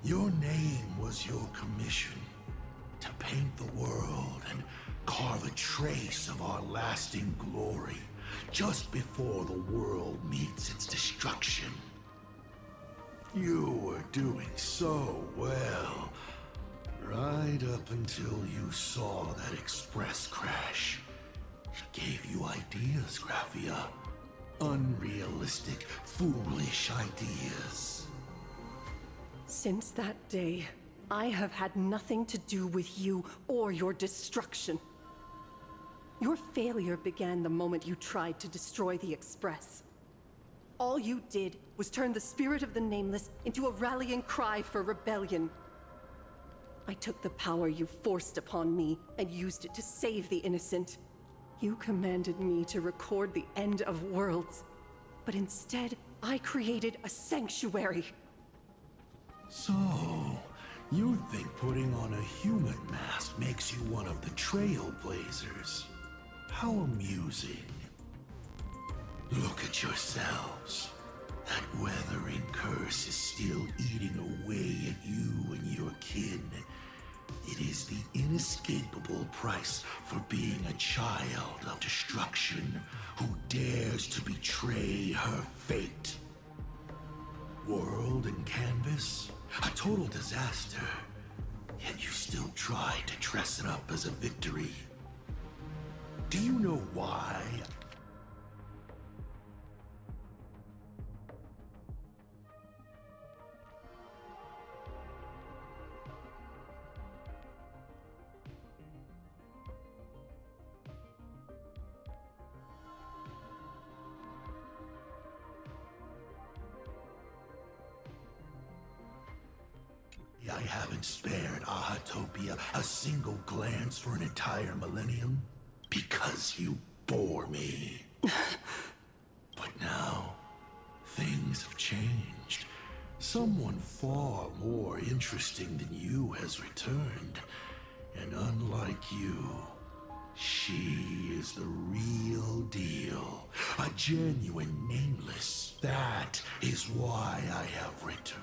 your name was your commission, to paint the world and carve a trace of our lasting glory just before the world meets its destruction. You were doing so well. Right up until you saw that express crash. It gave you ideas, Graphia. Unrealistic, foolish ideas. Since that day, I have had nothing to do with you or your destruction. Your failure began the moment you tried to destroy the Express. All you did was turn the spirit of the Nameless into a rallying cry for rebellion. I took the power you forced upon me and used it to save the innocent. You commanded me to record the end of worlds, but instead, I created a sanctuary. So, you think putting on a human mask makes you one of the Trailblazers? How amusing. Look at yourselves. That weathering curse is still eating away at you and your kin. It is the inescapable price for being a child of destruction who dares to betray her fate. World and canvas, a total disaster. Yet you still try to dress it up as a victory. Do you know why? I haven't spared Ahatopia a single glance for an entire millennium because you bore me. But now, things have changed. Someone far more interesting than you has returned. And unlike you, she is the real deal. A genuine Nameless. That is why I have returned.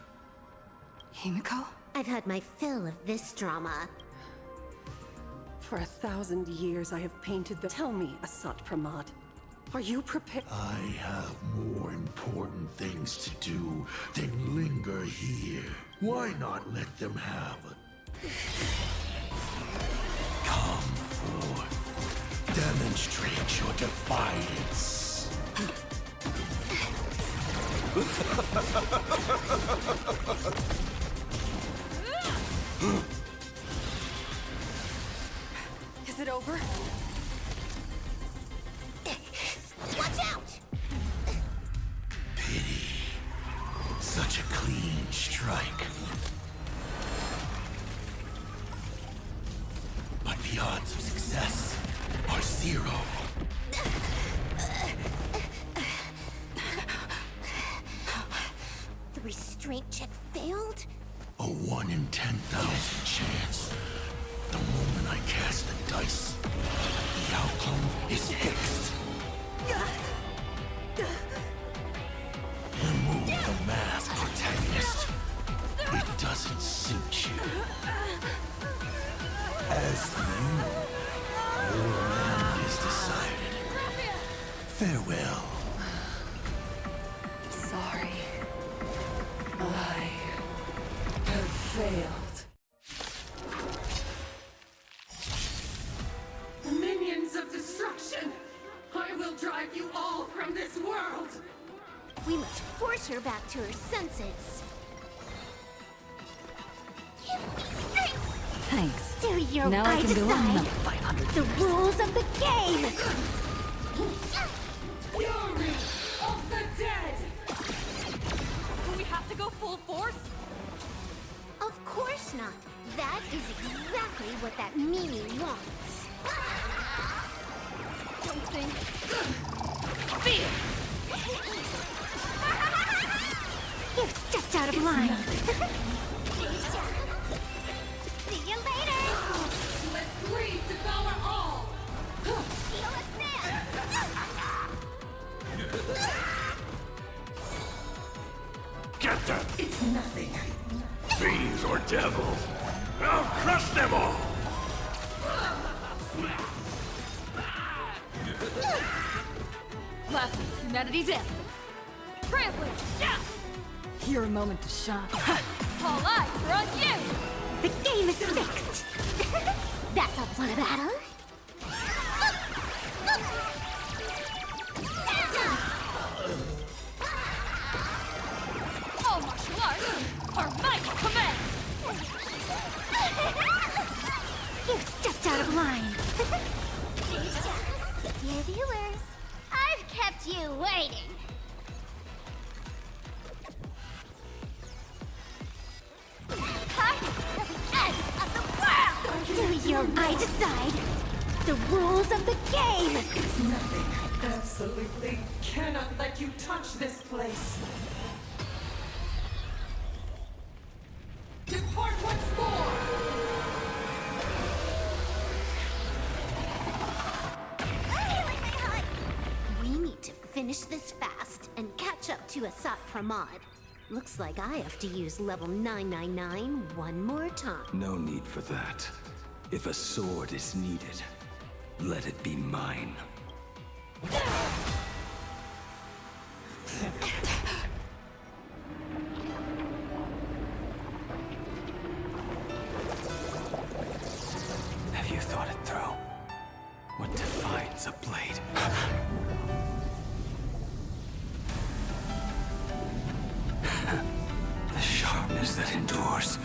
Himiko? I've had my fill of this drama. For 1,000 years I have painted the... Tell me, Asat Pramad, are you prepared? I have more important things to do than linger here. Why not let them have it? Come forth. Demonstrate your defiance. Is it over? Watch out! Pity. Such a clean strike. But the odds of success are 0. The restraint check failed? A 1 in 10,000 chance. The moment I cast the dice, the outcome is fixed. Remove the mask, protagonist. It doesn't suit you. As for you, your end is decided. Farewell. Sorry. I have failed. Minions of destruction! I will drive you all from this world! We must force her back to her senses. Thanks. Do your Now I can go on decide another 500 the rules of the game! Fury of the dead! Do we have to go full force? Of course not. That is exactly what that Mimi wants. Something. Fear! You've stepped out of line. See you later! Let's greed devour all! Feel us Get them! It's nothing. Fiends or devils! I'll crush them all! Last of humanity's anthem. Trailblaze, yeah! Your moment to shine. All eyes are on you! The game is fixed! That's a plan of battle? All martial arts are my command! You've stepped out of line. Dear viewers, I've kept you waiting. I decide the rules of the game! It's nothing. Absolutely cannot let you touch this place. Depart once more! We need to finish this fast and catch up to Asat Pramad. Looks like I have to use level 999 one more time. No need for that. If a sword is needed, let it be mine. Have you thought it through? What defines a blade? The sharpness that endures,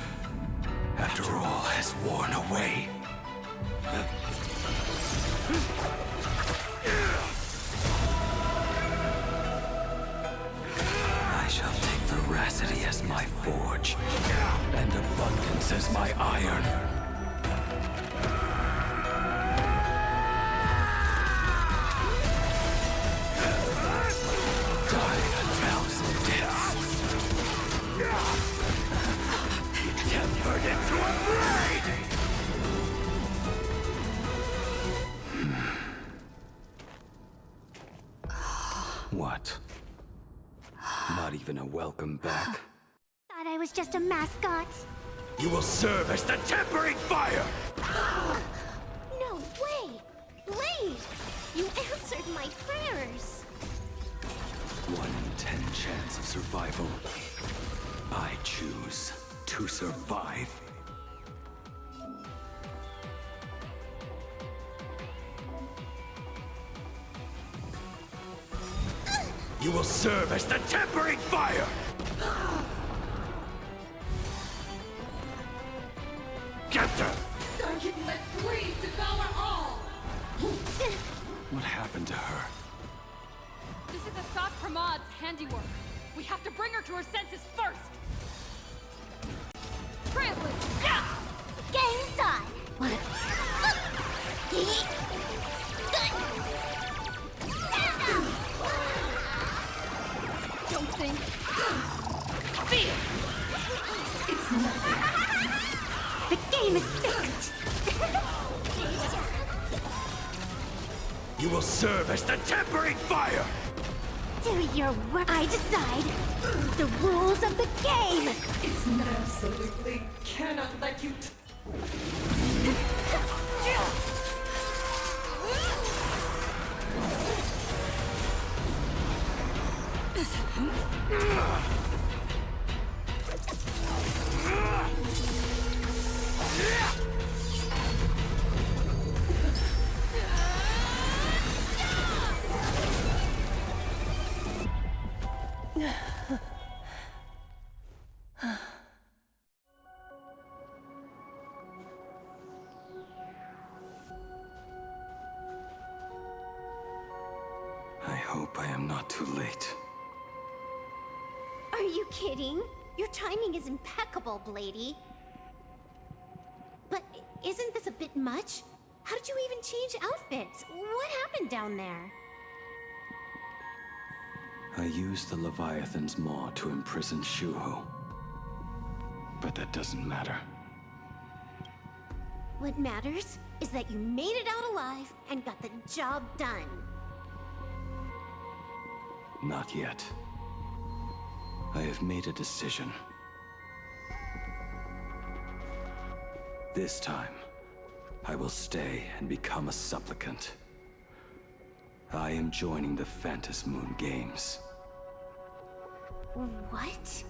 after all has worn away. I shall take veracity as my forge, and abundance as my iron. Die a thousand deaths. Tempered into a blade! What? Not even a welcome back? Thought I was just a mascot. You will serve as the tempering fire! No! 1 in 10 chance of survival. I choose to survive. You will serve as the tempering fire! Captor! I can let greed devour all! What happened to her? This is Asad Pramad's handiwork. We have to bring her to her senses first! Trailblaze! Yeah! Game's on! Don't think. Fear! It's nothing. The game is fixed! You will serve as the tempering fire! Do your work. I decide the rules of the game! It's absolutely cannot let you. I hope I am not too late. Are you kidding? Your timing is impeccable, Blady. But isn't this a bit much? How did you even change outfits? What happened down there? I used the Leviathan's maw to imprison Shuho. But that doesn't matter. What matters is that you made it out alive and got the job done. Not yet. I have made a decision. This time, I will stay and become a supplicant. I am joining the Phantas Moon Games. What?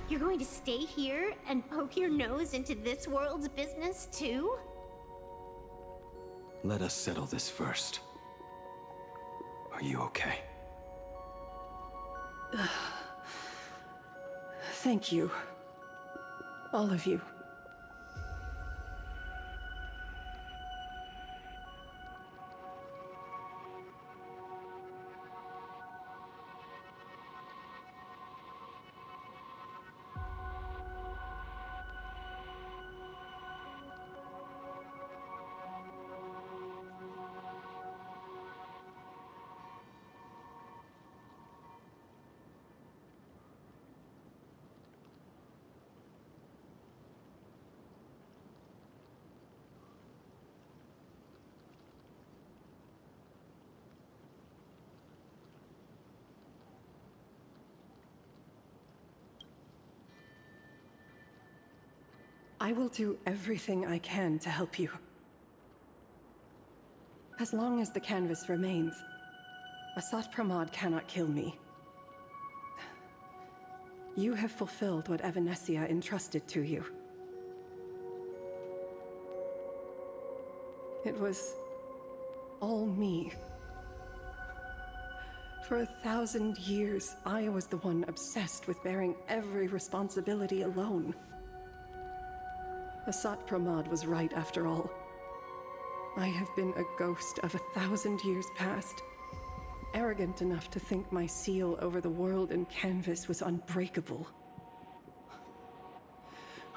You're going to stay here and poke your nose into this world's business too? Let us settle this first. Are you okay? Thank you. All of you. I will do everything I can to help you. As long as the canvas remains, Asat Pramad cannot kill me. You have fulfilled what Evanescia entrusted to you. It was all me. For 1,000 years, I was the one obsessed with bearing every responsibility alone. Asat Pramad was right after all. I have been a ghost of 1,000 years past, arrogant enough to think my seal over the world and canvas was unbreakable.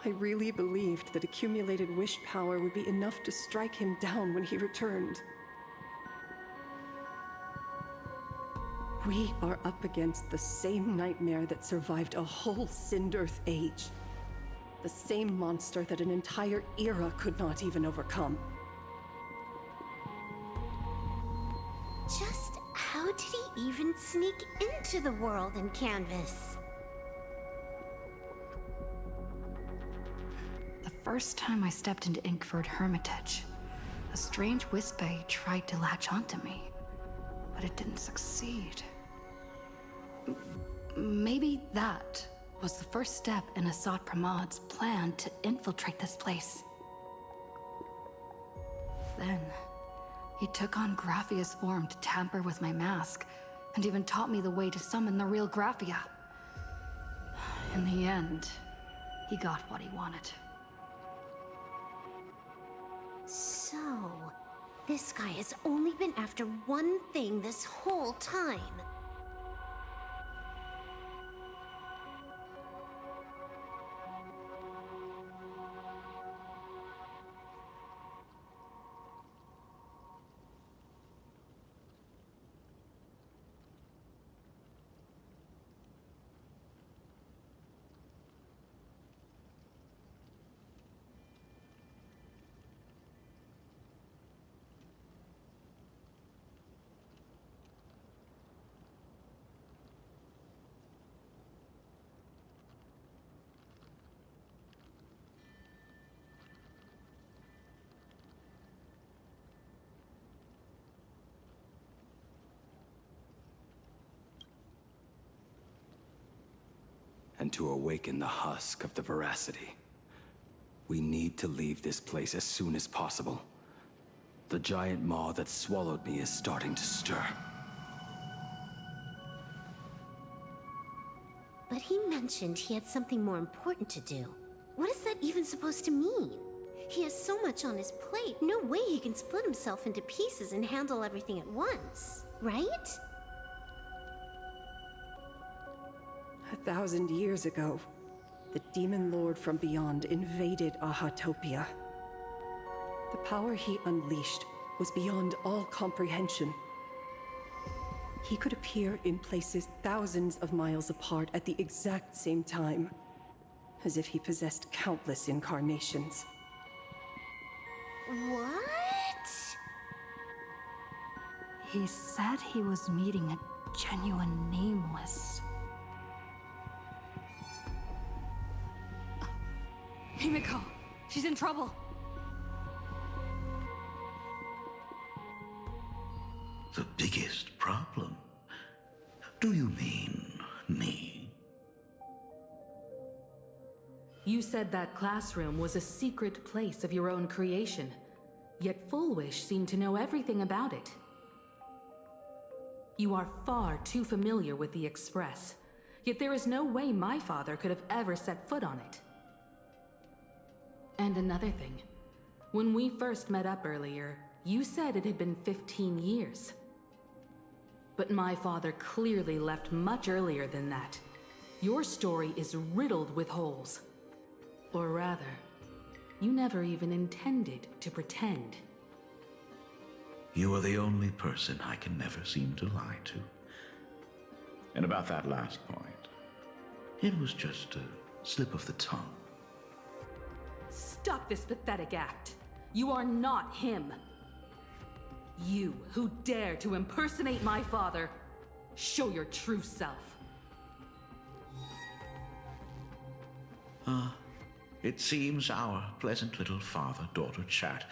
I really believed that accumulated wish power would be enough to strike him down when he returned. We are up against the same nightmare that survived a whole Sindearth age. The same monster that an entire era could not even overcome. Just how did he even sneak into the world and canvas? The first time I stepped into Inkford Hermitage, a strange Wispe tried to latch onto me, but it didn't succeed. Maybe that was the first step in Assad Pramad's plan to infiltrate this place. Then, he took on Graphia's form to tamper with my mask, and even taught me the way to summon the real Graphia. In the end, he got what he wanted. So, this guy has only been after one thing this whole time. And to awaken the husk of the veracity, we need to leave this place as soon as possible. The giant maw that swallowed me is starting to stir. But he mentioned he had something more important to do. What is that even supposed to mean? He has so much on his plate, no way he can split himself into pieces and handle everything at once, right? 1,000 years ago, the demon lord from beyond invaded Ahatopia. The power he unleashed was beyond all comprehension. He could appear in places thousands of miles apart at the exact same time, as if he possessed countless incarnations. What? He said he was meeting a genuine nameless. Himiko, she's in trouble. The biggest problem? Do you mean me? You said that classroom was a secret place of your own creation, yet Fullwish seemed to know everything about it. You are far too familiar with the Express, yet there is no way my father could have ever set foot on it. And another thing, when we first met up earlier, you said it had been 15 years. But my father clearly left much earlier than that. Your story is riddled with holes. Or rather, you never even intended to pretend. You are the only person I can never seem to lie to. And about that last point, it was just a slip of the tongue. Stop this pathetic act. You are not him. You who dare to impersonate my father, show your true self. It seems our pleasant little father-daughter chat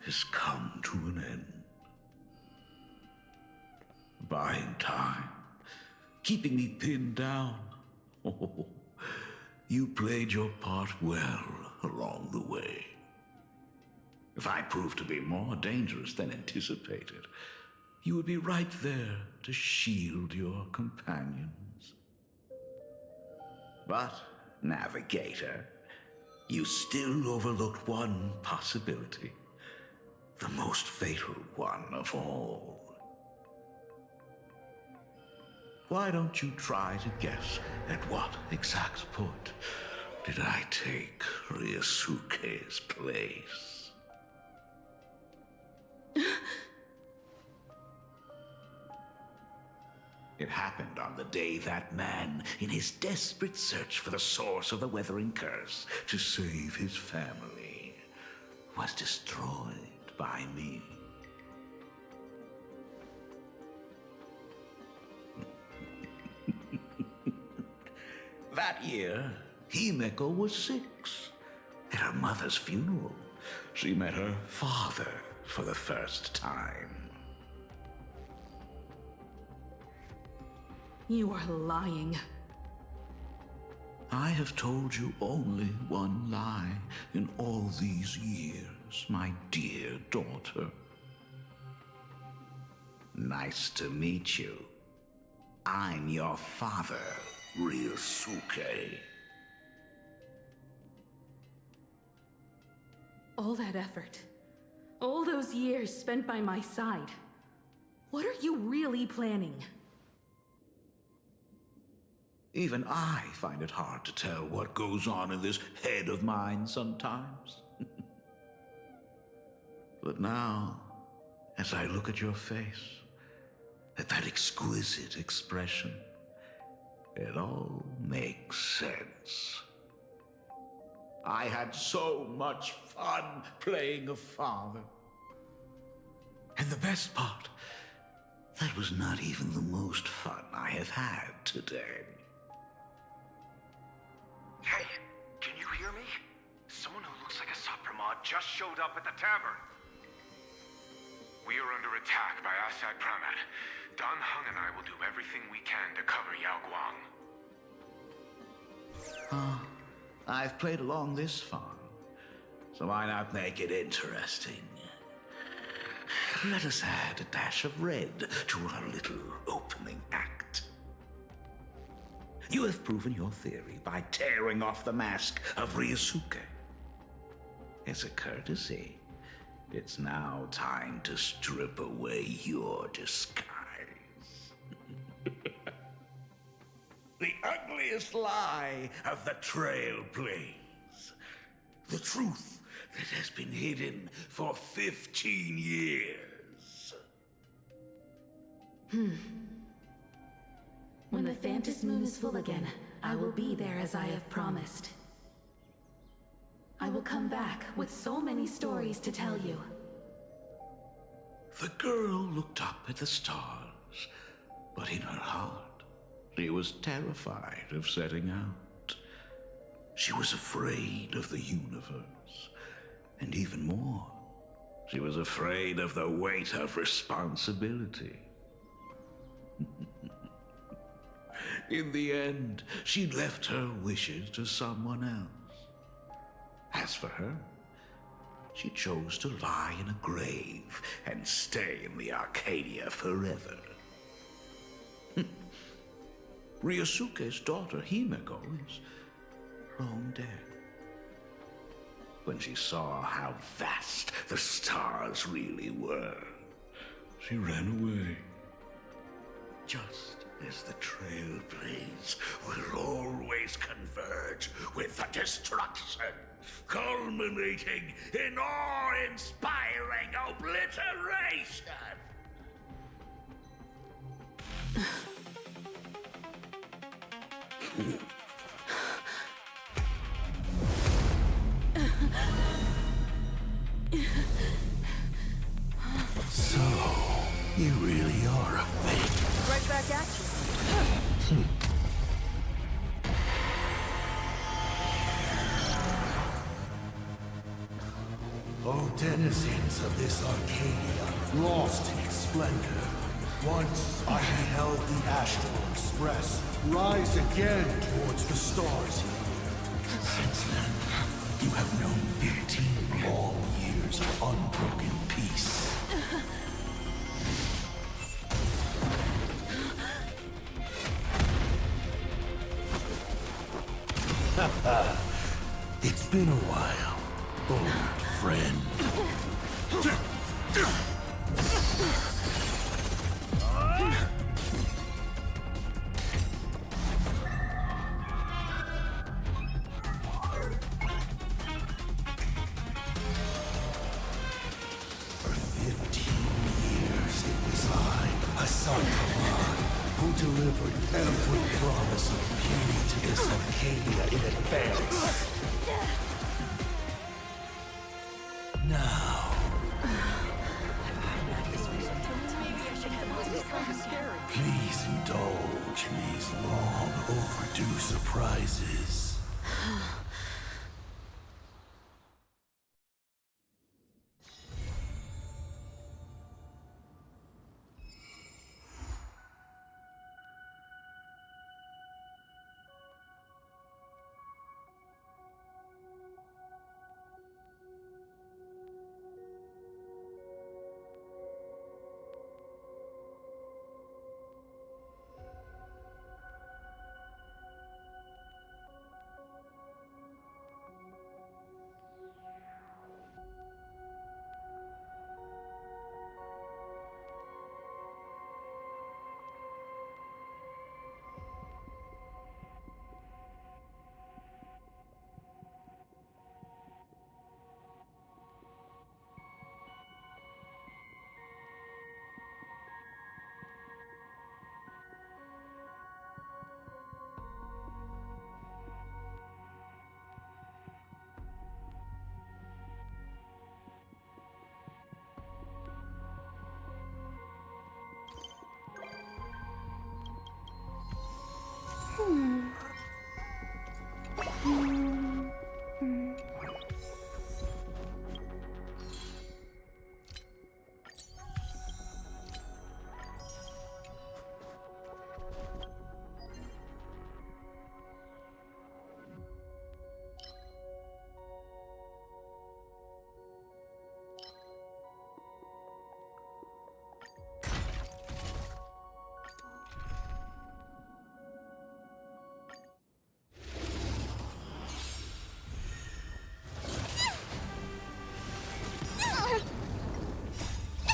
has come to an end. Buying time, keeping me pinned down. Oh, you played your part well along the way. If I proved to be more dangerous than anticipated, you would be right there to shield your companions. But, Navigator, you still overlooked one possibility. The most fatal one of all. Why don't you try to guess at what exact point did I take Ryosuke's place? It happened on the day that man, in his desperate search for the source of the Weathering Curse to save his family, was destroyed by me. That year, Himeko was 6. At her mother's funeral, she met her father for the first time. You are lying. I have told you only one lie in all these years, my dear daughter. Nice to meet you. I'm your father, Ryosuke. All that effort, all those years spent by my side. What are you really planning? Even I find it hard to tell what goes on in this head of mine sometimes. But now, as I look at your face, at that exquisite expression, it all makes sense. I had so much fun playing a father. And the best part, that was not even the most fun I have had today. Hey, can you hear me? Someone who looks like a Supremod just showed up at the tavern. We are under attack by Asad Pramet. Dan Heng and I will do everything we can to cover Yao Guang. I've played along this far, so why not make it interesting? Let us add a dash of red to our little opening act. You have proven your theory by tearing off the mask of Ryosuke. As a courtesy, it's now time to strip away your disguise. The ugliest lie of the Trailblaze. The truth that has been hidden for 15 years. When the Phantom Moon is full again, I will be there as I have promised. I will come back with so many stories to tell you. The girl looked up at the stars, but in her heart, she was terrified of setting out. She was afraid of the universe, and even more, she was afraid of the weight of responsibility. In the end, she left her wishes to someone else. As for her, she chose to lie in a grave and stay in the Arcadia forever. Ryosuke's daughter Himeko is long dead. When she saw how vast the stars really were, she ran away. Just as the Trailblaze will always converge with the destruction, culminating in awe-inspiring obliteration. So, you really are a fake. Right back at you. O denizens of this Arcadia, lost in its splendor, once I beheld the Astral Express rise again towards the stars here. Since then, you have known 15 long years of unbroken peace. It's been a while, old friend. For 15 years it was I, Hassan Khan, who delivered every promise of beauty to this Arcadia in advance. Now, please indulge in these long overdue surprises.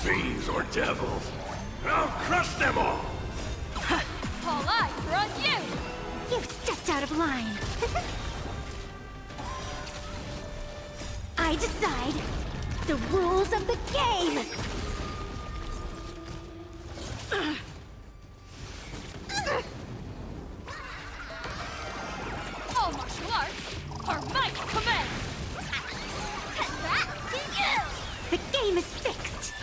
fiends or devils. I'll crush them all! All eyes are on you! You've stepped out of line. I decide the rules of the game! All martial arts are my command! And that's to you! The game is fixed!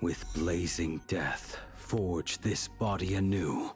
With blazing death, forge this body anew.